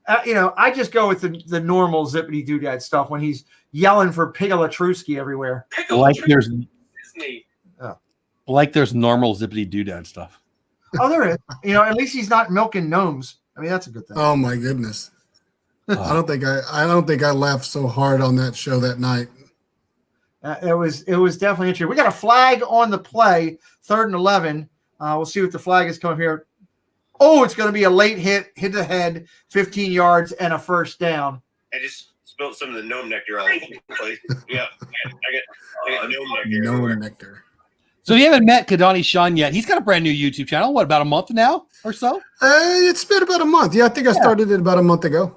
I just go with the normal Zippity Doodad stuff when he's yelling for Pigalatruski everywhere. Like there's normal Zippity Doodad stuff. Oh, there is. At least he's not milking gnomes. I mean, that's a good thing. Oh my goodness. I don't think I laughed so hard on that show that night. It was definitely interesting. We got a flag on the play, 3rd and 11. We'll see what the flag is coming here. Oh, it's going to be a late hit the head, 15 yards, and a first down. I just spilled some of the gnome nectar all over the place. Yeah, I got gnome nectar. So if you haven't met Kadani Sean yet, he's got a brand new YouTube channel. What, about a month now or so? It's been about a month. Yeah, I think I started it about a month ago.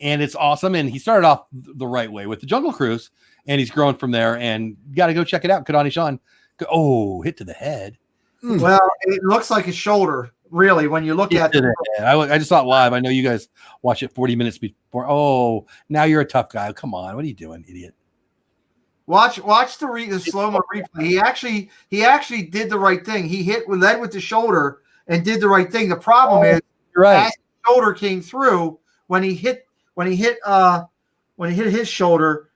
And it's awesome. And he started off the right way with the Jungle Cruise, and he's grown from there. And you got to go check it out. Kadani Sean. Oh, hit to the head. Well, it looks like his shoulder, really, when you look at it. I just saw it live. I know you guys watch it 40 minutes before. Oh, now you're a tough guy. Come on. What are you doing, idiot? Watch the slow-mo replay. He actually did the right thing. He led with the shoulder and did the right thing. The problem is, as his shoulder came through, when he hit his shoulder,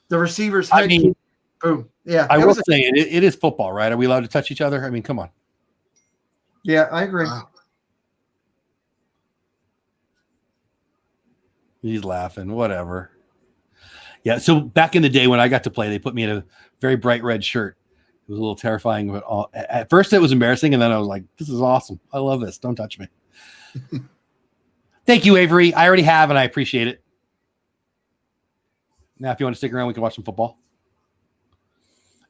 the receiver's head came Boom. Yeah. I will say it is football, right? Are we allowed to touch each other? I mean, come on. Yeah, I agree. He's laughing. Whatever. Yeah. So back in the day when I got to play, they put me in a very bright red shirt. It was a little terrifying, but at first it was embarrassing, and then I was like, "This is awesome. I love this. Don't touch me." Thank you, Avery. I already have, and I appreciate it. Now, if you want to stick around, we can watch some football.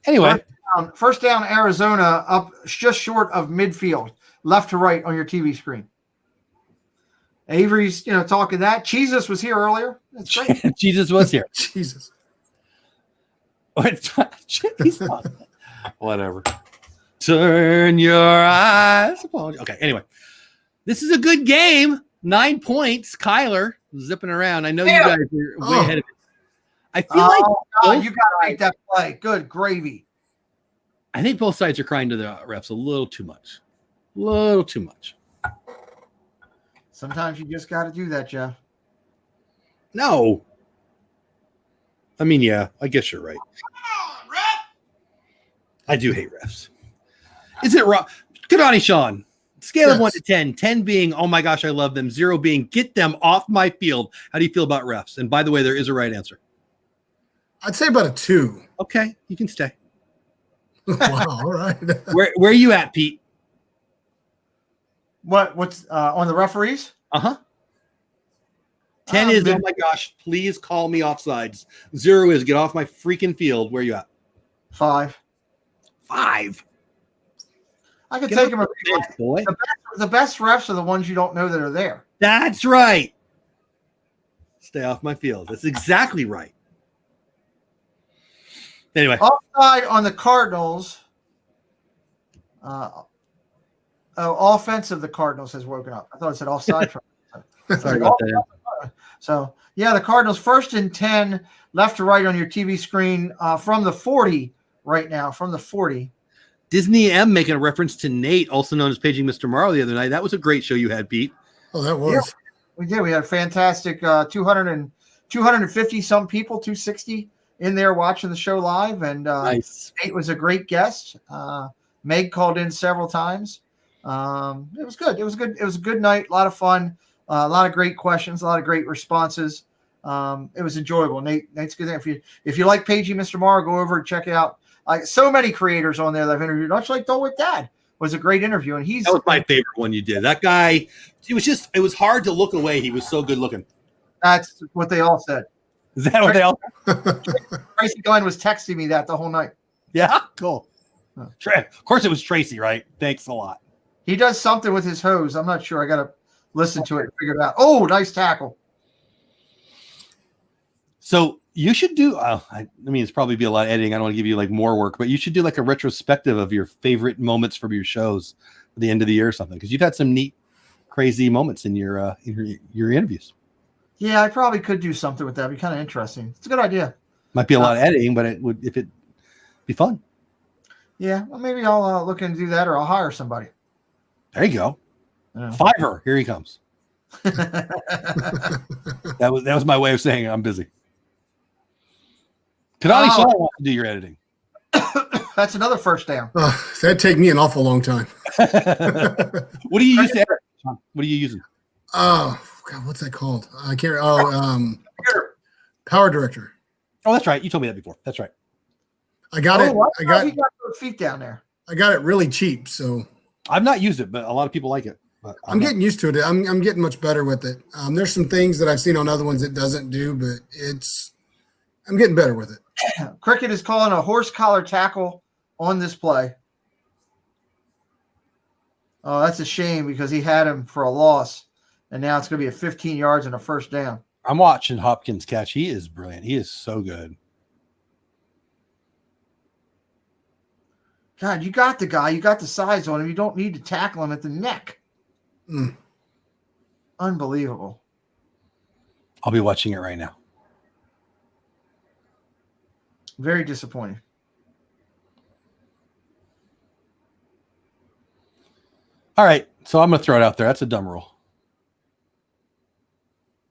Anyway, first down, Arizona up just short of midfield, left to right on your TV screen. Avery's, talking that. Jesus was here earlier. That's great. Jesus was here. Jesus. Whatever. Turn your eyes upon. Okay. Anyway, this is a good game. 9 points. Kyler zipping around. I know you guys are way ahead of it. I feel like you got to make that play. Good gravy. I think both sides are crying to the refs a little too much. A little too much. Sometimes you just got to do that, Jeff. No. I mean, yeah, I guess you're right. I do hate refs. Is it wrong? Good on you, Sean. Scale of 1 to 10. 10 being, oh my gosh, I love them. 0 being, get them off my field. How do you feel about refs? And by the way, there is a right answer. I'd say about a 2. Okay, you can stay. Wow, all right. Where are you at, Pete? What's on the referees? 10 is, oh my gosh, please call me offsides. 0 is, get off my freaking field. Where are you at? 5. 5. I could take them. Boy. The best refs are the ones you don't know that are there. That's right. Stay off my field. That's exactly right. Anyway. Offside on the Cardinals. Offensive, the Cardinals has woken up. I thought it said offside. Sorry about that. So, yeah, the Cardinals 1st and 10, left to right on your TV screen from the 40 right now, from the 40. Disney M making a reference to Nate, also known as Paging Mr. Morrow, the other night. That was a great show you had, Pete. Oh, that was. Yeah, we did. We had a fantastic 250 some people, 260 in there watching the show live. And nice. Nate was a great guest. Meg called in several times. It was good. It was good. It was a good night. A lot of fun. A lot of great questions. A lot of great responses. It was enjoyable. Nate's good. If you like Paging Mr. Morrow, go over and check it out. So many creators on there that I've interviewed, much like Dole Whip Dad was a great interview. And that was my favorite one you did. That guy, it was hard to look away. He was so good looking. That's what they all said. Is that what they all said? Tracy Glenn was texting me that the whole night. Yeah, cool. Of course it was Tracy, right? Thanks a lot. He does something with his hose. I'm not sure. I got to listen to it and figure it out. Oh, nice tackle. So you should do, I mean, it's probably be a lot of editing. I don't want to give you like more work, but you should do like a retrospective of your favorite moments from your shows at the end of the year or something. Cause you've had some neat, crazy moments in your interviews. Yeah, I probably could do something with that. It'd be kind of interesting. It's a good idea. Might be a lot of editing, but it would, if it be fun. Yeah. Well, maybe I'll look into do that or I'll hire somebody. There you go. Fiverr. Here he comes. That was my way of saying I'm busy. Kadani Shaw wants to do your editing. That's another first down. That'd take me an awful long time. What do you use to edit? What are you using? Oh, God, what's that called? I can't. Power Director. Oh, that's right. You told me that before. That's right. I got it. He got those feet down there. I got it really cheap, so I've not used it, but a lot of people like it. I'm getting used to it. I'm getting much better with it. There's some things that I've seen on other ones it doesn't do, but I'm getting better with it. Cricket is calling a horse collar tackle on this play. Oh, that's a shame because he had him for a loss, and now it's going to be a 15 yards and a first down. I'm watching Hopkins catch. He is brilliant. He is so good. God, you got the guy. You got the size on him. You don't need to tackle him at the neck. Unbelievable. I'll be watching it right now. Very disappointing. All right. So I'm going to throw it out there. That's a dumb rule.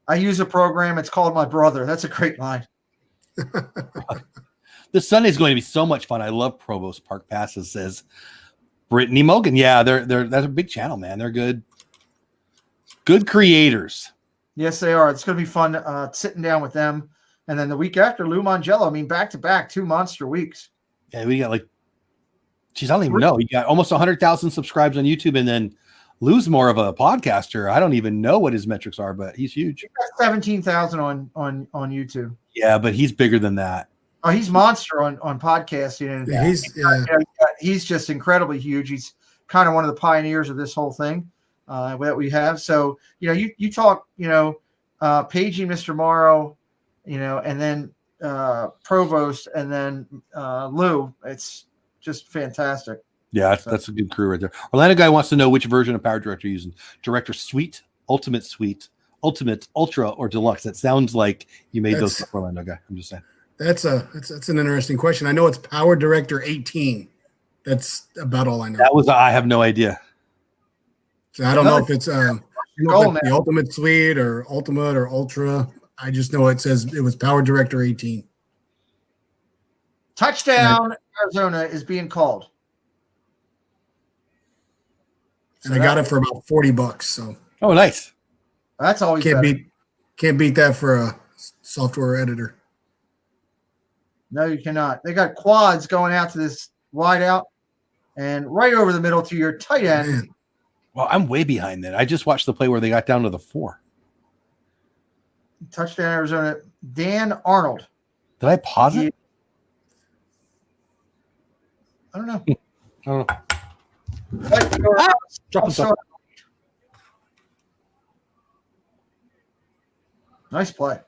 I use a program. It's called My Brother. That's a great line. This Sunday is going to be so much fun. I love Provost Park Passes, says Brittany Mogan. Yeah, that's a big channel, man. They're good. Good creators. Yes, they are. It's going to be fun sitting down with them. And then the week after, Lou Mangello. I mean, back-to-back, 2 monster weeks. Yeah, we got I don't even know. You got almost 100,000 subscribers on YouTube, and then Lou's more of a podcaster. I don't even know what his metrics are, but he's huge. He's got 17,000 on YouTube. Yeah, but he's bigger than that. Oh, he's monster on podcasting. And he's just incredibly huge. He's kind of one of the pioneers of this whole thing that we have. So, you talk, paging Mr. Morrow, and then Provost, and then Lou. It's just fantastic. Yeah, that's a good crew right there. Orlando guy wants to know which version of Power Director you're using. Director Suite, Ultimate, Ultra, or Deluxe. That sounds like you made those for Orlando guy. I'm just saying. That's an interesting question. I know it's Power Director 18. That's about all I know. I have no idea. So I don't know if it's the Ultimate Suite or Ultimate or Ultra. I just know it says it was Power Director 18. Touchdown, Arizona is being called. And I got it for about $40. So nice. That's always can't beat that for a software editor. No, you cannot. They got quads going out to this wide out and right over the middle to your tight end. Man. Well, I'm way behind then. I just watched the play where they got down to the 4. Touchdown, Arizona. Dan Arnold. Did I pause it? I don't know. Nice play.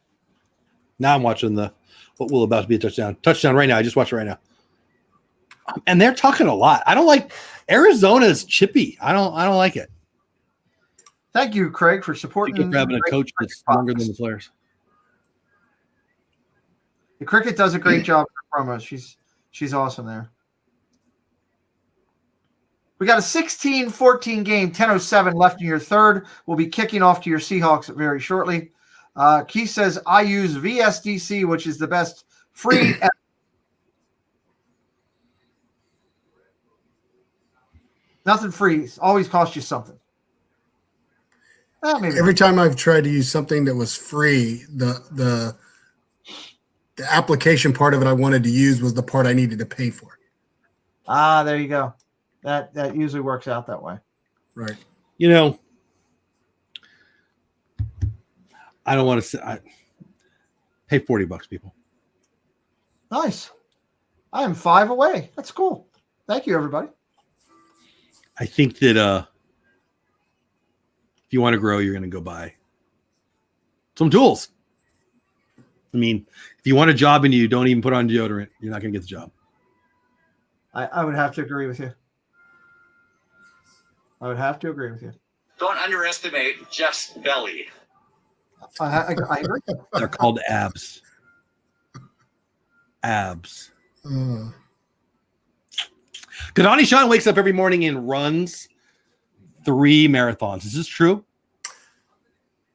Now I'm watching what will about to be a touchdown. Touchdown right now. I just watched it right now. And they're talking a lot. I don't like Arizona's chippy. I don't like it. Thank you, Craig, for supporting. You're having a coach that's younger than the players. The Cricket does a great job for promos. She's awesome there. We got a 16-14 game, 10:07 left in your third. We'll be kicking off to your Seahawks very shortly. Keith says, I use VSDC, which is the best free. Nothing free. It always costs you something. Every time I've tried to use something that was free, the application part of it I wanted to use was the part I needed to pay for. There you go. That usually works out that way. Right. I don't want to say pay $40, people. Nice. I am 5 away. That's cool. Thank you, everybody. I think that if you want to grow, you're going to go buy some tools. I mean, if you want a job and you don't even put on deodorant, you're not going to get the job. I would have to agree with you. Don't underestimate Jeff's belly. I agree. They're called abs. Abs. Kadani Sean wakes up every morning and runs 3 marathons. Is this true?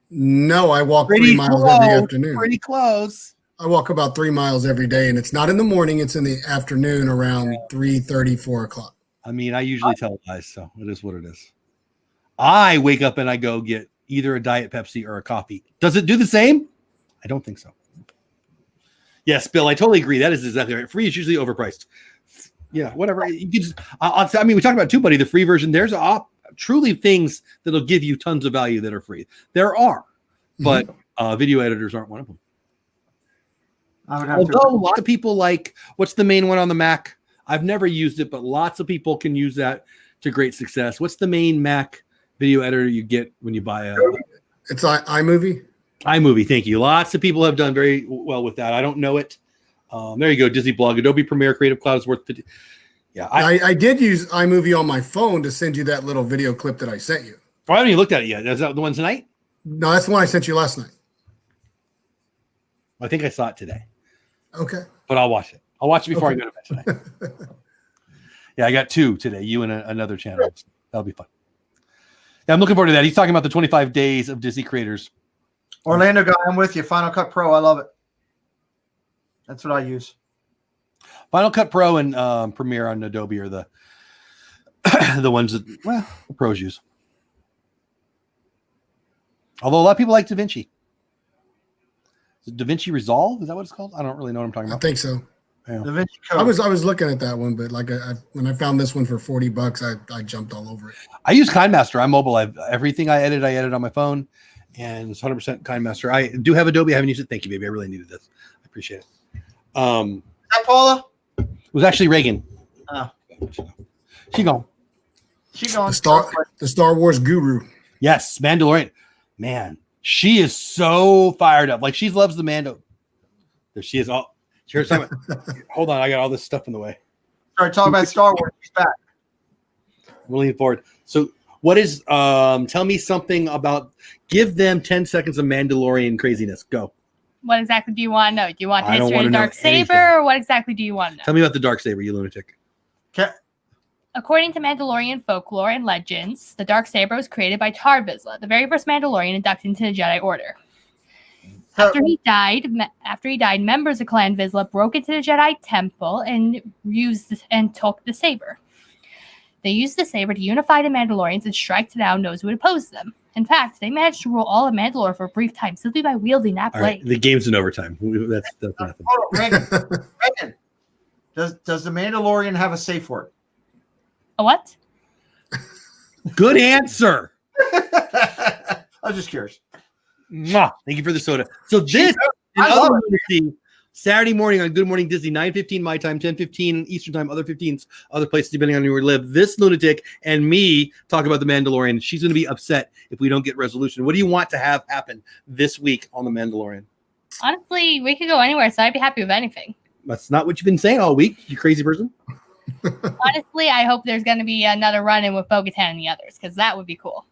No, I walk 3 miles every afternoon. Pretty close. I walk about 3 miles every day, and it's not in the morning. It's in the afternoon around 3:30, 4 o'clock. I mean, I usually tell lies, so it is what it is. I wake up and I go get either a Diet Pepsi or a coffee. Does it do the same? I don't think so. Yes, Bill, I totally agree. That is exactly right. Free is usually overpriced. Yeah, whatever. You can just, I mean, we talked about TubeBuddy, the free version. There's truly things that'll give you tons of value that are free. There are, but video editors aren't one of them. Although lots of people like, what's the main one on the Mac? I've never used it, but lots of people can use that to great success. What's the main Mac video editor you get when you buy a? It's iMovie. iMovie, thank you. Lots of people have done very well with that. I don't know it. There you go, Disney Blog, Adobe Premiere, Creative Cloud is worth 50. Yeah, I did use iMovie on my phone to send you that little video clip that I sent you. Oh, I haven't even looked at it yet. Is that the one tonight? No, that's the one I sent you last night. I think I saw it today. Okay. But I'll watch it. I'll watch it before I go to bed tonight. Yeah, I got 2 today. You and another channel. That'll be fun. Yeah, I'm looking forward to that. He's talking about the 25 days of Disney creators. Orlando guy, I'm with you. Final Cut Pro. I love it. That's what I use. Final Cut Pro and Premiere on Adobe are the the ones that the pros use. Although a lot of people like DaVinci. Is it DaVinci Resolve? Is that what it's called? I don't really know what I'm talking about. I think so. Yeah. DaVinci Code. I was looking at that one, but like when I found this one for $40, I jumped all over it. I use KineMaster. I'm mobile. Everything I edit on my phone, and it's 100% KineMaster. I do have Adobe. I haven't used it. Thank you, baby. I really needed this. I appreciate it. Is that Paula? It was actually Reagan. Oh. She gone. She gone. The Star Wars guru. Yes, Mandalorian. Man, she is so fired up. Like she loves the Mando. There she is. Oh, here's some. Hold on, I got all this stuff in the way. Sorry, talking about Star Wars. She's back. I'm looking forward. So, what is? Tell me something about. Give them 10 seconds of Mandalorian craziness. Go. What exactly do you want to know? Do you want the I don't history of wanna the know dark saber, anything. or what exactly do you want to know? Tell me about the dark saber, you lunatic. Okay. According to Mandalorian folklore and legends, the dark saber was created by Tar Vizsla, the very first Mandalorian inducted into the Jedi Order. After he died, members of Clan Vizsla broke into the Jedi Temple and took the saber. They used the saber to unify the Mandalorians and strike down those who would oppose them. In fact, they managed to rule all of Mandalore for a brief time simply by wielding that All blade. right, the game's in overtime. That's nothing. Hold on, Reagan. Does the Mandalorian have a safe word? A what? Good answer. I was just curious. Mwah. Thank you for the soda. So this and I love other lunacy, Saturday morning on Good Morning Disney, 9:15 my time, 10:15 Eastern time, other 15s, other places depending on where you live. This lunatic and me talk about the Mandalorian. She's going to be upset if we don't get resolution. What do you want to have happen this week on the Mandalorian? Honestly, we could go anywhere, so I'd be happy with anything. That's not what you've been saying all week, you crazy person. Honestly, I hope there's going to be another run-in with Bo-Katan and the others, because that would be cool.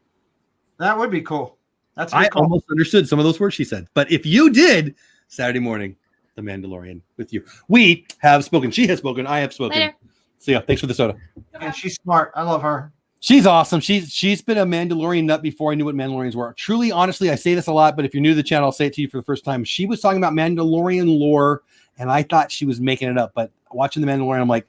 That would be cool. That's a I good call. almost understood some of those words she said. But if you did, Saturday morning, the Mandalorian with you. We have spoken. She has spoken. I have spoken. Later. So yeah, thanks for the soda. And she's smart. I love her. She's awesome. She's been a Mandalorian nut before I knew what Mandalorians were. Truly, honestly, I say this a lot, but if you're new to the channel, I'll say it to you for the first time. She was talking about Mandalorian lore, and I thought she was making it up. But watching the Mandalorian, I'm like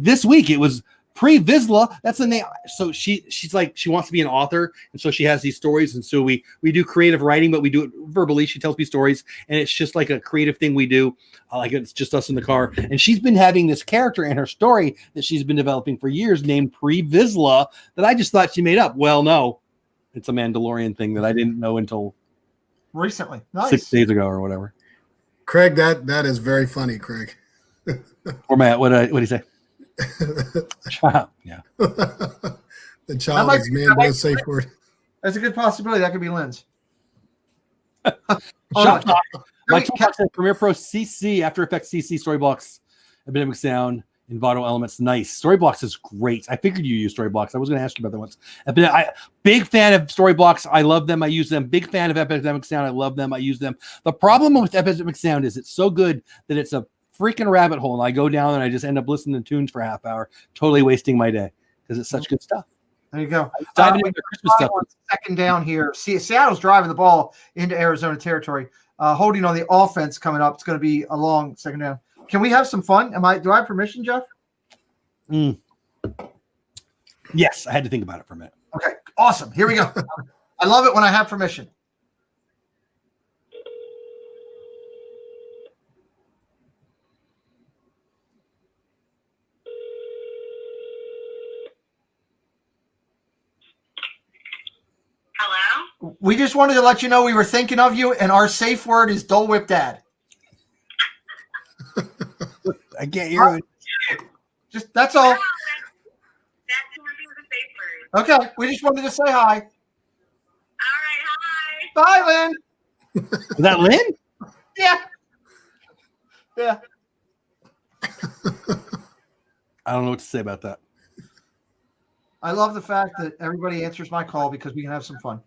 this week it was pre-Vizsla. That's the name. So she's like she wants to be an author, and so she has these stories, and so we do creative writing, but we do it verbally. She tells me stories, and it's just like a creative thing we do. Like it's just us in the car, and she's been having this character in her story that she's been developing for years named Pre-Vizsla that I just thought she made up. Well, no, it's a Mandalorian thing that I didn't know until Recently. Nice. 6 days ago or whatever. Craig, that is very funny, Craig. Or Matt, what did he say? Child. Yeah. The child is Mando's safe word. That's a good possibility. That could be Lynn's. Shop Talk. My toolbox said Premiere Pro CC, After Effects CC, Storyblocks, Epidemic Sound, Envato Elements. Nice. Storyblocks is great. I figured you use Storyblocks. I was going to ask you about that once. Big fan of Storyblocks. I love them. I use them. Big fan of Epidemic Sound. I love them. I use them. The problem with Epidemic Sound is it's so good that it's a freaking rabbit hole, and I go down and I just end up listening to tunes for a half hour, totally wasting my day because it's such good stuff. There you go. Diving into Christmas stuff. Second down here. See, Seattle's driving the ball into Arizona territory, holding on the offense coming up. It's going to be a long second down. Can we have some fun? Do I have permission, Jeff? Yes, I had to think about it for a minute. Okay, awesome. Here we go. I love it when I have permission. Hello? We just wanted to let you know we were thinking of you, and our safe word is Dole Whip Dad. I can't hear it. Just that's all. That's the safe word. Okay, we just wanted to say hi. All right, hi. Bye, Lynn. Is that Lynn? Yeah. Yeah. I don't know what to say about that. I love the fact that everybody answers my call because we can have some fun.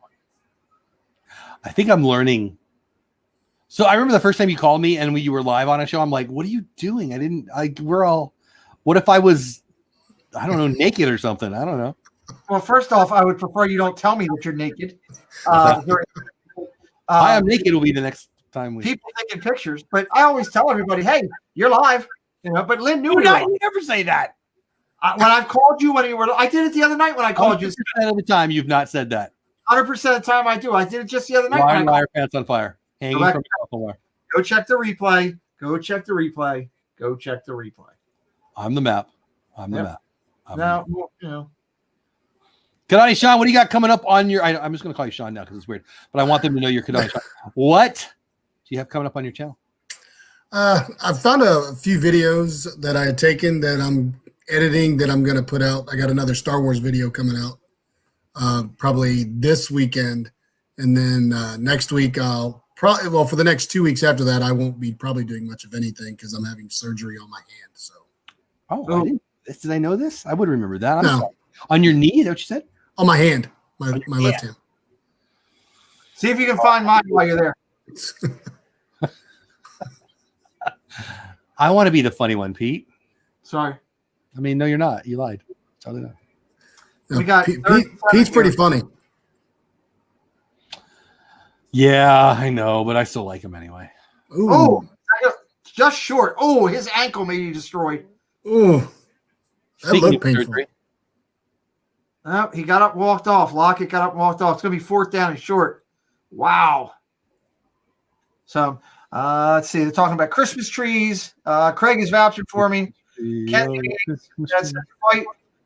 I think I'm learning. So I remember the first time you called me and you were live on a show. I'm like, what are you doing? What if I was, I don't know, naked or something? I don't know. Well, first off, I would prefer you don't tell me that you're naked. I am naked will be the next time we. People taking pictures, but I always tell everybody, hey, you're live. But Lynn knew it. You never say that. When I've called you when you were, I did it the other night when I called you. 100% of the time, you've not said that. 100% of the time I do. I did it just the other night. Liar, pants on fire. Hanging from a wire. Go check the replay. Go check the replay. Go check the replay. I'm the map. I'm the map. Kadani Sean, what do you got coming up on your? I'm just going to call you Sean now because it's weird, but I want them to know you're Kadani Sean. What do you have coming up on your channel? I found a few videos that I had taken that I'm editing that I'm going to put out. I got another Star Wars video coming out probably this weekend, and then next week I'll probably for the next 2 weeks after that I won't be probably doing much of anything because I'm having surgery on my hand. So Did I know this? I would remember that. No. On your knee? Is that what you said? On my hand, my left hand. See if you can find mine while you're there. I want to be the funny one, Pete. Sorry. I mean, no, you're not. You lied. Tell you that. We got Pete's pretty funny. Yeah, I know, but I still like him anyway. Ooh. Oh, just short. Oh, his ankle may be destroyed. Ooh, that looked painful. Oh, he got up, walked off. Lockett got up, and walked off. It's going to be 4th down and short. Wow. So, let's see. They're talking about Christmas trees. Craig is vouching for me. That's a fight.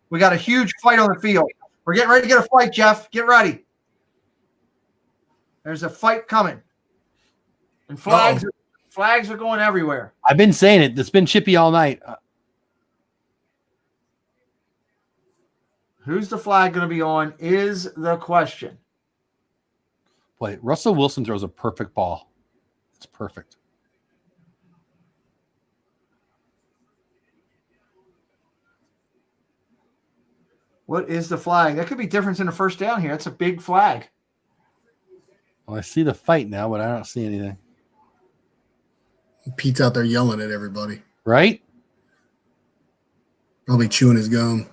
We got a huge fight on the field. We're getting ready to get a fight, Jeff. Get ready. There's a fight coming. And flags are going everywhere. I've been saying it. It's been chippy all night. Who's the flag going to be on is the question. Boy, Russell Wilson throws a perfect ball. It's perfect. What is the flag? That could be difference in the first down here. That's a big flag. Well, I see the fight now, but I don't see anything. Pete's out there yelling at everybody. Right? Probably chewing his gum.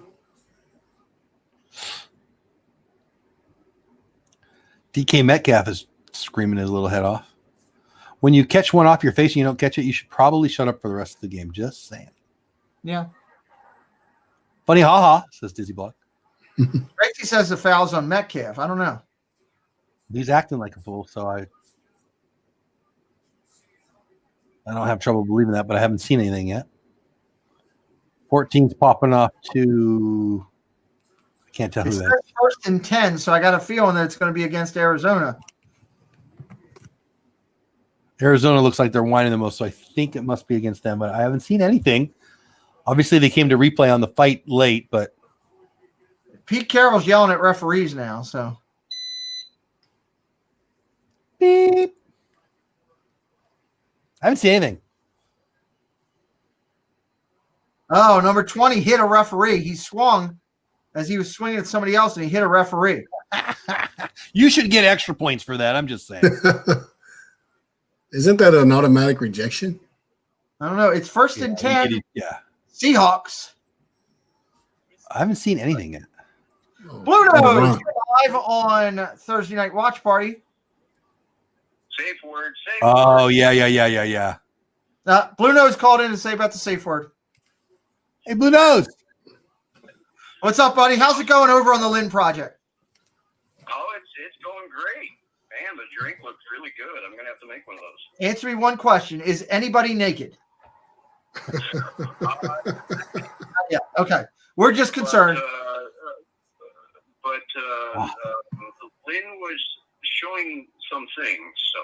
DK Metcalf is screaming his little head off. When you catch one off your face and you don't catch it, you should probably shut up for the rest of the game. Just saying. Yeah. Funny haha, says Dizzy Block. Tracy says the foul's on Metcalf. I don't know. He's acting like a fool, so I don't have trouble believing that, but I haven't seen anything yet. 14's popping off to I can't tell who that is. 1st and 10, so I got a feeling that it's going to be against Arizona. Arizona looks like they're whining the most, so I think it must be against them, but I haven't seen anything. Obviously, they came to replay on the fight late, but Pete Carroll's yelling at referees now, so. Beep. I haven't seen anything. Oh, number 20 hit a referee. He swung as he was swinging at somebody else, and he hit a referee. You should get extra points for that. I'm just saying. Isn't that an automatic rejection? I don't know. It's 1st and 10. Yeah. Seahawks. I haven't seen anything yet. Blue Nose live on Thursday Night Watch Party. Safe word. Oh, yeah. Blue Nose called in to say about the safe word. Hey, Blue Nose. What's up, buddy? How's it going over on the Lynn Project? Oh, it's going great. Man, the drink looks really good. I'm going to have to make one of those. Answer me one question. Is anybody naked? Yeah, okay. We're just concerned. But Lynn was showing some things, so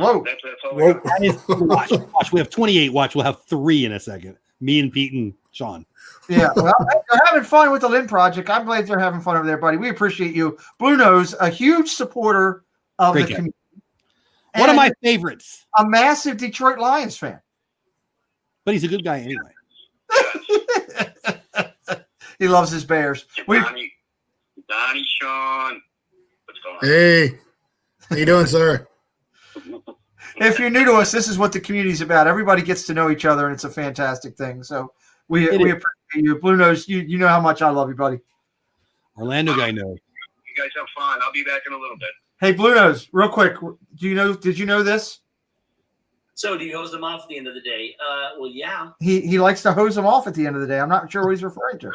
whoa. That's all we got. Watch. We have 28. Watch. We'll have 3 in a second. Me and Pete and Sean. Yeah, well, they're having fun with the Lynn Project. I'm glad they're having fun over there, buddy. We appreciate you. Blue Nose, a huge supporter of the community. One of my favorites. A massive Detroit Lions fan. But he's a good guy anyway. He loves his Bears. Donnie, Sean. What's going on? Hey, how you doing, sir? If you're new to us, this is what the community's about. Everybody gets to know each other, and it's a fantastic thing. So we appreciate you. Blue Nose, you know how much I love you, buddy. Orlando guy knows. You guys have fun. I'll be back in a little bit. Hey, Blue Nose, real quick. Did you know this? So do you hose them off at the end of the day? Well, yeah. He likes to hose them off at the end of the day. I'm not sure what he's referring to.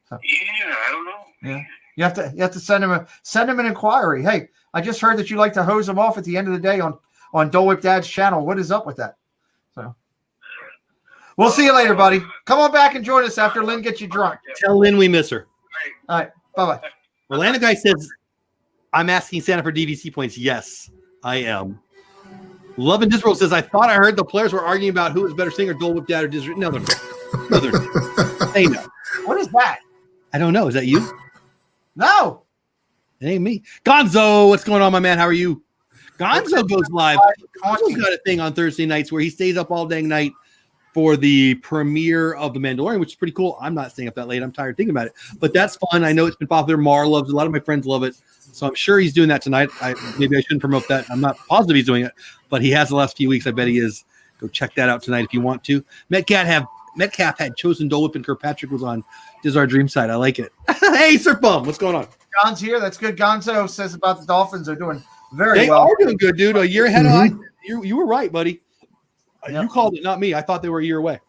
So, Yeah, I don't know. yeah, you have to send him an inquiry. Hey, I just heard that you like to hose them off at the end of the day on Dole Whip Dad's channel. What is up with that? So we'll see you later, buddy. Come on back and join us after Lynn gets you drunk. Tell Lynn we miss her. All right, bye-bye. Orlando guy says, I'm asking Santa for DVC points. Yes, I am. Love and Disroll says, I thought I heard the players were arguing about who was better singer, Dole Whip Dad or Disroll. No, they're not. No, they're not. They know. What is that? I don't know. Is that you? No. It ain't me. Gonzo, what's going on, my man? How are you? Gonzo goes live. Gonzo's got a thing on Thursday nights where he stays up all dang night for the premiere of The Mandalorian, which is pretty cool. I'm not staying up that late. I'm tired thinking about it. But that's fun. I know it's been popular. Mar loves it. A lot of my friends love it. So I'm sure he's doing that tonight. Maybe I shouldn't promote that. I'm not positive he's doing it, but he has the last few weeks. I bet he is. Go check that out tonight if you want to. Metcalf had chosen Dole Whip and Kirkpatrick was on Diz Our Dream side. I like it. Hey, Surf Bum, what's going on? John's here. That's good. Gonzo says about the Dolphins are doing very They well. are doing good, dude. A year ahead of you were right, buddy. You called it, not me. I thought they were a year away.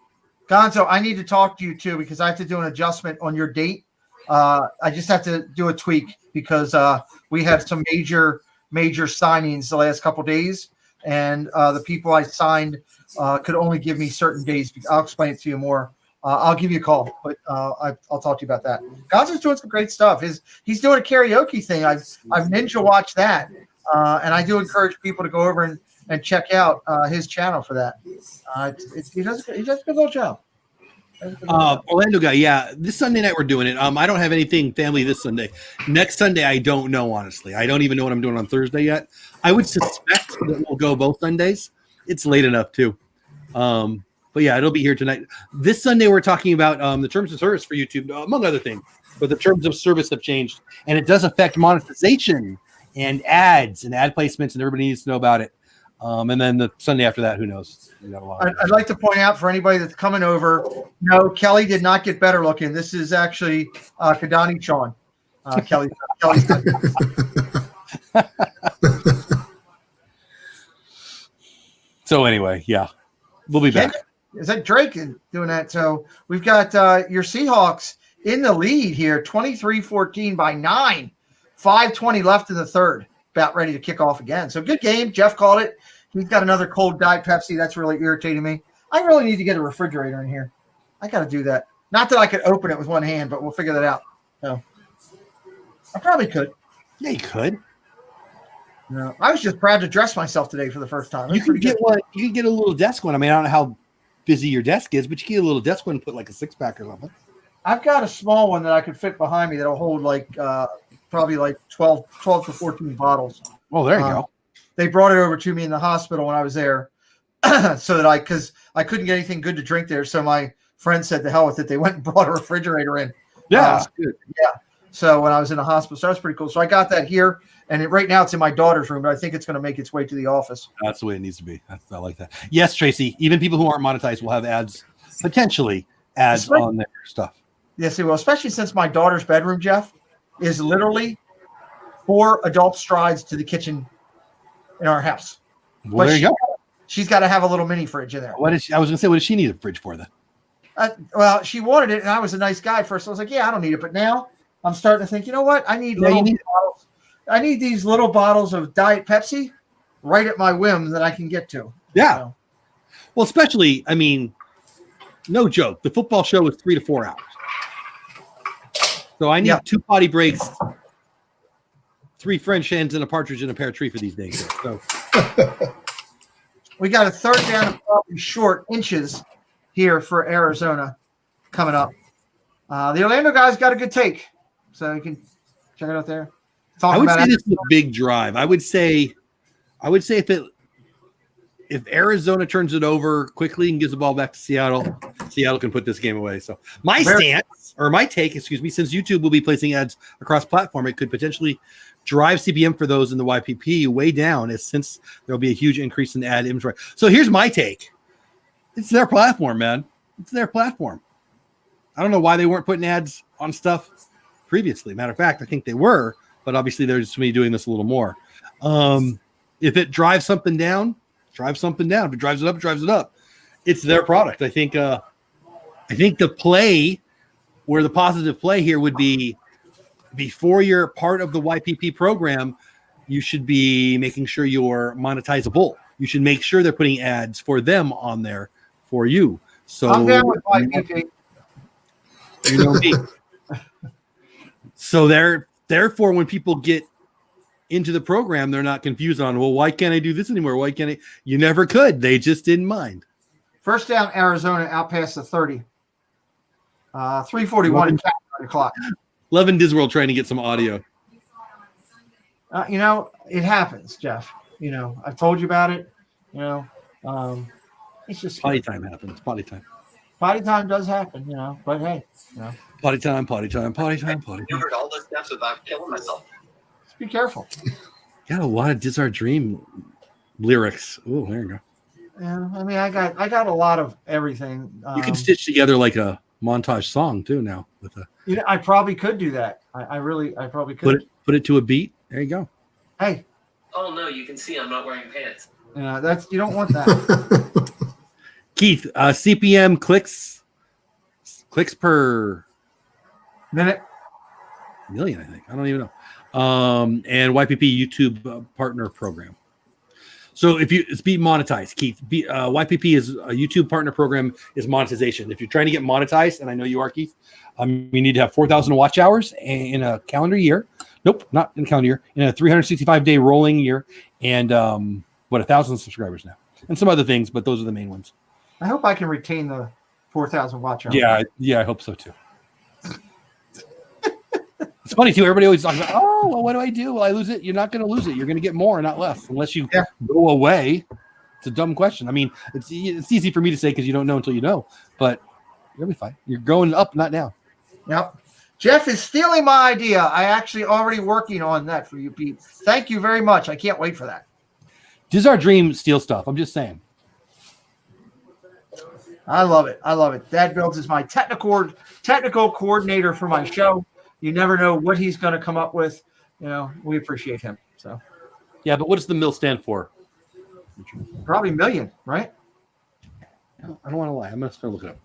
Gonzo, I need to talk to you too because I have to do an adjustment on your date. I just have to do a tweak because we had some major signings the last couple days, and the people I signed could only give me certain days. I'll explain it to you more. I'll give you a call, but I'll talk to you about that. Gonzo's doing some great stuff. He's doing a karaoke thing. I've ninja watched that, and I do encourage people to go over and check out his channel for that. He does a good little job. Orlando guy, yeah. This Sunday night we're doing it. I don't have anything family this Sunday. Next Sunday, I don't know, honestly. I don't even know what I'm doing on Thursday yet. I would suspect that we'll go both Sundays. It's late enough too. But yeah, it'll be here tonight. This Sunday we're talking about the terms of service for YouTube, among other things. But the terms of service have changed, and it does affect monetization and ads and ad placements, and everybody needs to know about it. And then the Sunday after that, who knows? I'd like to point out for anybody that's coming over, no, Kelly did not get better looking. This is actually Kadani Sean. Kelly's So anyway, yeah, we'll be back. Is that Drake doing that? So we've got your Seahawks in the lead here, 23-14 by 9. 5:20 left in the third. About ready to kick off again. So good game. Jeff called it. He's got another cold Diet Pepsi. That's really irritating me. I really need to get a refrigerator in here. I got to do that. Not that I could open it with one hand, but we'll figure that out. So I probably could. Yeah, you could. No, I was just proud to dress myself today for the first time. You can get one. You can get a little desk one. I mean, I don't know how busy your desk is, but you can get a little desk one and put like a 6-pack or something. I've got a small one that I could fit behind me that'll hold like probably like 12 to 14 bottles. Oh, there you go. They brought it over to me in the hospital when I was there so that because I couldn't get anything good to drink there. So my friend said, to hell with it. They went and brought a refrigerator in. Yeah. Good. Yeah. So when I was in the hospital, so that was pretty cool. So I got that here, and right now it's in my daughter's room, but I think it's going to make its way to the office. That's the way it needs to be. I like that. Yes, Tracy, even people who aren't monetized will have ads, potentially ads on their stuff. Yes, it will, especially since my daughter's bedroom, Jeff, is literally 4 adult strides to the kitchen in our house. Well, but there you go. She's got to have a little mini fridge in there. I was going to say, what does she need a fridge for then? Well, she wanted it, and I was a nice guy first. I was like, yeah, I don't need it. But now I'm starting to think, you know what? I need bottles. I need these little bottles of Diet Pepsi right at my whim that I can get to. Yeah. So. Well, especially, I mean, no joke. The football show is 3 to 4 hours. So I need 2 potty breaks, 3 French hens, and a partridge in a pear tree for these days. So we got a third down and probably short inches here for Arizona coming up. The Orlando guys got a good take, so you can check it out there. I would say this is a big drive. I would say if Arizona turns it over quickly and gives the ball back to Seattle, Seattle can put this game away. So my take, since YouTube will be placing ads across platform, it could potentially drive CPM for those in the YPP way down, since there'll be a huge increase in ad inventory. So here's my take. It's their platform, man. It's their platform. I don't know why they weren't putting ads on stuff previously. Matter of fact, I think they were, but obviously there's somebody doing this a little more. If it drives something down, drive something down. If it drives it up, it drives it up. It's their product. I think the play, where the positive play here would be, before you're part of the YPP program, you should be making sure you're monetizable. You should make sure they're putting ads for them on there for you. So I'm down with YPP. You know me. So therefore, when people get into the program, they're not confused on, well, why can't I do this anymore? Why can't I? You never could. They just didn't mind. First down, Arizona, out past the 30. 3:41 o'clock. Levin Disworld trying to get some audio. It happens, Jeff. I've told you about it. It's just Potty time happens. Potty time. Potty time does happen, but hey, Potty time, potty time, potty time, potty You time. heard all those steps without killing myself. just be careful. Got a lot of Diz Our Dream lyrics. Oh, there you go. Yeah, I mean, I got a lot of everything. You can stitch together like a montage song too now with a. I probably could do that. I probably could. Put it to a beat. There you go. Hey, Oh no, you can see I'm not wearing pants. you don't want that. Keith, CPM clicks per Minute. million, I think. I don't even know. And YPP YouTube partner program. So if it's be monetized, Keith, YPP is a YouTube partner program is monetization. If you're trying to get monetized, and I know you are, Keith, you need to have 4,000 watch hours in a calendar year. Nope, not in a calendar year. In a 365-day rolling year, and 1,000 subscribers now, and some other things, but those are the main ones. I hope I can retain the 4,000 watch hours. Yeah, I hope so too. It's funny too. Everybody always talks about, oh, well, what do I do? Well, I lose it. You're not going to lose it. You're going to get more, not less, unless you go away. It's a dumb question. I mean, it's easy for me to say because you don't know until you know, but you'll be fine. You're going up, not down. Yep. Jeff is stealing my idea. I actually already working on that for you, Pete. Thank you very much. I can't wait for that. Diz Our Dream steal stuff. I'm just saying. I love it. Dad Builds is my technical coordinator for my show. You never know what he's going to come up with. We appreciate him. So, Yeah, but what does the mill stand for? probably million, right? I don't want to lie. I'm going to start looking up.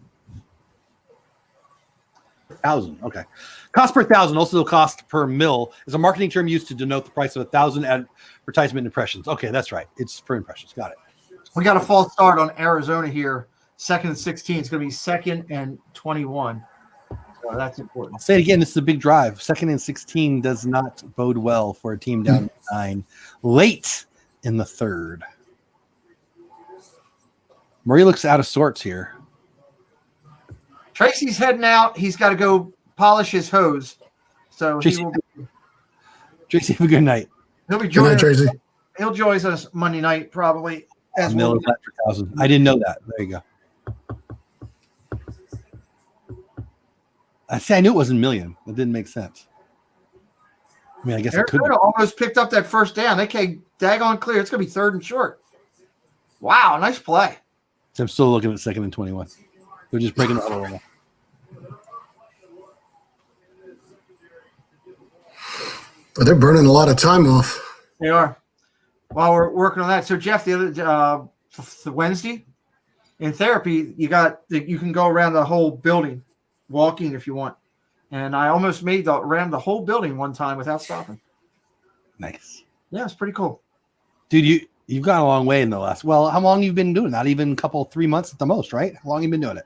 1,000. Okay. Cost per 1,000, also the cost per mil, is a marketing term used to denote the price of 1,000 advertisement impressions. Okay, that's right. It's for impressions. Got it. We got a false start on Arizona here. 2nd and 16. It's going to be 2nd and 21. So that's important. I'll say it again. This is a big drive. 2nd and 16 does not bode well for a team down 9 late in the 3rd. Murray looks out of sorts here. Tracy's heading out. He's got to go polish his hose. So Tracy, Tracy, have a good night. He'll be Good night, joining Tracy. us. He'll join us Monday night probably. As Mill well. is at 1,000. I didn't know that. There you go. I knew it wasn't million. That didn't make sense. I mean, I guess it could. Arizona almost picked up that first down. They came daggone clear. It's going to be 3rd and short. Wow, nice play. I'm still looking at 2nd and 21. They're just breaking the huddle right now. But they're burning a lot of time off. They are. While we're working on that, so Jeff, the other Wednesday in therapy, you can go around the whole building, walking if you want. And I almost made around the whole building one time without stopping. Nice. Yeah, it's pretty cool. Dude, you've gone a long way in the last. Well, how long you've been doing? Not even 3 months at the most, right? How long you been doing it?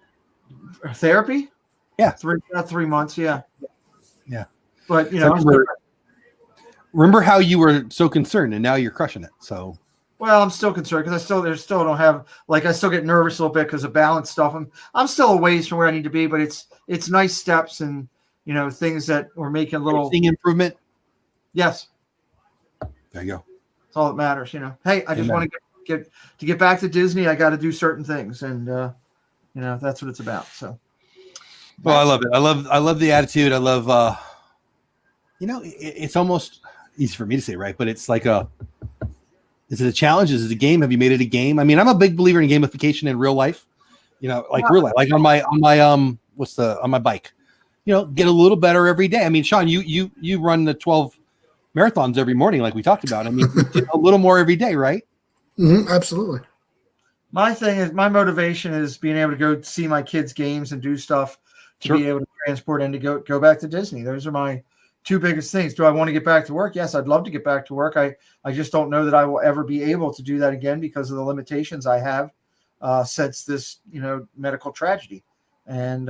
Therapy? Yeah, about 3 months. Yeah. Yeah. But remember how you were so concerned, and now you're crushing it. So. Well, I'm still concerned because I still don't have I still get nervous a little bit because of balance stuff. I'm still a ways from where I need to be, but it's nice steps and things that we're making a little seeing improvement. Yes. There you go. That's all that matters, Hey, I just want to get back to Disney. I got to do certain things, and that's what it's about. So, well, I love it. I love the attitude. I love, it's almost easy for me to say, right? But it's like is it a challenge? Is it a game? Have you made it a game? I mean, I'm a big believer in gamification in real life. Real life, like on my bike. Get a little better every day. I mean, Sean, you run the 12 marathons every morning, like we talked about. I mean, a little more every day, right? Mm-hmm, absolutely. My thing is, my motivation is being able to go see my kids' games and do stuff to be able to transport and to go back to Disney. Those are my two biggest things. Do I want to get back to work? Yes, I'd love to get back to work. I just don't know that I will ever be able to do that again because of the limitations I have since this, medical tragedy. And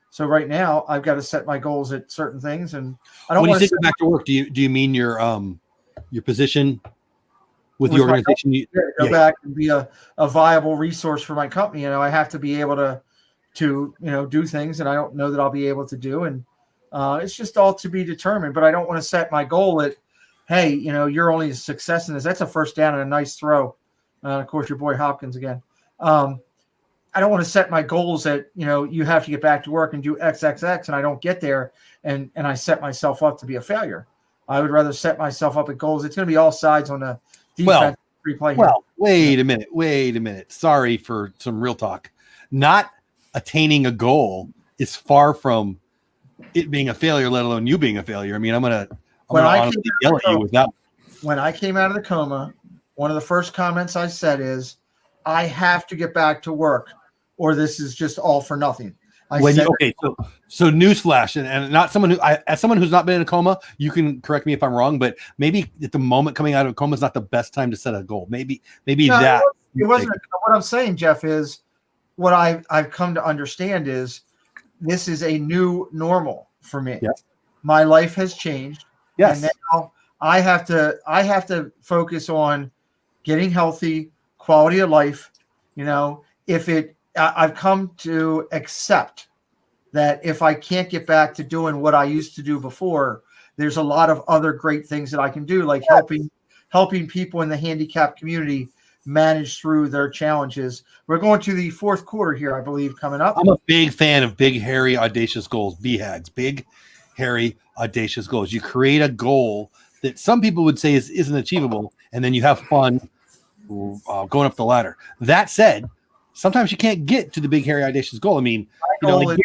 so right now I've got to set my goals at certain things. And I don't when want you say go back to work, do you mean your position with the organization? Go back and be a viable resource for my company. I have to be able to do things, and I don't know that I'll be able to do. And it's just all to be determined. But I don't want to set my goal at, hey, you're only a success in this. That's a first down and a nice throw. Of course, your boy Hopkins again. I don't want to set my goals at, you have to get back to work and do XXX, and I don't get there, and I set myself up to be a failure. I would rather set myself up at goals. It's going to be all sides on the defense replay. Well, wait a minute. Sorry for some real talk. Not attaining a goal is far from it being a failure, let alone you being a failure. I mean, I'm gonna honestly yell at you with that. When I came out of the coma, one of the first comments I said is, I have to get back to work, or this is just all for nothing. So newsflash, and not someone as someone who's not been in a coma, you can correct me if I'm wrong, but maybe at the moment coming out of a coma is not the best time to set a goal. Maybe that it wasn't. What I'm saying, Jeff, is what I've come to understand is this is a new normal for me. Yes. My life has changed. Yes. And now I have to focus on getting healthy, quality of life. I've come to accept that if I can't get back to doing what I used to do before, there's a lot of other great things that I can do, like helping people in the handicapped community manage through their challenges. We're going to the fourth quarter here, I believe, coming up. I'm a big fan of big, hairy, audacious goals. BHAGs, big, hairy, audacious goals. You create a goal that some people would say isn't achievable, and then you have fun going up the ladder. That said, sometimes you can't get to the big, hairy, audacious goal. I mean, like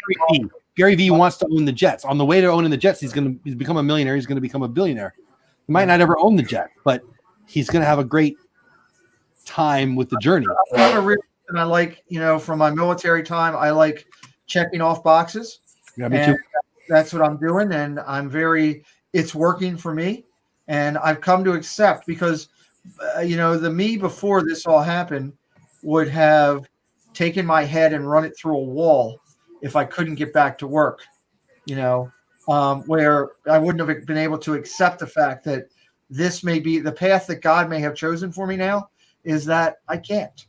Gary V wants to own the Jets. On the way to owning the Jets, he's become a millionaire. He's going to become a billionaire. He might not ever own the jet, but he's going to have a great time with the journey. And I like, from my military time, I like checking off boxes. Yeah, me too. That's what I'm doing. And it's working for me. And I've come to accept because, the me before this all happened would have taken my head and run it through a wall if I couldn't get back to work, where I wouldn't have been able to accept the fact that this may be the path that God may have chosen for me now is that I can't.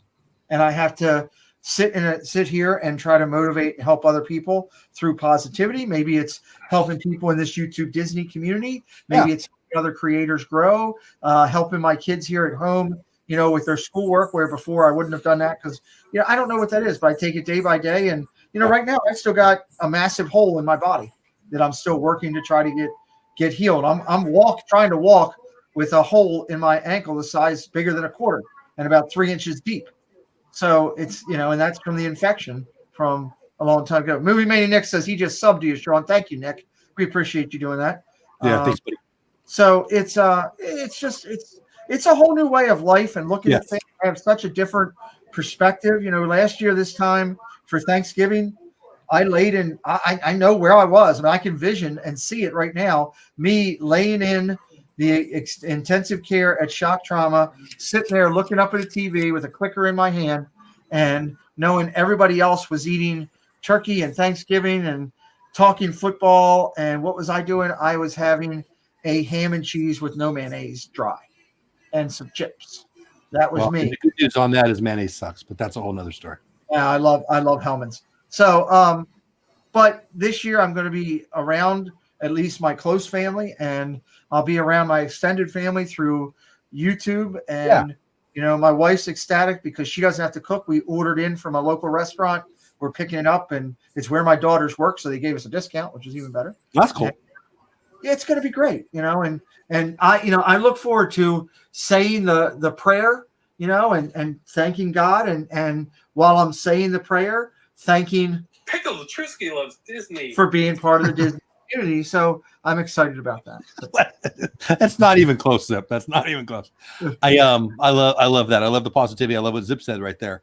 And I have to sit here and try to motivate and help other people through positivity. Maybe it's helping people in this YouTube Disney community. Maybe it's helping other creators grow, helping my kids here at home, with their schoolwork, where before I wouldn't have done that because, I don't know what that is, but I take it day by day. And, right now I still got a massive hole in my body that I'm still working to try to get healed. I'm trying to walk with a hole in my ankle the size bigger than a quarter and about 3 inches deep. So it's, and that's from the infection from a long time ago. Movie Mania Nick says he just subbed to you, Sean. Thank you, Nick. We appreciate you doing that. Yeah, thanks, buddy. So it's a whole new way of life and looking at things. I have such a different perspective. Last year, this time for Thanksgiving, I laid in, I know where I was, and I can vision and see it right now, me laying in the intensive care at Shock Trauma, sitting there looking up at the TV with a clicker in my hand and knowing everybody else was eating turkey and Thanksgiving and talking football. And what was I doing? I was having a ham and cheese with no mayonnaise, dry, and some chips. That was me. The good news on that is mayonnaise sucks, but that's a whole nother story. Yeah, I love Hellman's. So, but this year I'm going to be around at least my close family, and I'll be around my extended family through YouTube. And, my wife's ecstatic because she doesn't have to cook. We ordered in from a local restaurant. We're picking it up, and it's where my daughters work. So they gave us a discount, which is even better. That's cool. And, it's going to be great, and I look forward to saying the prayer, and thanking God. And while I'm saying the prayer, thanking Pickle Trisky loves Disney for being part of the Disney community. So I'm excited about that. That's not even close, Zip. That's not even close. I love that. I love the positivity. I love what Zip said right there.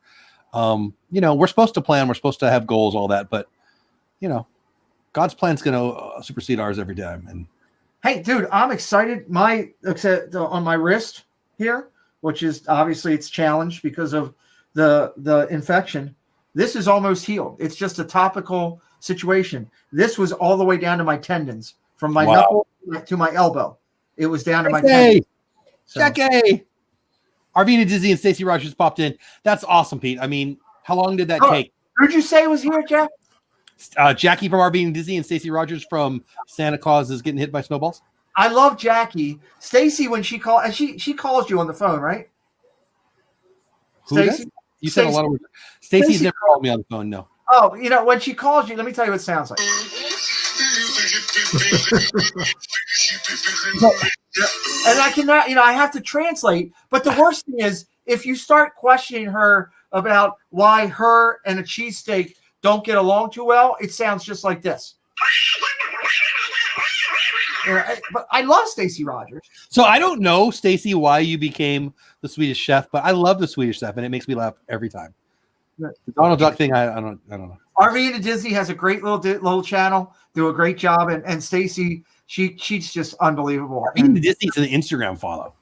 We're supposed to plan. We're supposed to have goals, all that, but God's plan's going to supersede ours every time. And hey, dude, I'm excited. On my wrist here, which is obviously it's challenged because of the infection. This is almost healed. It's just a topical situation. This was all the way down to my tendons, from my knuckle to my elbow. It was down to my tendons. Jackie, Arvina Dizzy and Stacey Rogers popped in. That's awesome, Pete. I mean, how long did that take? Who'd you say was here, Jack? Jackie from Arvina Dizzy and Stacey Rogers from Santa Claus is getting hit by snowballs. I love Jackie. Stacey, when she called, and she calls you on the phone, right? Stacey? You said a lot of words. Stacey's never called me on the phone, no. Oh, when she calls you, let me tell you what it sounds like. And I cannot, I have to translate. But the worst thing is, if you start questioning her about why her and a cheesesteak don't get along too well, it sounds just like this. But I love Stacey Rogers. So I don't know, Stacey, why you became the Swedish chef, but I love the Swedish chef, and it makes me laugh every time. The Donald Duck thing, I don't know. Arvina Disney has a great little channel, do a great job, and Stacey, she's just unbelievable. Arvina Disney's an Instagram follow.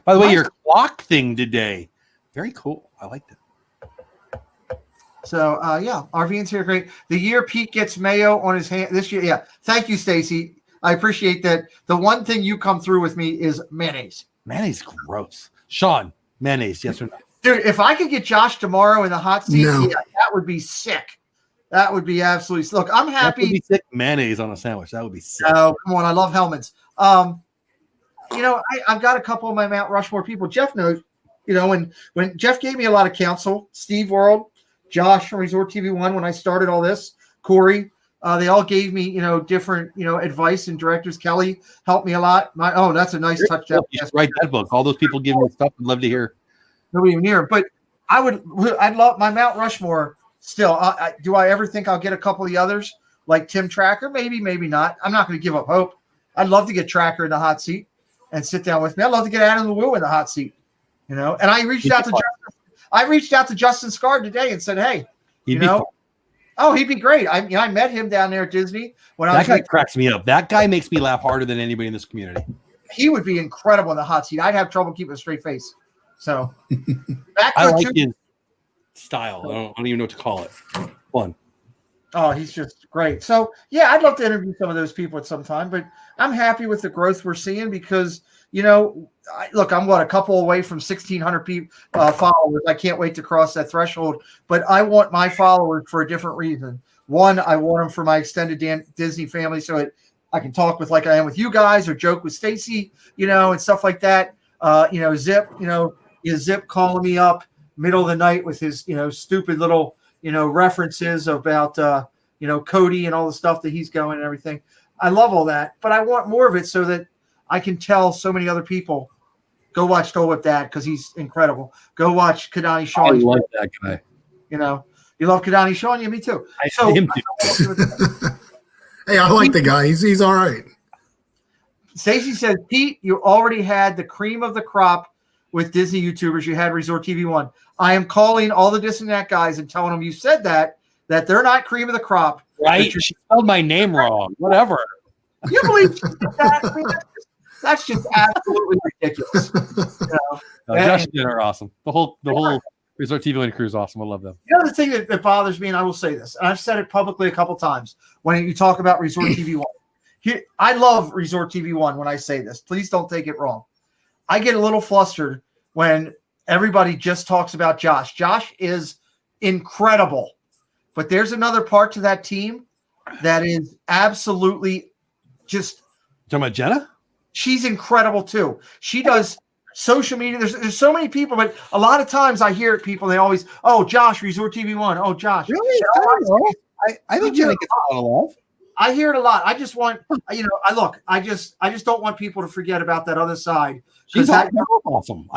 By the way, your clock thing today, very cool. I liked it. So Arvina's here, great. The year Pete gets mayo on his hand this year. Yeah, thank you, Stacey. I appreciate that. The one thing you come through with me is mayonnaise. Mayonnaise, gross. Sean, mayonnaise, yes or no? Dude, if I could get Josh tomorrow in the hot seat, that would be sick. That would be absolutely. Look, I'm happy. That would be sick. Mayonnaise on a sandwich. That would be sick. Oh, come on. I love helmets. I've got a couple of my Mount Rushmore people. Jeff knows, when Jeff gave me a lot of counsel, Steve World, Josh from Resort TV One, when I started all this, Corey, they all gave me, different, advice and directors. Kelly helped me a lot. That's a nice touchdown. Write that book. All those people giving me stuff. I'd love to hear. Nobody even near him. But I'd love my Mount Rushmore still. Do I ever think I'll get a couple of the others like Tim Tracker? Maybe, maybe not. I'm not going to give up hope. I'd love to get Tracker in the hot seat and sit down with me. I'd love to get Adam Lew in the hot seat, And I reached out to Justin Scard today and said, hey, he'd be great. I met him down there at Disney when that guy cracks me up. That guy makes me laugh harder than anybody in this community. He would be incredible in the hot seat. I'd have trouble keeping a straight face. So I like his style. I don't even know what to call it. Fun. Oh, he's just great. So yeah, I'd love to interview some of those people at some time, but I'm happy with the growth we're seeing because, look, I'm a couple away from 1,600 people followers. I can't wait to cross that threshold, but I want my followers for a different reason. One, I want them for my extended Disney family so I can talk with like I am with you guys or joke with Stacey, and stuff like that. Zip, is Zip calling me up middle of the night with his, stupid little, references about, Cody and all the stuff that he's going and everything. I love all that, but I want more of it so that I can tell so many other people, go watch Dole Whip Dad because he's incredible. Go watch Kadani Shaw. I love that guy. You love Kadani Shaw? Yeah, me too. Hey, I like the guy. He's all right. Stacey says, Pete, you already had the cream of the crop with Disney YouTubers. You had Resort TV One. I am calling all the Disney Net guys and telling them you said that they're not cream of the crop. Right? She spelled my name wrong. Whatever. You believe that? I mean, that's just absolutely ridiculous. Josh and Jen are awesome. The whole Resort TV One crew is awesome. I love them. The thing that bothers me, and I will say this, and I've said it publicly a couple times when you talk about Resort TV One. I love Resort TV One when I say this. Please don't take it wrong. I get a little flustered when everybody just talks about Josh. Josh is incredible. But there's another part to that team that is absolutely just. Talking about Jenna? She's incredible too. She does social media. There's so many people, but a lot of times I hear people, they always, Josh, Resort TV One. Oh, Josh. Really? I think Jenna gets a lot of love. I hear it a lot. I just want, I just don't want people to forget about that other side. She's awesome.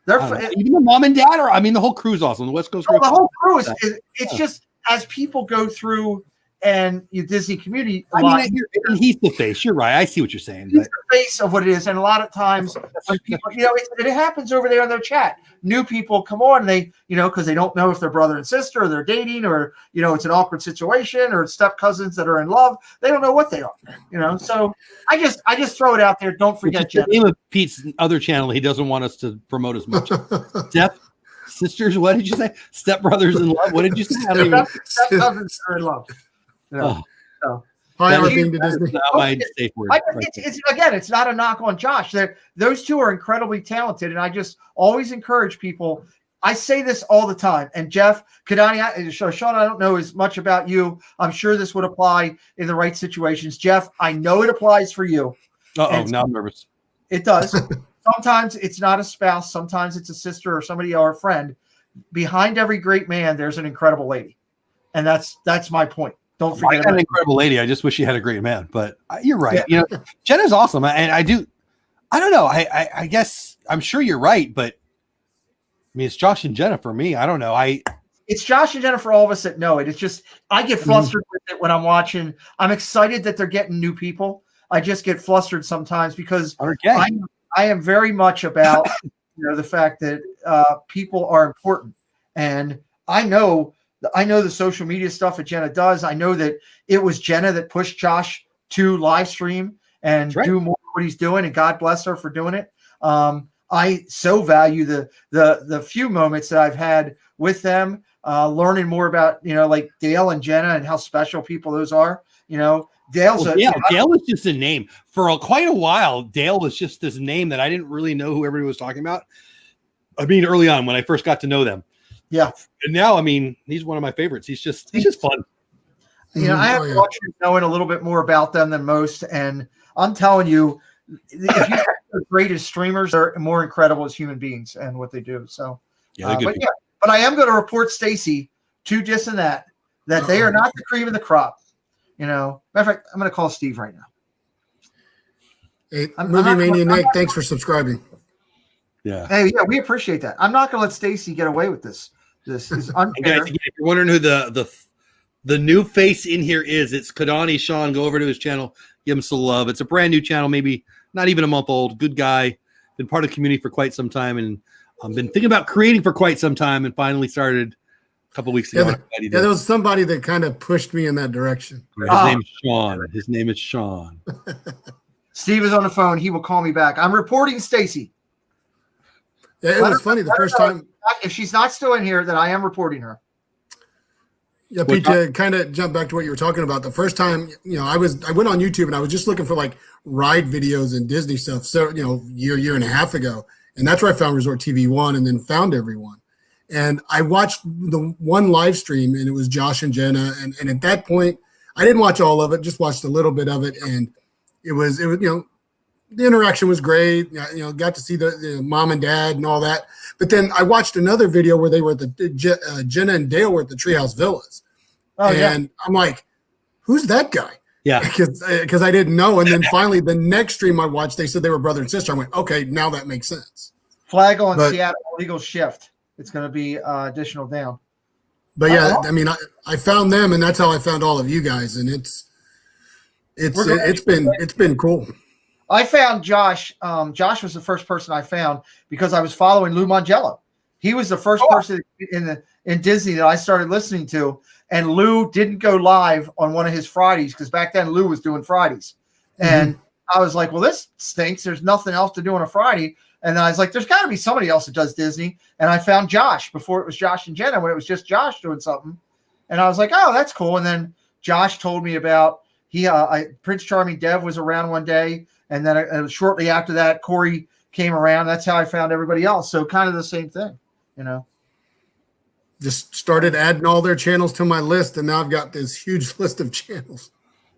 Even the mom and dad the whole crew's awesome. The West Coast crew. The whole crew is it's just as people go through and the Disney community. And he's the face. You're right. I see what you're saying. He's the face of what it is, and a lot of times when people, it happens over there in their chat. New people come on, and because they don't know if they're brother and sister, or they're dating, or it's an awkward situation, or step cousins that are in love. They don't know what they are. So I just throw it out there. Don't forget, the name of Pete's other channel. He doesn't want us to promote as much. Step sisters. What did you say? Step brothers in love. What did you say? Step cousins are in love. It's not a knock on Josh. Those two are incredibly talented, and I just always encourage people. I say this all the time. And Jeff, Kadani, Sean, I don't know as much about you. I'm sure this would apply in the right situations. Jeff, I know it applies for you. Now I'm nervous. It does. Sometimes it's not a spouse. Sometimes it's a sister or somebody or a friend. Behind every great man, there's an incredible lady, and that's my point. Don't forget about an incredible lady. I just wish she had a great man. But you're right. Yeah. Jenna's awesome, and I don't know. I guess I'm sure you're right, but I mean, it's Josh and Jenna for me. I don't know. It's Josh and Jenna for all of us that know it. It's just I get flustered with it when I'm watching. I'm excited that they're getting new people. I just get flustered sometimes because I am very much about the fact that people are important, and I know the social media stuff that Jenna does. I know that it was Jenna that pushed Josh to live stream and do more of what he's doing, and God bless her for doing it. I so value the few moments that I've had with them, learning more about like Dale and Jenna and how special people those are. Dale was just a name for quite a while. Dale was just this name that I didn't really know who everybody was talking about. I mean, early on when I first got to know them. Yeah. And now, I mean, he's one of my favorites. He's just fun. I have luxury knowing a little bit more about them than most. And I'm telling you, if you have the greatest streamers, they're more incredible as human beings and what they do. So, but I am going to report Stacy to this and that they are not the cream of the crop. Matter of fact, I'm going to call Steve right now. Hey, Movie Mania Nick, thanks for subscribing. Yeah. Hey, yeah, we appreciate that. I'm not going to let Stacy get away with this. This is unfair. Guys, if you're wondering who the new face in here is, it's Kadani Sean. Go over to his channel, give him some love. It's a brand new channel, maybe not even a month old. Good guy, been part of the community for quite some time, and been thinking about creating for quite some time, and finally started a couple weeks ago. There was somebody that kind of pushed me in that direction. His name is Sean. Steve is on the phone. He will call me back. I'm reporting Stacy. Yeah, it was funny the first time. If she's not still in here, then I am reporting her. Yeah, Pete, to kind of jump back to what you were talking about. The first time, I went on YouTube and I was just looking for like ride videos and Disney stuff. So, year and a half ago, and that's where I found Resort TV 1 and then found everyone. And I watched the one live stream, and it was Josh and Jenna. And at that point, I didn't watch all of it, just watched a little bit of it, and it was the interaction was great. Got to see the mom and dad and all that. But then I watched another video where they were at the Jenna and Dale were at the Treehouse Villas. I'm like, who's that guy? Yeah. Because I didn't know. And then finally the next stream I watched, they said they were brother and sister. I went, okay, now that makes sense. Flag on Seattle, illegal shift. It's going to be additional down. But yeah, I mean, I found them, and that's how I found all of you guys. And it's been cool. I found Josh. Josh was the first person I found because I was following Lou Mangello. He was the first person in Disney that I started listening to. And Lou didn't go live on one of his Fridays because back then Lou was doing Fridays. And I was like, well, this stinks. There's nothing else to do on a Friday. And then I was like, there's got to be somebody else that does Disney. And I found Josh before it was Josh and Jenna, when it was just Josh doing something. And I was like, oh, that's cool. And then Josh told me about Prince Charming Dev was around one day. And then shortly after that, Corey came around. That's how I found everybody else. So kind of the same thing, Just started adding all their channels to my list, and now I've got this huge list of channels.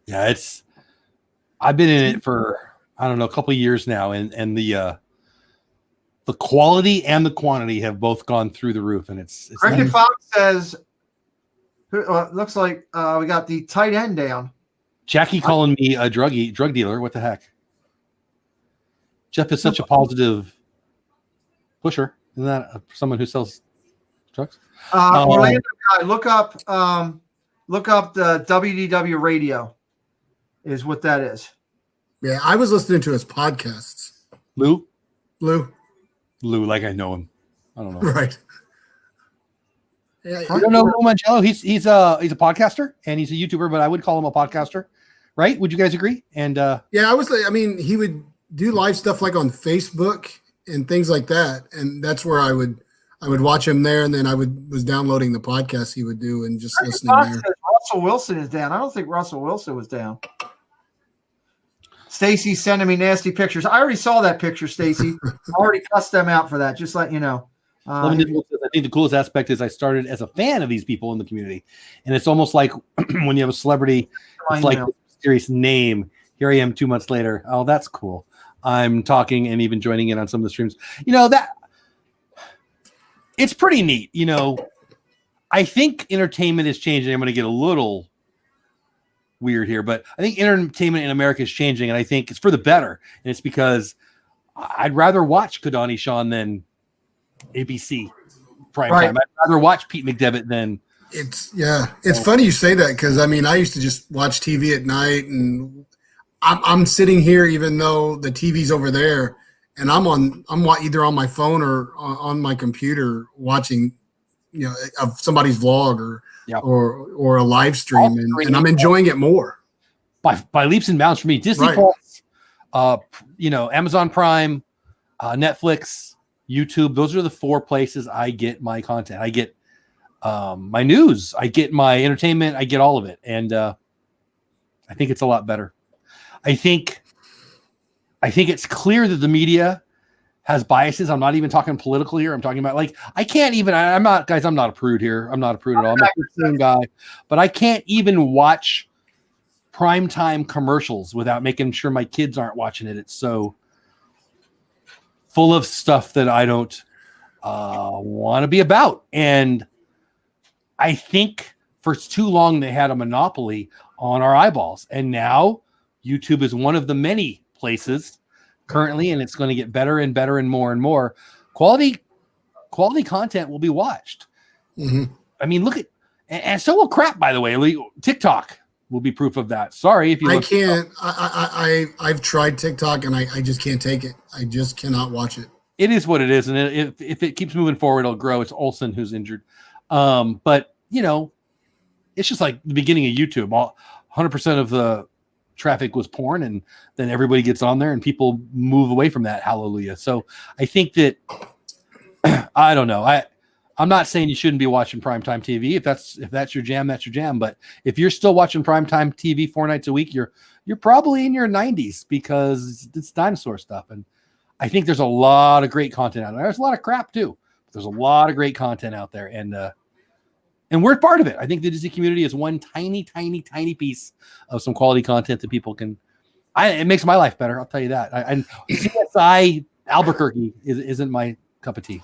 Yeah, I've been in it for, I don't know, a couple of years now, and the quality and the quantity have both gone through the roof, and it's Cricket nice. Fox says, it looks like we got the tight end down. Jackie calling me a drug dealer. What the heck? Jeff is such a positive pusher. Isn't that someone who sells drugs? Orlando guy, look up Look up the WDW Radio is what that is. Yeah, I was listening to his podcasts. Lou, Lou, like I know him. I don't know. right. Yeah, You don't know Lou Mangello? He's a podcaster and he's a YouTuber, but I would call him a podcaster, right? Would you guys agree? And yeah, I mean, he would do live stuff like on Facebook and things like that, and that's where I would watch him there, and then I was downloading the podcast he would do and just listening there. Russell Wilson is down. I don't think Russell Wilson was down. Stacy's sending me nasty pictures. I already saw that picture, Stacy. I already cussed them out for that. Just let you know. I think the coolest aspect is I started as a fan of these people in the community, and it's almost like when you have a celebrity, it's like a mysterious name. Here I am 2 months later. Oh, that's cool. I'm talking and even joining in on some of the streams. That it's pretty neat. I think entertainment is changing. I'm going to get a little weird here, but I think entertainment in America is changing, and I think it's for the better. And it's because I'd rather watch Kadani Sean than ABC prime time. I'd rather watch Pete McDevitt than it's funny you say that, because I mean I used to just watch TV at night, and I'm sitting here even though the TV's over there, and I'm either on my phone or on my computer watching of somebody's vlog or a live stream, and I'm enjoying it more by leaps and bounds for me. Disney Plus, Amazon Prime, Netflix, YouTube. Those are the 4 places I get my content. I get my news, I get my entertainment, I get all of it, and I think it's a lot better. I think it's clear that the media has biases. I'm not even talking political here. I'm talking about I'm not a prude here. I'm not a prude at all. I'm a Christian guy, but I can't even watch primetime commercials without making sure my kids aren't watching it. It's so full of stuff that I don't want to be about. And I think for too long they had a monopoly on our eyeballs. And now YouTube is one of the many places currently, and it's going to get better and better and more. Quality content will be watched. Mm-hmm. I mean, look at, and so will crap, by the way. TikTok will be proof of that. Sorry if you I can't. I've tried TikTok and I just can't take it. I just cannot watch it. It is what it is, and if it keeps moving forward, it'll grow. It's Olsen who's injured, but it's just like the beginning of YouTube. 100% of the traffic was porn, and then everybody gets on there, and people move away from that. Hallelujah. So I think that I don't know. I'm not saying you shouldn't be watching primetime TV. If that's your jam, that's your jam. But if you're still watching primetime TV 4 nights a week, you're probably in your 90s, because it's dinosaur stuff. And I think there's a lot of great content out there. There's a lot of crap too. But there's a lot of great content out there, and we're part of it. I think the Disney community is one tiny, tiny, tiny piece of some quality content that people can. It makes my life better. I'll tell you that. And CSI Albuquerque isn't my cup of tea.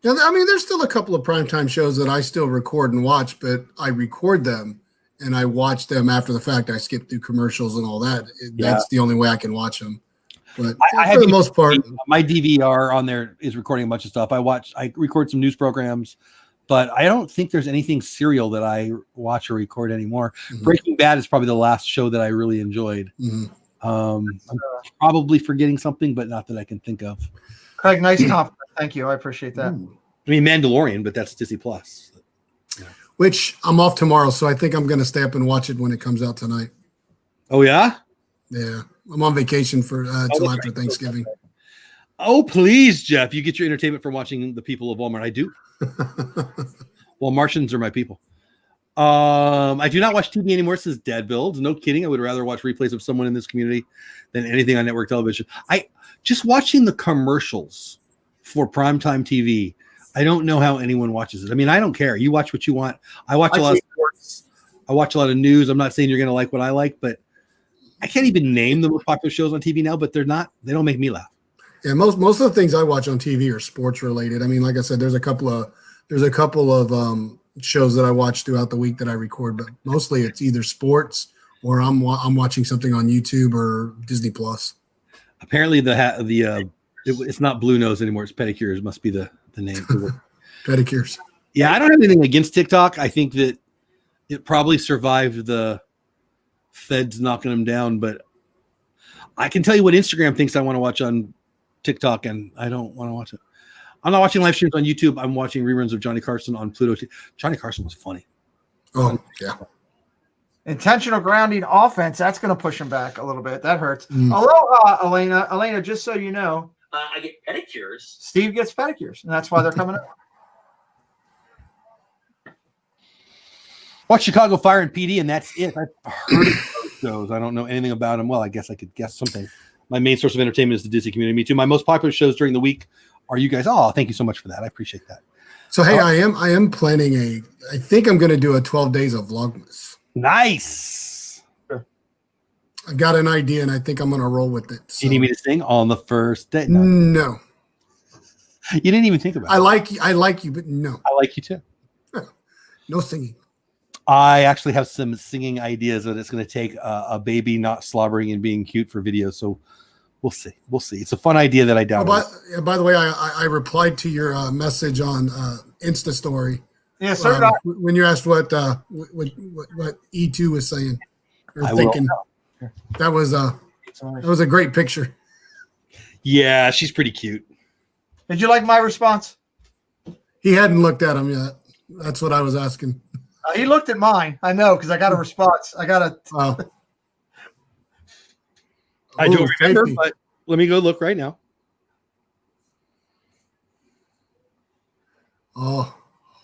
Now, I mean, there's still a couple of primetime shows that I still record and watch, but I record them and I watch them after the fact. I skip through commercials and all that. That's the only way I can watch them. But for the most part, my DVR on there is recording a bunch of stuff. I record some news programs, but I don't think there's anything serial that I watch or record anymore. Mm-hmm. Breaking Bad is probably the last show that I really enjoyed. Mm-hmm. I'm probably forgetting something, but not that I can think of. Craig, nice compliment. Thank you. I appreciate that. I mean, Mandalorian, but that's Disney Plus. Yeah. Which I'm off tomorrow, so I think I'm going to stay up and watch it when it comes out tonight. Oh, yeah? Yeah. I'm on vacation for till after Thanksgiving. Oh, please, Jeff. You get your entertainment from watching the people of Walmart. I do. Well, Martians are my people. I do not watch TV anymore since Dad Builds. No kidding. I would rather watch replays of someone in this community than anything on network television. Just watching the commercials for primetime TV. I don't know how anyone watches it. I mean, I don't care. You watch what you want. I watch a lot of sports. I watch a lot of news. I'm not saying you're going to like what I like, but I can't even name the most popular shows on TV now, but they don't make me laugh. Yeah, most of the things I watch on TV are sports related. I mean, like I said, there's a couple of shows that I watch throughout the week that I record, but mostly it's either sports or I'm watching something on YouTube or Disney Plus. Apparently it's not Blue Nose anymore. It's Pedicures must be the name. Pedicures. Yeah, I don't have anything against TikTok. I think that It probably survived the feds knocking them down, but I can tell you what Instagram thinks I want to watch on TikTok, and I don't want to watch it. I'm not watching live streams on YouTube. I'm watching reruns of Johnny Carson on Pluto. Johnny Carson was funny. Oh, yeah. Intentional grounding offense. That's going to push him back a little bit. That hurts. Aloha, Elena. Elena, just so you know, I get pedicures. Steve gets pedicures, and that's why they're coming up. Watch Chicago Fire and PD, and that's it. I've heard of those shows. I don't know anything about them. Well, I guess I could guess something. My main source of entertainment is the Disney community. Me too. My most popular shows during the week are you guys. Oh, thank you so much for that. I appreciate that. So, hey, I am planning I think I'm going to do a 12 days of Vlogmas. Nice. I got an idea, and I think I'm going to roll with it. So. You need me to sing on the first day? No. You didn't even think about it. I like you, but no. I like you too. No singing. I actually have some singing ideas that it's going to take a baby not slobbering and being cute for videos. So we'll see. We'll see. It's a fun idea that I downloaded. By the way, I replied to your message on Insta Story. Yeah, sir. When you asked what E2 was saying or thinking, that was a great picture. Yeah, she's pretty cute. Did you like my response? He hadn't looked at him yet. That's what I was asking. He looked at mine. I know because I got a response. I got a. I don't remember, but let me go look right now. Oh,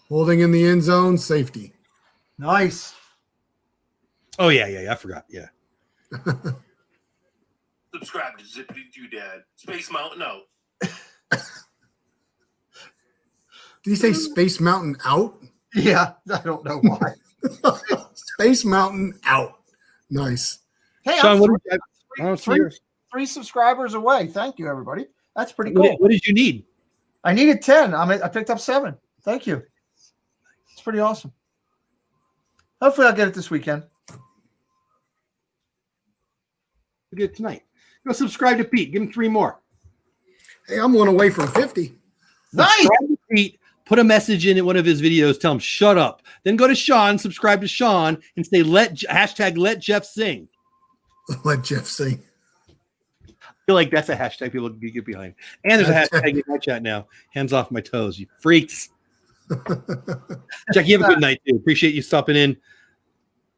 holding in the end zone, safety. Nice. Oh yeah. I forgot. Yeah. Subscribe to Zippity Doodad. Space Mountain out. Did he say Space Mountain out? Yeah, I don't know why. Space Mountain out. Nice. Hey, Sean, I'm three subscribers away. Thank you, everybody. That's pretty cool. What did you need? I needed 10. I picked up 7. Thank you. It's pretty awesome. Hopefully, I'll get it this weekend. We'll get it tonight. Go subscribe to Pete. Give him 3 more. Hey, I'm 1 away from 50. Nice. Subscribe to Pete. Put a message in one of his videos. Tell him shut up. Then go to Sean. Subscribe to Sean and say let Jeff sing. Let Jeff sing. I feel like that's a hashtag people can get behind. And there's a hashtag in my chat now. Hands off my toes, you freaks. Jack, you have a good night too. Appreciate you stopping in.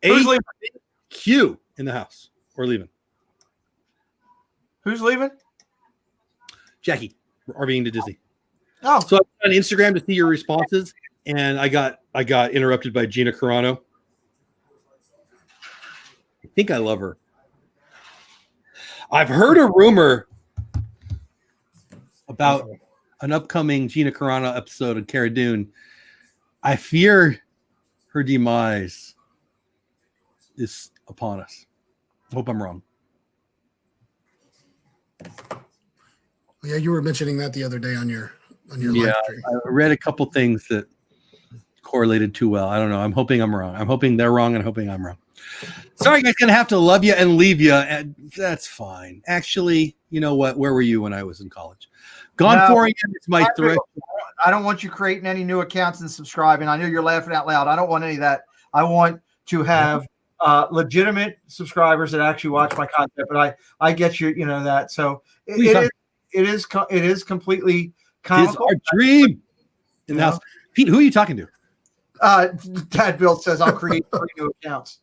Who's leaving? Q in the house or leaving. Who's leaving? Jackie, we're RVing to Disney. Oh, so I went on Instagram to see your responses, and I got interrupted by Gina Carano. I think I love her. I've heard a rumor about an upcoming Gina Carano episode of Cara Dune. I fear her demise is upon us. I hope I'm wrong. Yeah, you were mentioning that the other day on your live stream. I read a couple things that correlated too well. I don't know. I'm hoping I'm wrong. I'm hoping they're wrong and hoping I'm wrong. Sorry, guys, gonna have to love you and leave you. And that's fine. Actually, you know what? Where were you when I was in college? Gone 4 a.m. It's my threat. I don't want you creating any new accounts and subscribing. I know you're laughing out loud. I don't want any of that. I want to have legitimate subscribers that actually watch my content. But I get you, that. So it is completely comical. It's our dream. In the house. Pete, who are you talking to? Dad Bill says I'll create 3 new accounts.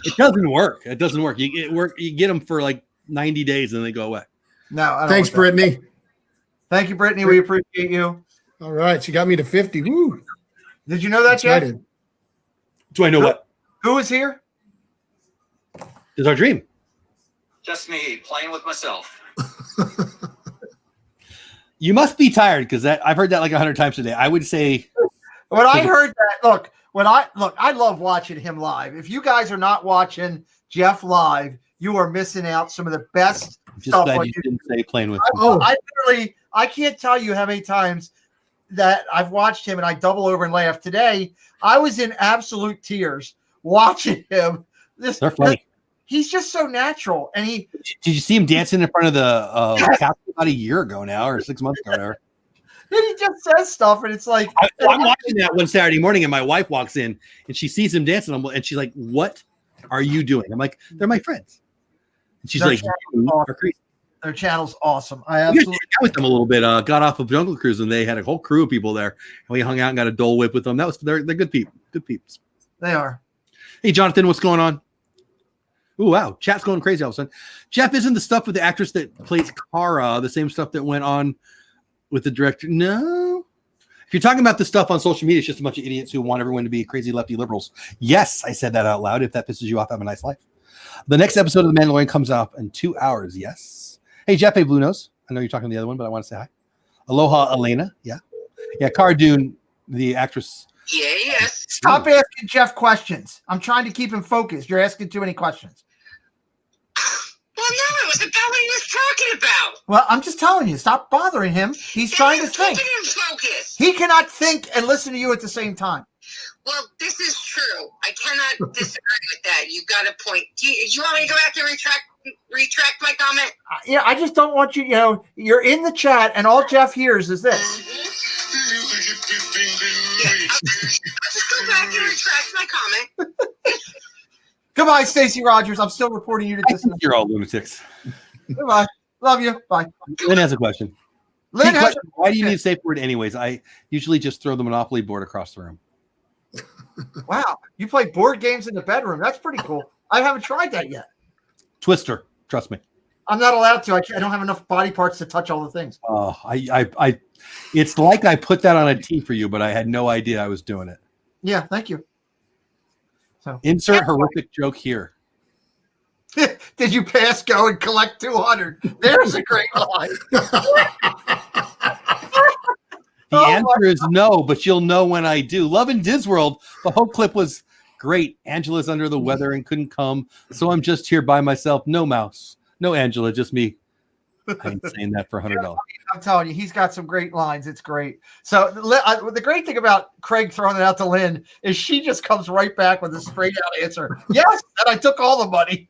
It doesn't work. It doesn't work. You get them for like 90 days and they go away. No, I don't. Thanks, Brittany. Thank you, Brittany. We appreciate you. All right, she got me to 50. Woo! Did you know that, Jack? Do I know what? Who is here? It's our dream. Just me playing with myself. You must be tired because I've heard that like 100 times today. I would say when I heard that, I love watching him live. If you guys are not watching Jeff live, you are missing out some of the best stuff. Glad you didn't say playing with him. I can't tell you how many times that I've watched him and I double over and laugh. Today, I was in absolute tears watching him. They're funny. He's just so natural. And did you see him dancing in front of the couch about a year ago now or 6 months ago? he just says stuff, and it's like I'm watching that one Saturday morning, and my wife walks in, and she sees him dancing, and she's like, "What are you doing?" I'm like, "They're my friends." And she's like, "You are crazy." Their channel's awesome. I We got absolutely to hang out with them a little bit. Got off of Jungle Cruise, and they had a whole crew of people there, and we hung out and got a Dole Whip with them. They're good people. Good peeps. they are. Hey, Jonathan, what's going on? Ooh, wow. Chat's going crazy all of a sudden. Jeff, isn't the stuff with the actress that plays Kara the same stuff that went on with the director? No. If you're talking about the stuff on social media, it's just a bunch of idiots who want everyone to be crazy lefty liberals. Yes, I said that out loud. If that pisses you off, have a nice life. The next episode of The Mandalorian comes out in 2 hours. Yes. Hey, Jeff, hey, Blue Nose. I know you're talking to the other one, but I want to say hi. Aloha, Elena. Yeah. Yeah, Cara Dune, the actress. Yeah, yes. Stop asking Jeff questions. I'm trying to keep him focused. You're asking too many questions. Well, no, it was about what he was talking about. Well, I'm just telling you, stop bothering him. He's trying to think. Keeping him focused. He cannot think and listen to you at the same time. Well, this is true. I cannot disagree with that. You got a point. Do you want me to go back and retract my comment? Yeah, I just don't want you, you're in the chat and all Jeff hears is this. Yeah, I'll just go back and retract my comment. Goodbye, Stacey Rogers. I'm still reporting you to this. You're all lunatics. Goodbye. Love you. Bye. Lynn has a question. Lynn has Question, why do you need a safe word anyways? I usually just throw the Monopoly board across the room. Wow. You play board games in the bedroom. That's pretty cool. I haven't tried that yet. Twister. Trust me. I'm not allowed to. I don't have enough body parts to touch all the things. It's like I put that on a tee for you, but I had no idea I was doing it. Yeah, thank you. So insert horrific joke here. Did you pass go and collect 200? There's a great line. The answer is no, but you'll know when I do. Love in Disworld. The whole clip was great. Angela's under the weather and couldn't come, so I'm just here by myself. No mouse. No Angela, just me. I ain't saying that for $100. I'm telling you, he's got some great lines. It's great. So the great thing about Craig throwing it out to Lynn is she just comes right back with a straight out answer. Yes, and I took all the money.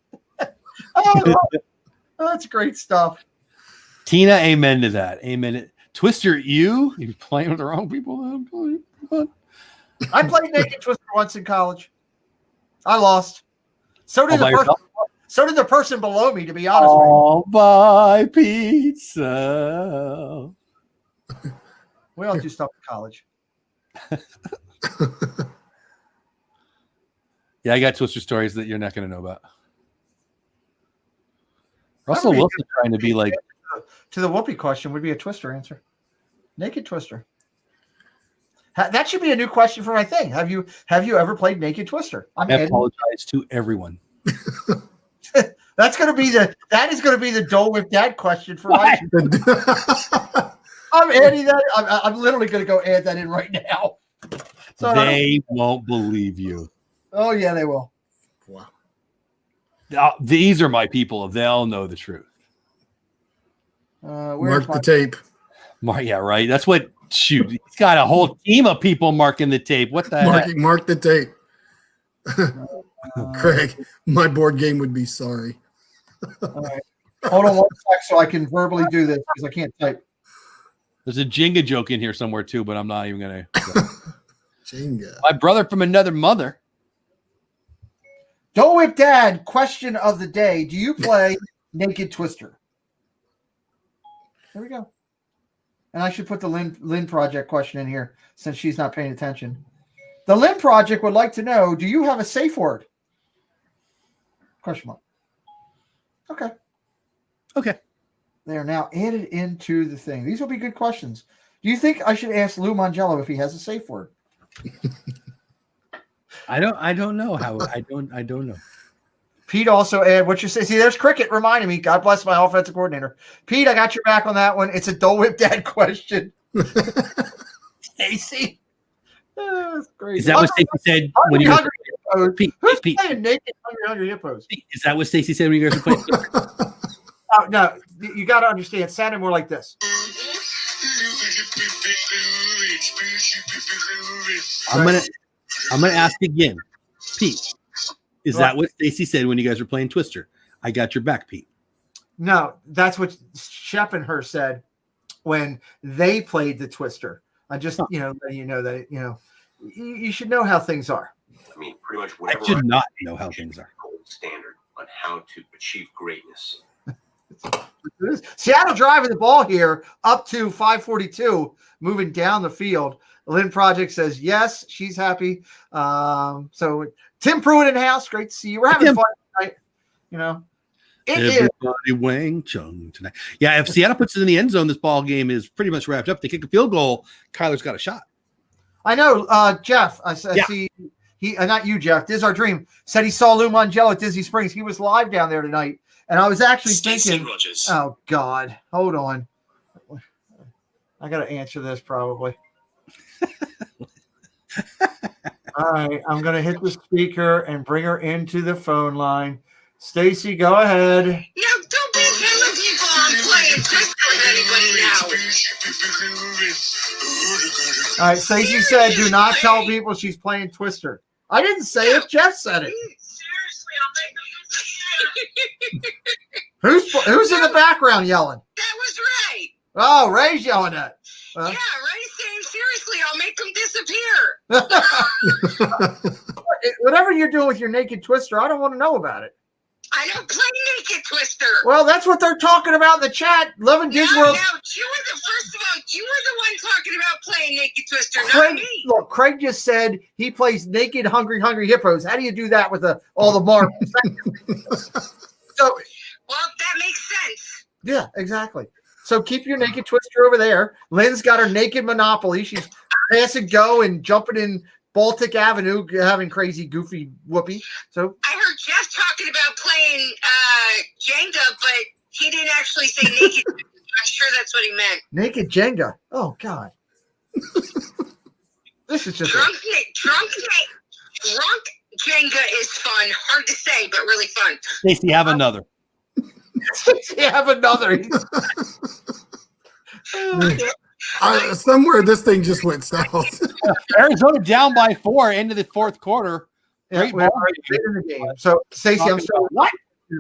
That's great stuff. Tina, amen to that. Amen. Twister, you're playing with the wrong people. I played Naked Twister once in college. I lost. So did the person below me, to be honest with you. All by pizza. We all do stuff in college. Yeah, I got Twister stories that you're not going to know about. Russell Wilson trying to be like... To the Whoopi question would be a Twister answer. Naked Twister. That should be a new question for my thing. Have you ever played Naked Twister? I apologize to everyone. That is going to be the Dole Whip Dad question for my. I'm adding that. I'm literally going to go add that in right now. So they won't believe you. Oh yeah, they will. Wow. These are my people. They'll know the truth. Mark the tape. Yeah, right. That's what. Shoot, he's got a whole team of people marking the tape. What the heck? Mark the tape. Craig, my board game would be sorry. All right. Hold on one sec so I can verbally do this because I can't type. There's a Jenga joke in here somewhere too, but I'm not even going to. Jenga. My brother from another mother. Dole Whip Dad, question of the day. Do you play Naked Twister? There we go. And I should put the Lynn Project question in here since she's not paying attention. The Lynn Project would like to know, do you have a safe word? Question mark. Okay. Okay. They are now added into the thing. These will be good questions. Do you think I should ask Lou Mangello if he has a safe word? I don't know how. I don't know. Pete also add what you say. See, there's Cricket reminding me. God bless my offensive coordinator. Pete, I got your back on that one. It's a Dole Whip Dad question. Stacy. That's great. Is that what Stacy said when you guys were Pete? Who's playing Naked Hungry Hippos? Is that what Stacy said when you guys were playing? Oh, no, you got to understand. It sounded more like this. I'm gonna ask again, Pete. Is that what Stacy said when you guys were playing Twister? I got your back, Pete. No, that's what Shep and her said when they played the Twister. I just, letting you know that, you should know how things are. I mean, pretty much whatever. I should not know how things are. Gold standard on how to achieve greatness. Seattle driving the ball here up to 5:42, moving down the field. Lynn Project says yes, she's happy. So Tim Pruitt in house, great to see you. We're having fun tonight. Everybody Wang Chung tonight. Yeah, if Seattle puts it in the end zone, this ball game is pretty much wrapped up. They kick a field goal, Kyler's got a shot. I know, Jeff. I see he, not you, Jeff. This is our dream. Said he saw Lou Mangello at Disney Springs. He was live down there tonight, and I was actually thinking, oh God, hold on, I got to answer this probably. All right, I'm gonna hit the speaker and bring her into the phone line. Stacy, go ahead. No, don't be telling people I'm playing Twister with anybody now. All right, Stacy said, do not tell people she's playing Twister. I didn't say it. Jeff said it. Seriously, Who's in the background yelling? That was Ray. Oh, Ray's yelling at. Yeah, Ray's saying, seriously, I'll make them disappear. Whatever you're doing with your naked Twister, I don't want to know about it. I don't play naked Twister. Well, that's what they're talking about in the chat. Loving Disney World. No, you were the first of all. You were the one talking about playing naked Twister, not Craig, me. look, Craig just said he plays naked, hungry hippos. How do you do that with all the marbles? So, well, that makes sense. yeah, exactly. So keep your naked Twister over there. Lynn's got her naked Monopoly. She's passing go and jumping in Baltic Avenue, having crazy, goofy whoopee. So I heard Jeff talking about playing Jenga, but he didn't actually say naked. I'm sure that's what he meant. Naked Jenga. Oh God. This is just drunk Jenga is fun. Hard to say, but really fun. Stacey, have another. Stacey, have another. Somewhere this thing just went south. Arizona down by 4 into the fourth quarter. Yeah, we're right in the game. So Stacey, I'm sorry. What?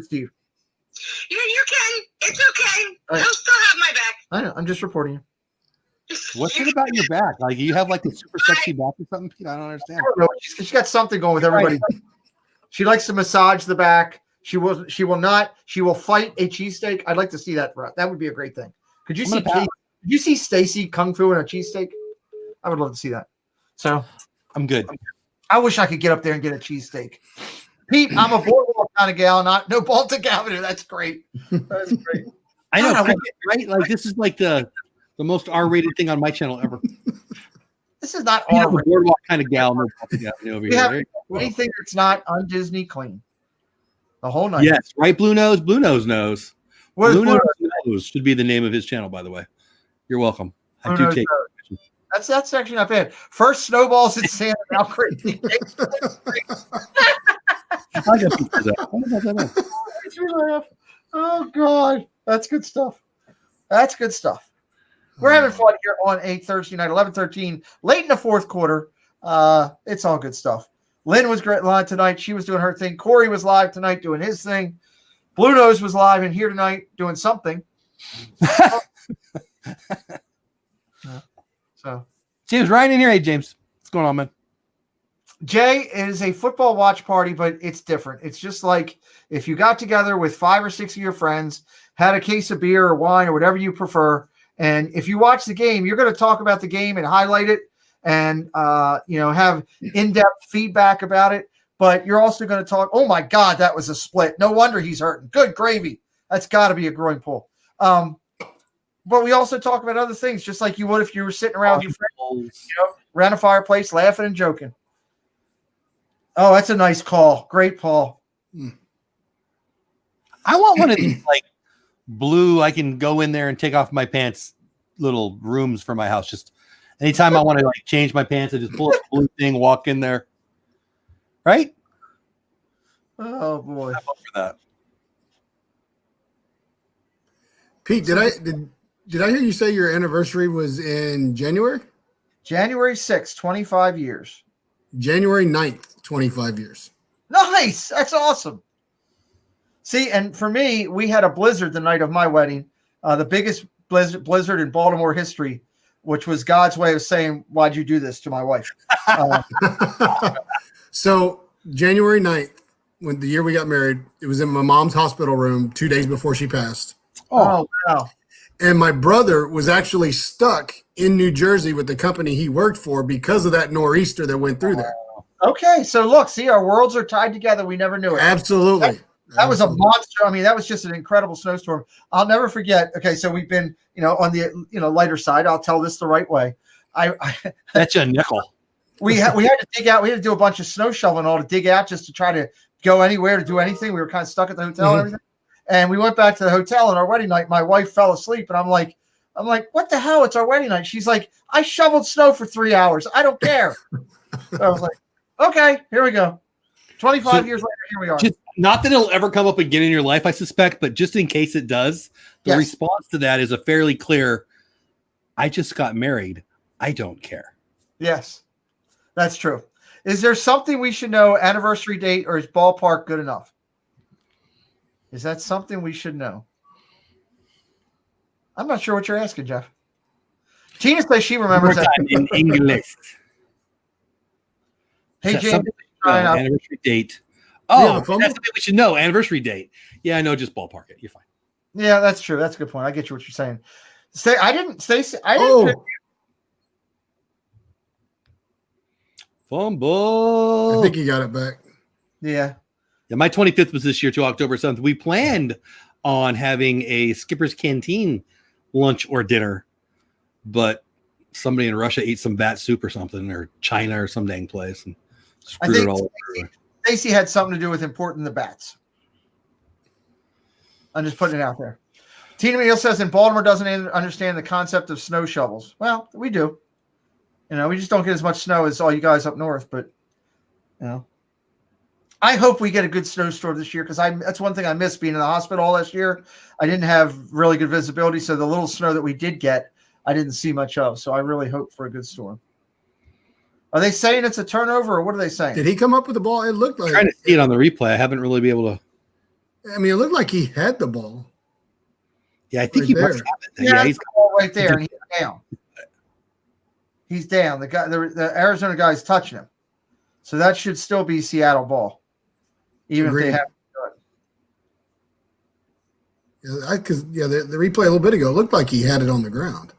Steve. You can. It's okay. Right. They'll still have my back. I know. I'm just reporting you. What's it about your back? Like you have like a super sexy back or something? Pete? I don't understand. I don't know. She's got something going with everybody. She likes to massage the back. She will not. She will fight a cheesesteak. I'd like to see that. That would be a great thing. Could you see Stacy kung fu in a cheesesteak? I would love to see that. So I'm good. I wish I could get up there and get a cheesesteak. Pete, I'm a boardwalk kind of gal, no Baltic Avenue. That's great. That's great. I know, right? Like this is like the most R-rated thing on my channel ever. This is not R-rated. Boardwalk kind of gal. No Baltic Avenue over here. Anything that's not on Disney clean. The whole night. Yes, right. Blue Nose knows. What Blue Nose should be the name of his channel, by the way. You're welcome. I do take. That's actually not bad. First snowballs at Santa, now crazy. Oh God, that's good stuff. That's good stuff. We're having fun here on a Thursday night, 11:13, late in the fourth quarter. It's all good stuff. Lynn was great live tonight. She was doing her thing. Corey was live tonight doing his thing. Blue Nose was live and here tonight doing something. So James, right in here. Hey, James. What's going on, man? Jay is a football watch party, but it's different. It's just like if you got together with 5 or 6 of your friends, had a case of beer or wine or whatever you prefer, and if you watch the game, you're going to talk about the game and highlight it and have in-depth feedback about it. But you're also going to talk, oh my God, that was a split. No wonder he's hurting. Good gravy. That's got to be a groin pull. But we also talk about other things, just like you would if you were sitting around with your friends, around a fireplace, laughing and joking. Oh, that's a nice call. Great, Paul. I want one of these like blue. I can go in there and take off my pants. Little rooms for my house. Just anytime I want to like change my pants, I just pull up the blue thing, walk in there. Right? Oh boy. I'm up for that. Pete, did I hear you say your anniversary was in January? January 6th, 25 years. January 9th, 25 years. Nice. That's awesome. See, and for me, we had a blizzard the night of my wedding. The biggest blizzard in Baltimore history, which was God's way of saying, "Why'd you do this to my wife?" So January 9th, when the year we got married, it was in my mom's hospital room 2 days before she passed. Oh wow! And my brother was actually stuck in New Jersey with the company he worked for because of that nor'easter that went through there. Okay, so look, see, our worlds are tied together. We never knew it. Absolutely. That was a monster. I mean, that was just an incredible snowstorm. I'll never forget. Okay, so we've been, on the lighter side. I'll tell this the right way. I That's a nickel. we had to dig out. We had to do a bunch of snow shoveling all to dig out just to try to go anywhere to do anything. We were kind of stuck at the hotel and everything. And we went back to the hotel on our wedding night. My wife fell asleep, and I'm like, what the hell? It's our wedding night. She's like, I shoveled snow for 3 hours. I don't care. So I was like, okay, here we go. 25 years later, here we are. Not that it'll ever come up again in your life, I suspect, but just in case it does, the response to that is a fairly clear, I just got married. I don't care. Yes, that's true. Is there something we should know, anniversary date, or is ballpark good enough? Is that something we should know? I'm not sure what you're asking, Jeff. Tina says she remembers that. In English. Hey, James. Anniversary date. Oh, that's something we should know. Anniversary date. Yeah, I know. Just ballpark it. You're fine. Yeah, that's true. That's a good point. I get you what you're saying. Fumble. I think you got it back. Yeah. Yeah, my 25th was this year to October 7th. We planned on having a Skipper's Canteen lunch or dinner, but somebody in Russia ate some bat soup or something, or China or some dang place, and screwed it all over. Stacy had something to do with importing the bats. I'm just putting it out there. Tina Meal says in Baltimore doesn't understand the concept of snow shovels. Well, we do. We just don't get as much snow as all you guys up north, but I hope we get a good snowstorm this year, because that's one thing I missed being in the hospital last year. I didn't have really good visibility, so the little snow that we did get, I didn't see much of. So I really hope for a good storm. Are they saying it's a turnover, or what are they saying? Did he come up with the ball? It looked like. I'm trying to see it on the replay. I haven't really been able to. I mean, it looked like he had the ball. Yeah, I think right he there. must have it. Yeah, He's the ball right there, and he's down. He's down. The guy, the Arizona guy's touching him, so that should still be Seattle ball, even if they have. Because the replay a little bit ago looked like he had it on the ground.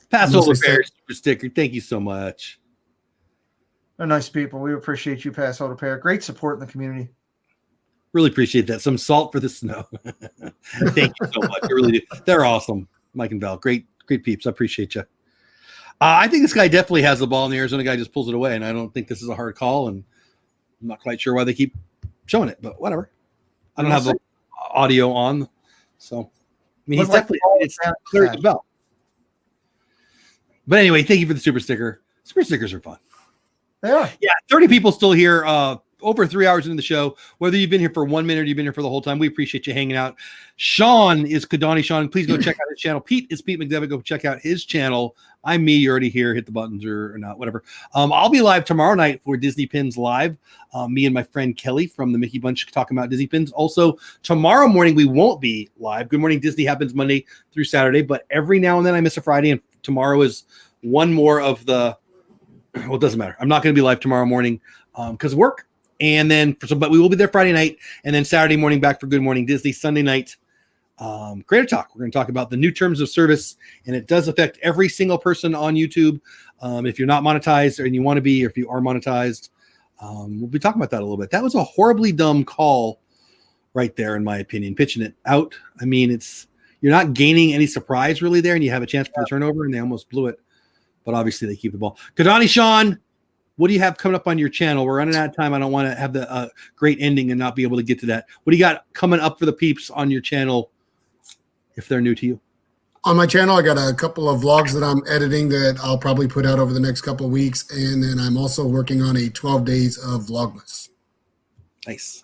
Passover Bear super sticker. Thank you so much. They're nice people. We appreciate you, Passover Pair. Great support in the community. Really appreciate that. Some salt for the snow. Thank you so much. I really do. They're awesome, Mike and Val. Great peeps. I appreciate you. I think this guy definitely has the ball, and the Arizona guy just pulls it away. And I don't think this is a hard call. And I'm not quite sure why they keep showing it, but whatever. I don't have the audio on, so I mean, he's definitely it's clear as a bell. But anyway, thank you for the super sticker. Super stickers are fun. They are. Yeah, 30 people still here. Over 3 hours into the show. Whether you've been here for 1 minute or you've been here for the whole time, we appreciate you hanging out. Sean is Kadani Sean. Please go check out his channel. Pete is Pete McDevitt. Go check out his channel. I'm me. You're already here. Hit the buttons or not, whatever. I'll be live tomorrow night for Disney Pins Live. Me and my friend Kelly from the Mickey Bunch talking about Disney Pins. Also, tomorrow morning we won't be live. Good Morning Disney happens Monday through Saturday, but every now and then I miss a Friday, and tomorrow is one more of the. Well, it doesn't matter. I'm not going to be live tomorrow morning because of work. And then, but we will be there Friday night, and then Saturday morning back for Good Morning Disney. Sunday night, Creator Talk. We're going to talk about the new terms of service, and it does affect every single person on YouTube. If you're not monetized, and you want to be, or if you are monetized, we'll be talking about that a little bit. That was a horribly dumb call, right there, in my opinion. Pitching it out. I mean, you're not gaining any surprise really there, and you have a chance for the turnover, and they almost blew it. But obviously, they keep the ball. Kadani Sean. What do you have coming up on your channel? We're running out of time. I don't want to have the great ending and not be able to get to that. What do you got coming up for the peeps on your channel if they're new to you? On my channel, I got a couple of vlogs that I'm editing that I'll probably put out over the next couple of weeks. And then I'm also working on a 12 days of Vlogmas. Nice.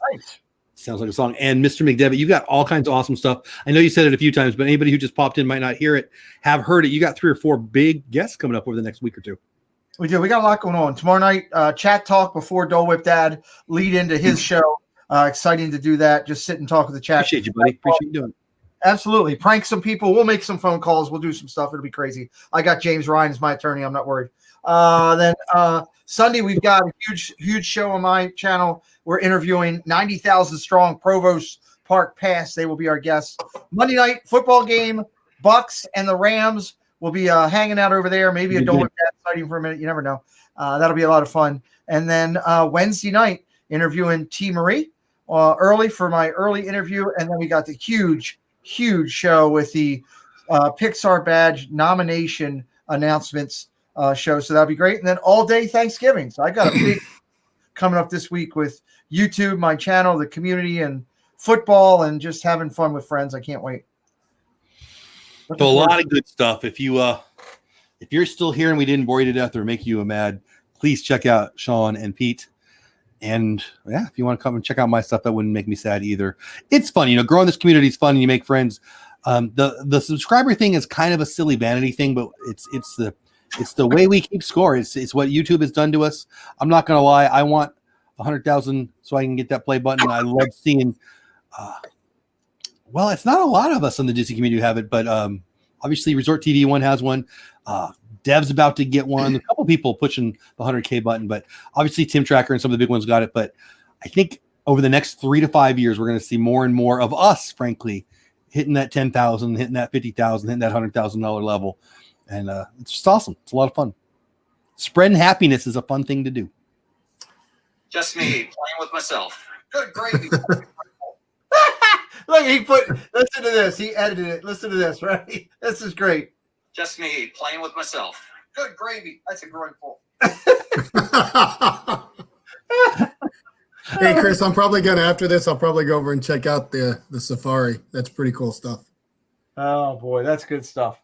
Sounds like a song. And Mr. McDevitt, you got all kinds of awesome stuff. I know you said it a few times, but anybody who just popped in might not hear it, have heard it. You got 3 or 4 big guests coming up over the next week or two. We do. We got a lot going on. Tomorrow night, chat talk before Dole Whip Dad, lead into his show. Exciting to do that. Just sit and talk with the chat. Appreciate you, buddy. Appreciate you doing it. Absolutely. Prank some people. We'll make some phone calls. We'll do some stuff. It'll be crazy. I got James Ryan as my attorney. I'm not worried. Then Sunday, we've got a huge show on my channel. We're interviewing 90,000 strong Provost Park Pass. They will be our guests. Monday night football game, Bucks and the Rams will be hanging out over there. Maybe a Dole Whip sighting for a minute. You never know. That'll be a lot of fun. And then Wednesday night, interviewing T. Marie early for my early interview. And then we got the huge show with the Pixar Badge nomination announcements show. So that'll be great. And then all day Thanksgiving. So I got a big coming up this week with YouTube, my channel, the community, and football, and just having fun with friends. I can't wait. So a lot of good stuff. If you're still here and we didn't bore you to death or make you mad, please check out Sean and Pete. And yeah, if you want to come and check out my stuff, that wouldn't make me sad either. It's fun, growing this community is fun and you make friends. The subscriber thing is kind of a silly vanity thing, but it's the way we keep score. It's what YouTube has done to us. I'm not gonna lie, I want 100,000 so I can get that play button. I love seeing well, it's not a lot of us on the Disney community who have it, but obviously Resort TV one has one. Dev's about to get one. A couple people pushing the 100K button, but obviously Tim Tracker and some of the big ones got it. But I think over the next 3 to 5 years, we're going to see more and more of us, frankly, hitting that 10,000, hitting that 50,000, hitting that $100,000 level. And it's just awesome. It's a lot of fun. Spreading happiness is a fun thing to do. Just me playing with myself. Good gravy. Look, listen to this. He edited it. Listen to this, right? This is great. Just me playing with myself. Good gravy. That's a growing full. Hey, Chris, I'm probably going to, after this, I'll probably go over and check out the safari. That's pretty cool stuff. Oh, boy. That's good stuff.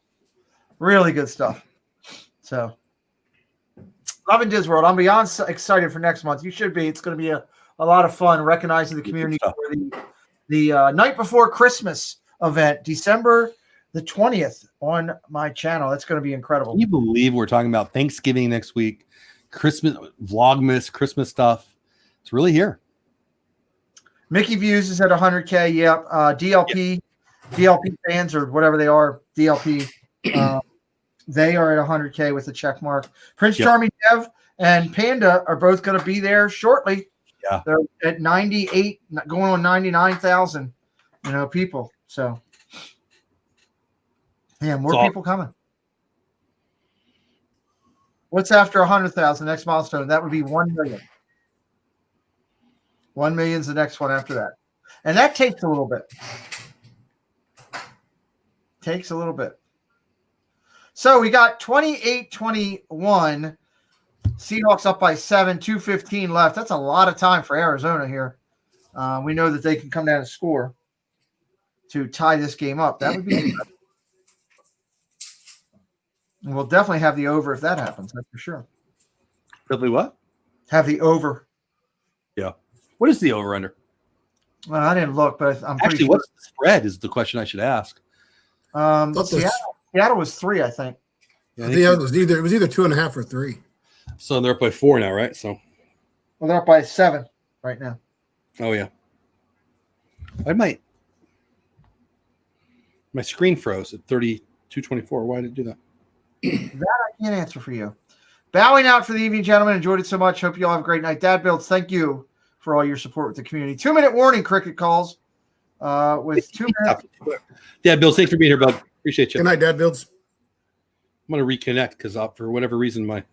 Really good stuff. So, loving Disney World. I'm beyond excited for next month. You should be. It's going to be a lot of fun recognizing the community for the night before Christmas event, December the 20th on my channel. That's going to be incredible. Can you believe we're talking about Thanksgiving next week, Christmas, Vlogmas, Christmas stuff? It's really here. Mickey Views is at 100K. Yep. DLP fans or whatever they are, DLP. They are at 100K with a check mark. Prince Charming Dev and Panda are both going to be there shortly. Yeah. They're at 98, going on 99,000, people. So, yeah, more people coming. What's after 100,000? Next milestone? That would be 1 million. 1 million is the next one after that. And that takes a little bit. Takes a little bit. So we got 28-21. Seahawks up by 7, 2:15 left. That's a lot of time for Arizona here. We know that they can come down and score to tie this game up. That would be and we'll definitely have the over if that happens. That's for sure. Definitely what? Have the over. Yeah. What is the over under? Well, I didn't look, but I'm actually, what's the spread is the question I should ask. Seattle was 3, I think. Yeah, it was either 2.5 or 3. So they're up by 4 now, right? So, well, they're up by 7 right now. Oh yeah. My screen froze at 32:24. Why did it do that? That I can't answer for you. Bowing out for the evening, gentlemen. Enjoyed it so much. Hope you all have a great night. Dad Builds, thank you for all your support with the community. 2-minute warning, cricket calls. With 2 minutes. Dad Builds, thanks for being here, bud. Appreciate you. Good night, Dad Builds. I'm going to reconnect because for whatever reason,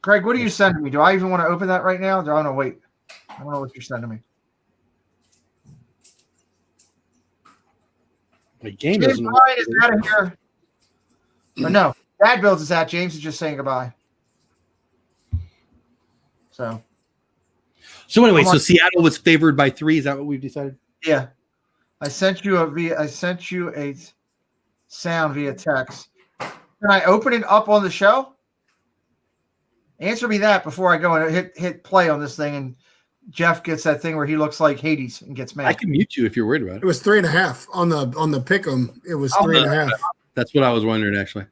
Craig, what are you sending me? Do I even want to open that right now? Do I want to wait? I don't know what you're sending me. My game James doesn't Ryan is out of here. Or no, Dad Builds is out. James is just saying goodbye. So anyway, so Seattle was favored by 3. Is that what we've decided? Yeah. I sent you a sound via text. Can I open it up on the show? Answer me that before I go and hit play on this thing and Jeff gets that thing where he looks like Hades and gets mad. I can mute you if you're worried about it. It was 3.5 on the pick'em. It was 3.5. That's what I was wondering, actually.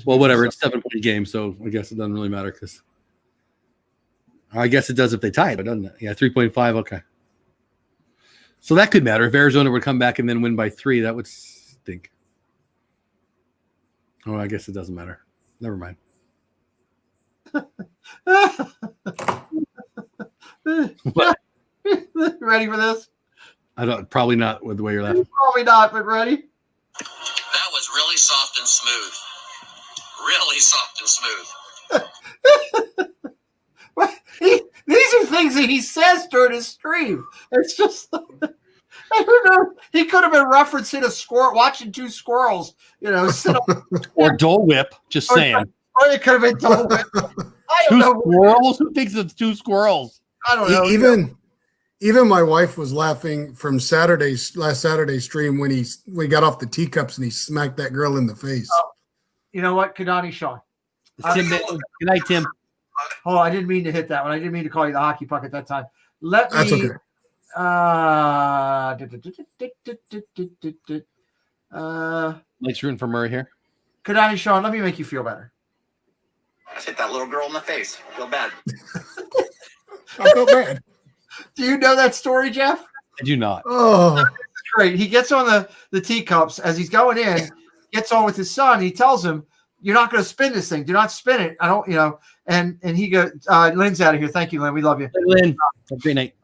Well, whatever. It's 7-point game, so I guess it doesn't really matter because I guess it does if they tie it, doesn't it? Yeah, 3.5. Okay. So that could matter. If Arizona would come back and then win by 3, that would stink. Oh, I guess it doesn't matter. Never mind. What? Ready for this? I don't. Probably not with the way you're laughing. Probably not, but ready? That was really soft and smooth. Really soft and smooth. These are things that he says during his stream. It's just, I don't know. He could have been referencing a squirrel, watching 2 squirrels, sit on, Or Dole Whip. Just saying. Or it could have been Dole Whip. I don't 2 know. squirrels? Who thinks it's 2 squirrels? I don't know. Even my wife was laughing from last Saturday's stream when we got off the teacups and he smacked that girl in the face. Oh, you know what, Kadani Sean? Tim, good night, Tim. Oh, I didn't mean to hit that one. I didn't mean to call you the hockey puck at that time. That's okay. Mike's rooting for Murray here. Kadani Sean, let me make you feel better. I just hit that little girl in the face. I feel bad. I feel bad. Do you know that story, Jeff? I do not. Oh, great. He gets on the teacups as he's going in, gets on with his son. He tells him, "You're not going to spin this thing. Do not spin it. I don't, And he goes, Lynn's out of here. Thank you, Lynn. We love you. Hey, Lynn. Have a great night.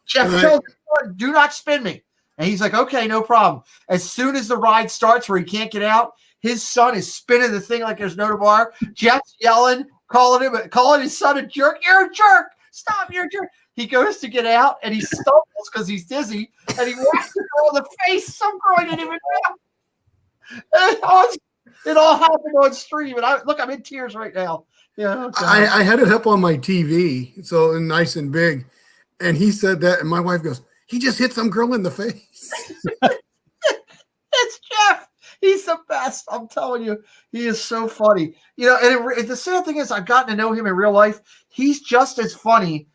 Jeff tells him, "Do not spin me." And he's like, "Okay, no problem." As soon as the ride starts where he can't get out, his son is spinning the thing like there's no tomorrow. Jeff's yelling, calling his son a jerk. "You're a jerk. Stop, you're a jerk." He goes to get out and he stumbles because he's dizzy and he whacks the girl in the face. Some girl I didn't even know. It all happened on stream. And I'm in tears right now. Yeah, okay. I had it up on my TV, so nice and big. And he said that, and my wife goes, "He just hit some girl in the face." It's Jeff. He's the best. I'm telling you, he is so funny. And the sad thing is, I've gotten to know him in real life. He's just as funny.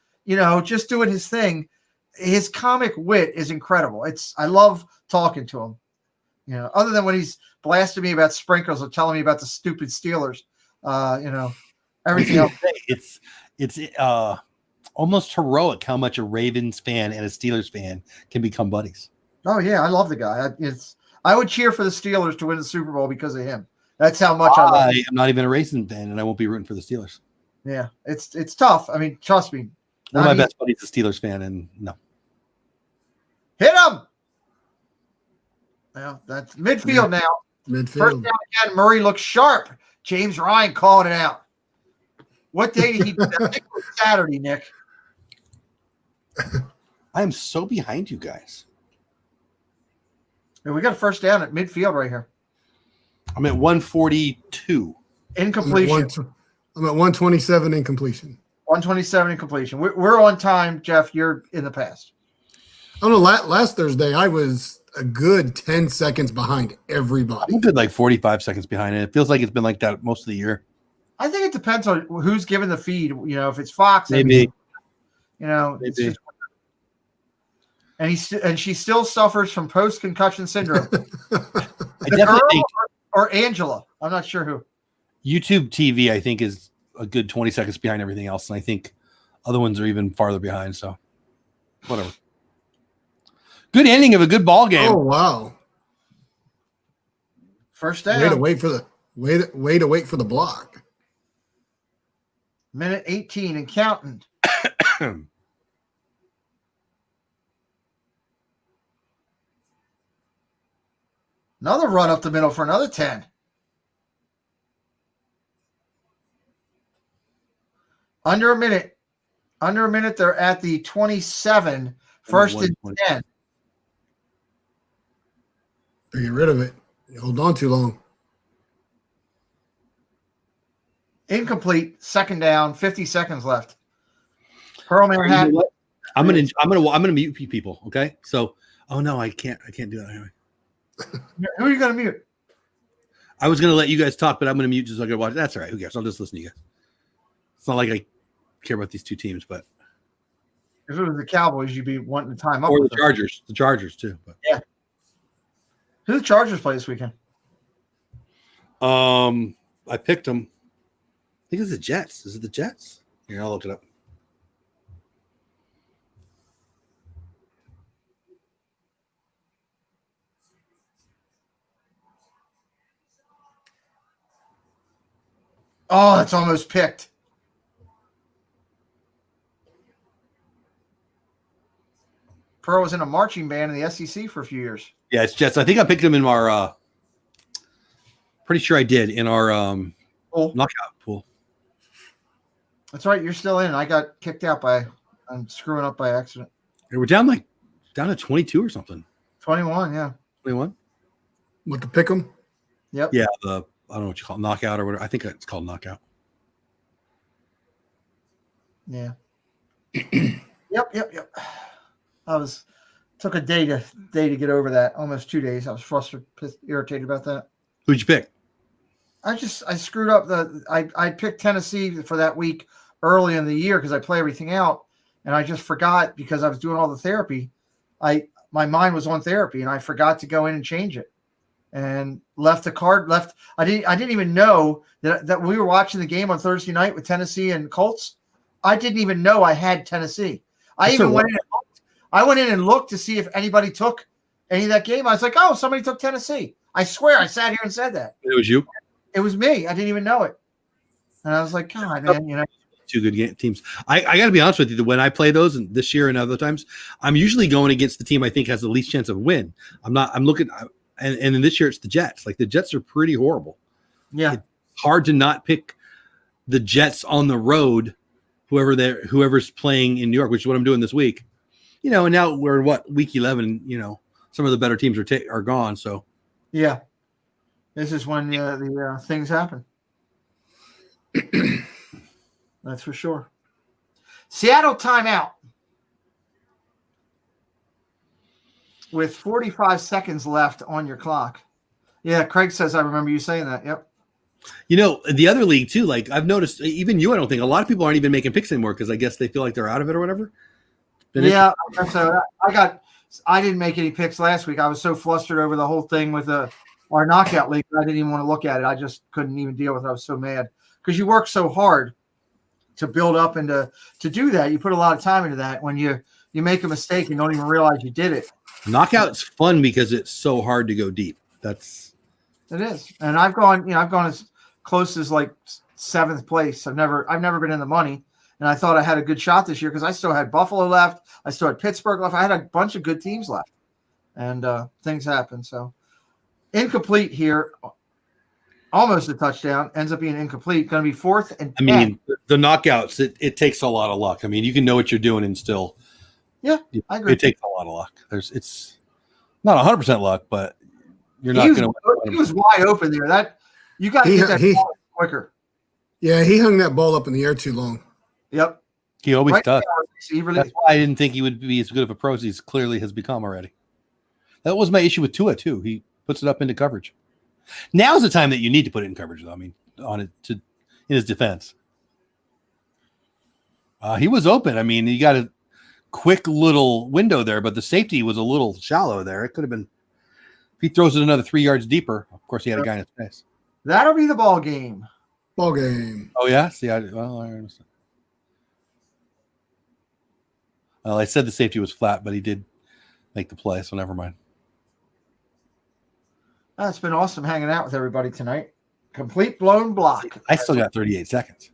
Just doing his thing. His comic wit is incredible. I love talking to him. Other than when he's blasting me about sprinkles or telling me about the stupid Steelers. Everything else. It's almost heroic how much a Ravens fan and a Steelers fan can become buddies. Oh yeah, I love the guy. I would cheer for the Steelers to win the Super Bowl because of him. That's how much I love him. I'm not even a Ravens fan, and I won't be rooting for the Steelers. Yeah, it's tough. I mean, trust me. One of my best buddies is a Steelers fan, and no. Hit him! Well, that's midfield now. Midfield. First down again. Murray looks sharp. James Ryan calling it out. What day did he do that? I think it was Saturday, Nick. I am so behind you guys. And we got a first down at midfield right here. I'm at 142. Incompletion. I'm at 127 incompletion. 127 incompletion. We're on time, Jeff. You're in the past. I don't know. Last Thursday, I was a good 10 seconds behind everybody. I'm good, like 45 seconds behind it. It feels like it's been like that most of the year. I think it depends on who's giving the feed. If it's Fox, maybe. Maybe. It's just, and she still suffers from post-concussion syndrome. I definitely think or Angela. I'm not sure who. YouTube TV, I think, is a good 20 seconds behind everything else, and I think other ones are even farther behind. So, whatever. Good ending of a good ball game. Oh wow! First down. Way to wait for the block. Minute 18 and counting. Another run up the middle for another 10. Under a minute. They're at the 27. First and 10. They get rid of it. You hold on too long. Incomplete. Second down. 50 seconds left. Perlman had. I'm gonna mute people. Okay. So, oh no, I can't do that anyway. Who are you gonna mute? I was gonna let you guys talk, but I'm gonna mute just so I can watch. That's all right. Who cares? I'll just listen to you guys. It's not like I care about these two teams, but if it was the Cowboys, you'd be wanting to time up. Or the Chargers. The Chargers too. But. Yeah. Who the Chargers play this weekend? I picked them. I think it's the Jets. Is it the Jets? Here, I'll look it up. Oh, that's almost picked. Pearl was in a marching band in the SEC for a few years. Yeah, it's Jets. I think I picked him in our pretty sure I did in our knockout pool. That's right. You're still in. I got kicked out I'm screwing up by accident. We're down to 22 or something. 21, yeah. 21? What to pick them? Yep. Yeah, I don't know what you call it, knockout or whatever. I think it's called knockout. Yeah. Yep. Took a day to get over that. Almost 2 days. I was frustrated, irritated about that. Who'd you pick? I screwed up I picked Tennessee for that week early in the year because I play everything out, and I just forgot because I was doing all the therapy. My mind was on therapy, and I forgot to go in and change it, and left the card. I didn't even know that we were watching the game on Thursday night with Tennessee and Colts. I didn't even know I had Tennessee. I went in and looked to see if anybody took any of that game. I was like, oh, somebody took Tennessee. I swear I sat here and said that. It was you? It was me. I didn't even know it. And I was like, God, man, Two good teams. I got to be honest with you. When I play those, and this year and other times, I'm usually going against the team I think has the least chance of win. I'm looking, and in this year it's the Jets. Like the Jets are pretty horrible. Yeah. It's hard to not pick the Jets on the road, whoever's playing in New York, which is what I'm doing this week. And now we're week 11. Some of the better teams are gone. So yeah, this is when the things happen. That's for sure. Seattle timeout with 45 seconds left on your clock. Yeah, Craig says I remember you saying that. Yep. The other league too. Like I've noticed, even you, I don't think a lot of people aren't even making picks anymore because I guess they feel like they're out of it or whatever. Yeah, so I didn't make any picks last week. I was so flustered over the whole thing with our knockout league. I didn't even want to look at it. I just couldn't even deal with it. I was so mad because you work so hard to build up and to do that. You put a lot of time into that. When you make a mistake and don't even realize you did it. Knockout's fun because it's so hard to go deep. It is. And I've gone as close as like 7th place. I've never been in the money. And I thought I had a good shot this year because I still had Buffalo left. I still had Pittsburgh left. I had a bunch of good teams left. And things happen. So incomplete here. Almost a touchdown. Ends up being incomplete. Going to be 4th and 10. I mean, the knockouts, it takes a lot of luck. I mean, you can know what you're doing and still. Yeah, I agree. It takes a lot of luck. It's not 100% luck, but you're not going to. He was wide open there. You got to get that ball quicker. Yeah, he hung that ball up in the air too long. Yep. He always does. That's why I didn't think he would be as good of a pro as he clearly has become already. That was my issue with Tua too. He puts it up into coverage. Now's the time that you need to put it in coverage, though. I mean, in his defense. He was open. I mean, he got a quick little window there, but the safety was a little shallow there. It could have been, if he throws it another 3 yards deeper, of course he had a guy in his face. That'll be the ball game. Ball game. Oh, yeah? See, I understand. Well, I said the safety was flat, but he did make the play, so never mind. It's been awesome hanging out with everybody tonight. Complete blown block. I still got 38 seconds.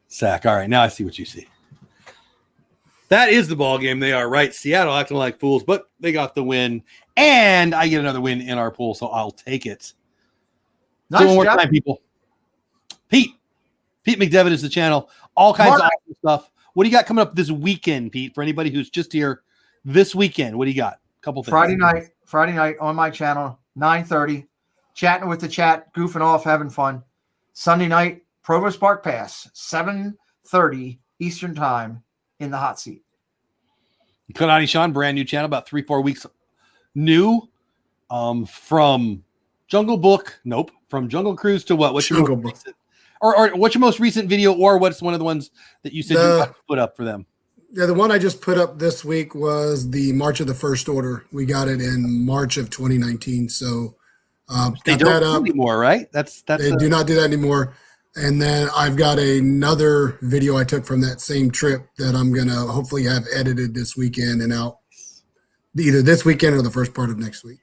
Sack. All right, now I see what you see. That is the ball game. They are right. Seattle acting like fools, but they got the win. And I get another win in our pool, so I'll take it. Nice so one more job. time, people. Pete McDevitt is the channel. All kinds of awesome stuff. What do you got coming up this weekend, Pete? For anybody who's just here this weekend, what do you got? A couple things. Friday night on my channel, 9:30, chatting with the chat, goofing off, having fun. Sunday night, Provost Park Pass, 7:30 Eastern Time in the hot seat. Konani Sean, brand new channel, about 3-4 weeks new. From Jungle Book, nope. From Jungle Cruise to what? What's your most recent, or what's your most recent video, or what's one of the ones that you said you put up for them? Yeah, the one I just put up this week was the March of the First Order. We got it in March of 2019. So they don't do anymore, right? They do not do that anymore. And then I've got another video I took from that same trip that I'm going to hopefully have edited this weekend and out either this weekend or the first part of next week.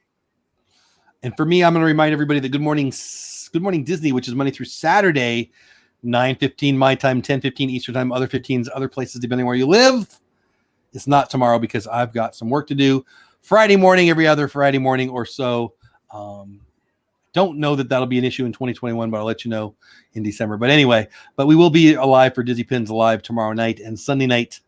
And for me, I'm going to remind everybody that Good Morning Good Morning Disney, which is Monday through Saturday, 9:15 my time, 10:15 Eastern time, other 15s, other places, depending where you live. It's not tomorrow because I've got some work to do. Friday morning, every other Friday morning or so. Don't know that that'll be an issue in 2021, but I'll let you know in December. But anyway, we will be alive for Dizzy Pins Live tomorrow night, and Sunday night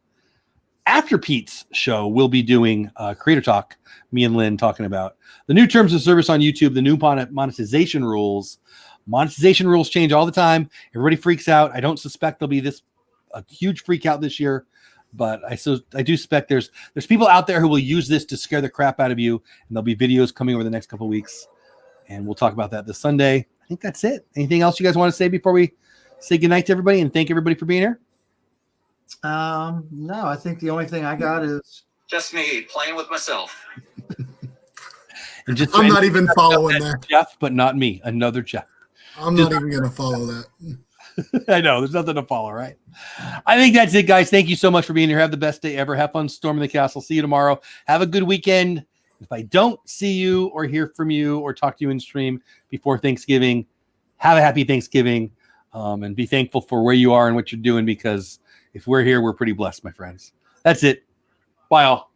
after Pete's show, we'll be doing Creator Talk, me and Lynn talking about the new terms of service on YouTube, the new monetization rules. Monetization rules change all the time. Everybody freaks out. I don't suspect there'll be a huge freak out this year, but I do suspect there's people out there who will use this to scare the crap out of you, and there'll be videos coming over the next couple of weeks, and we'll talk about that this Sunday. I think that's it. Anything else you guys want to say before we say goodnight to everybody and thank everybody for being here? No, I think the only thing I got is Just me playing with myself. And just I'm not even following that. Jeff, but not me. Another Jeff. I'm not even going to follow that. I know. There's nothing to follow, right? I think that's it, guys. Thank you so much for being here. Have the best day ever. Have fun storming the castle. See you tomorrow. Have a good weekend. If I don't see you or hear from you or talk to you in stream before Thanksgiving, have a happy Thanksgiving, and be thankful for where you are and what you're doing, because if we're here, we're pretty blessed, my friends. That's it. Bye, all.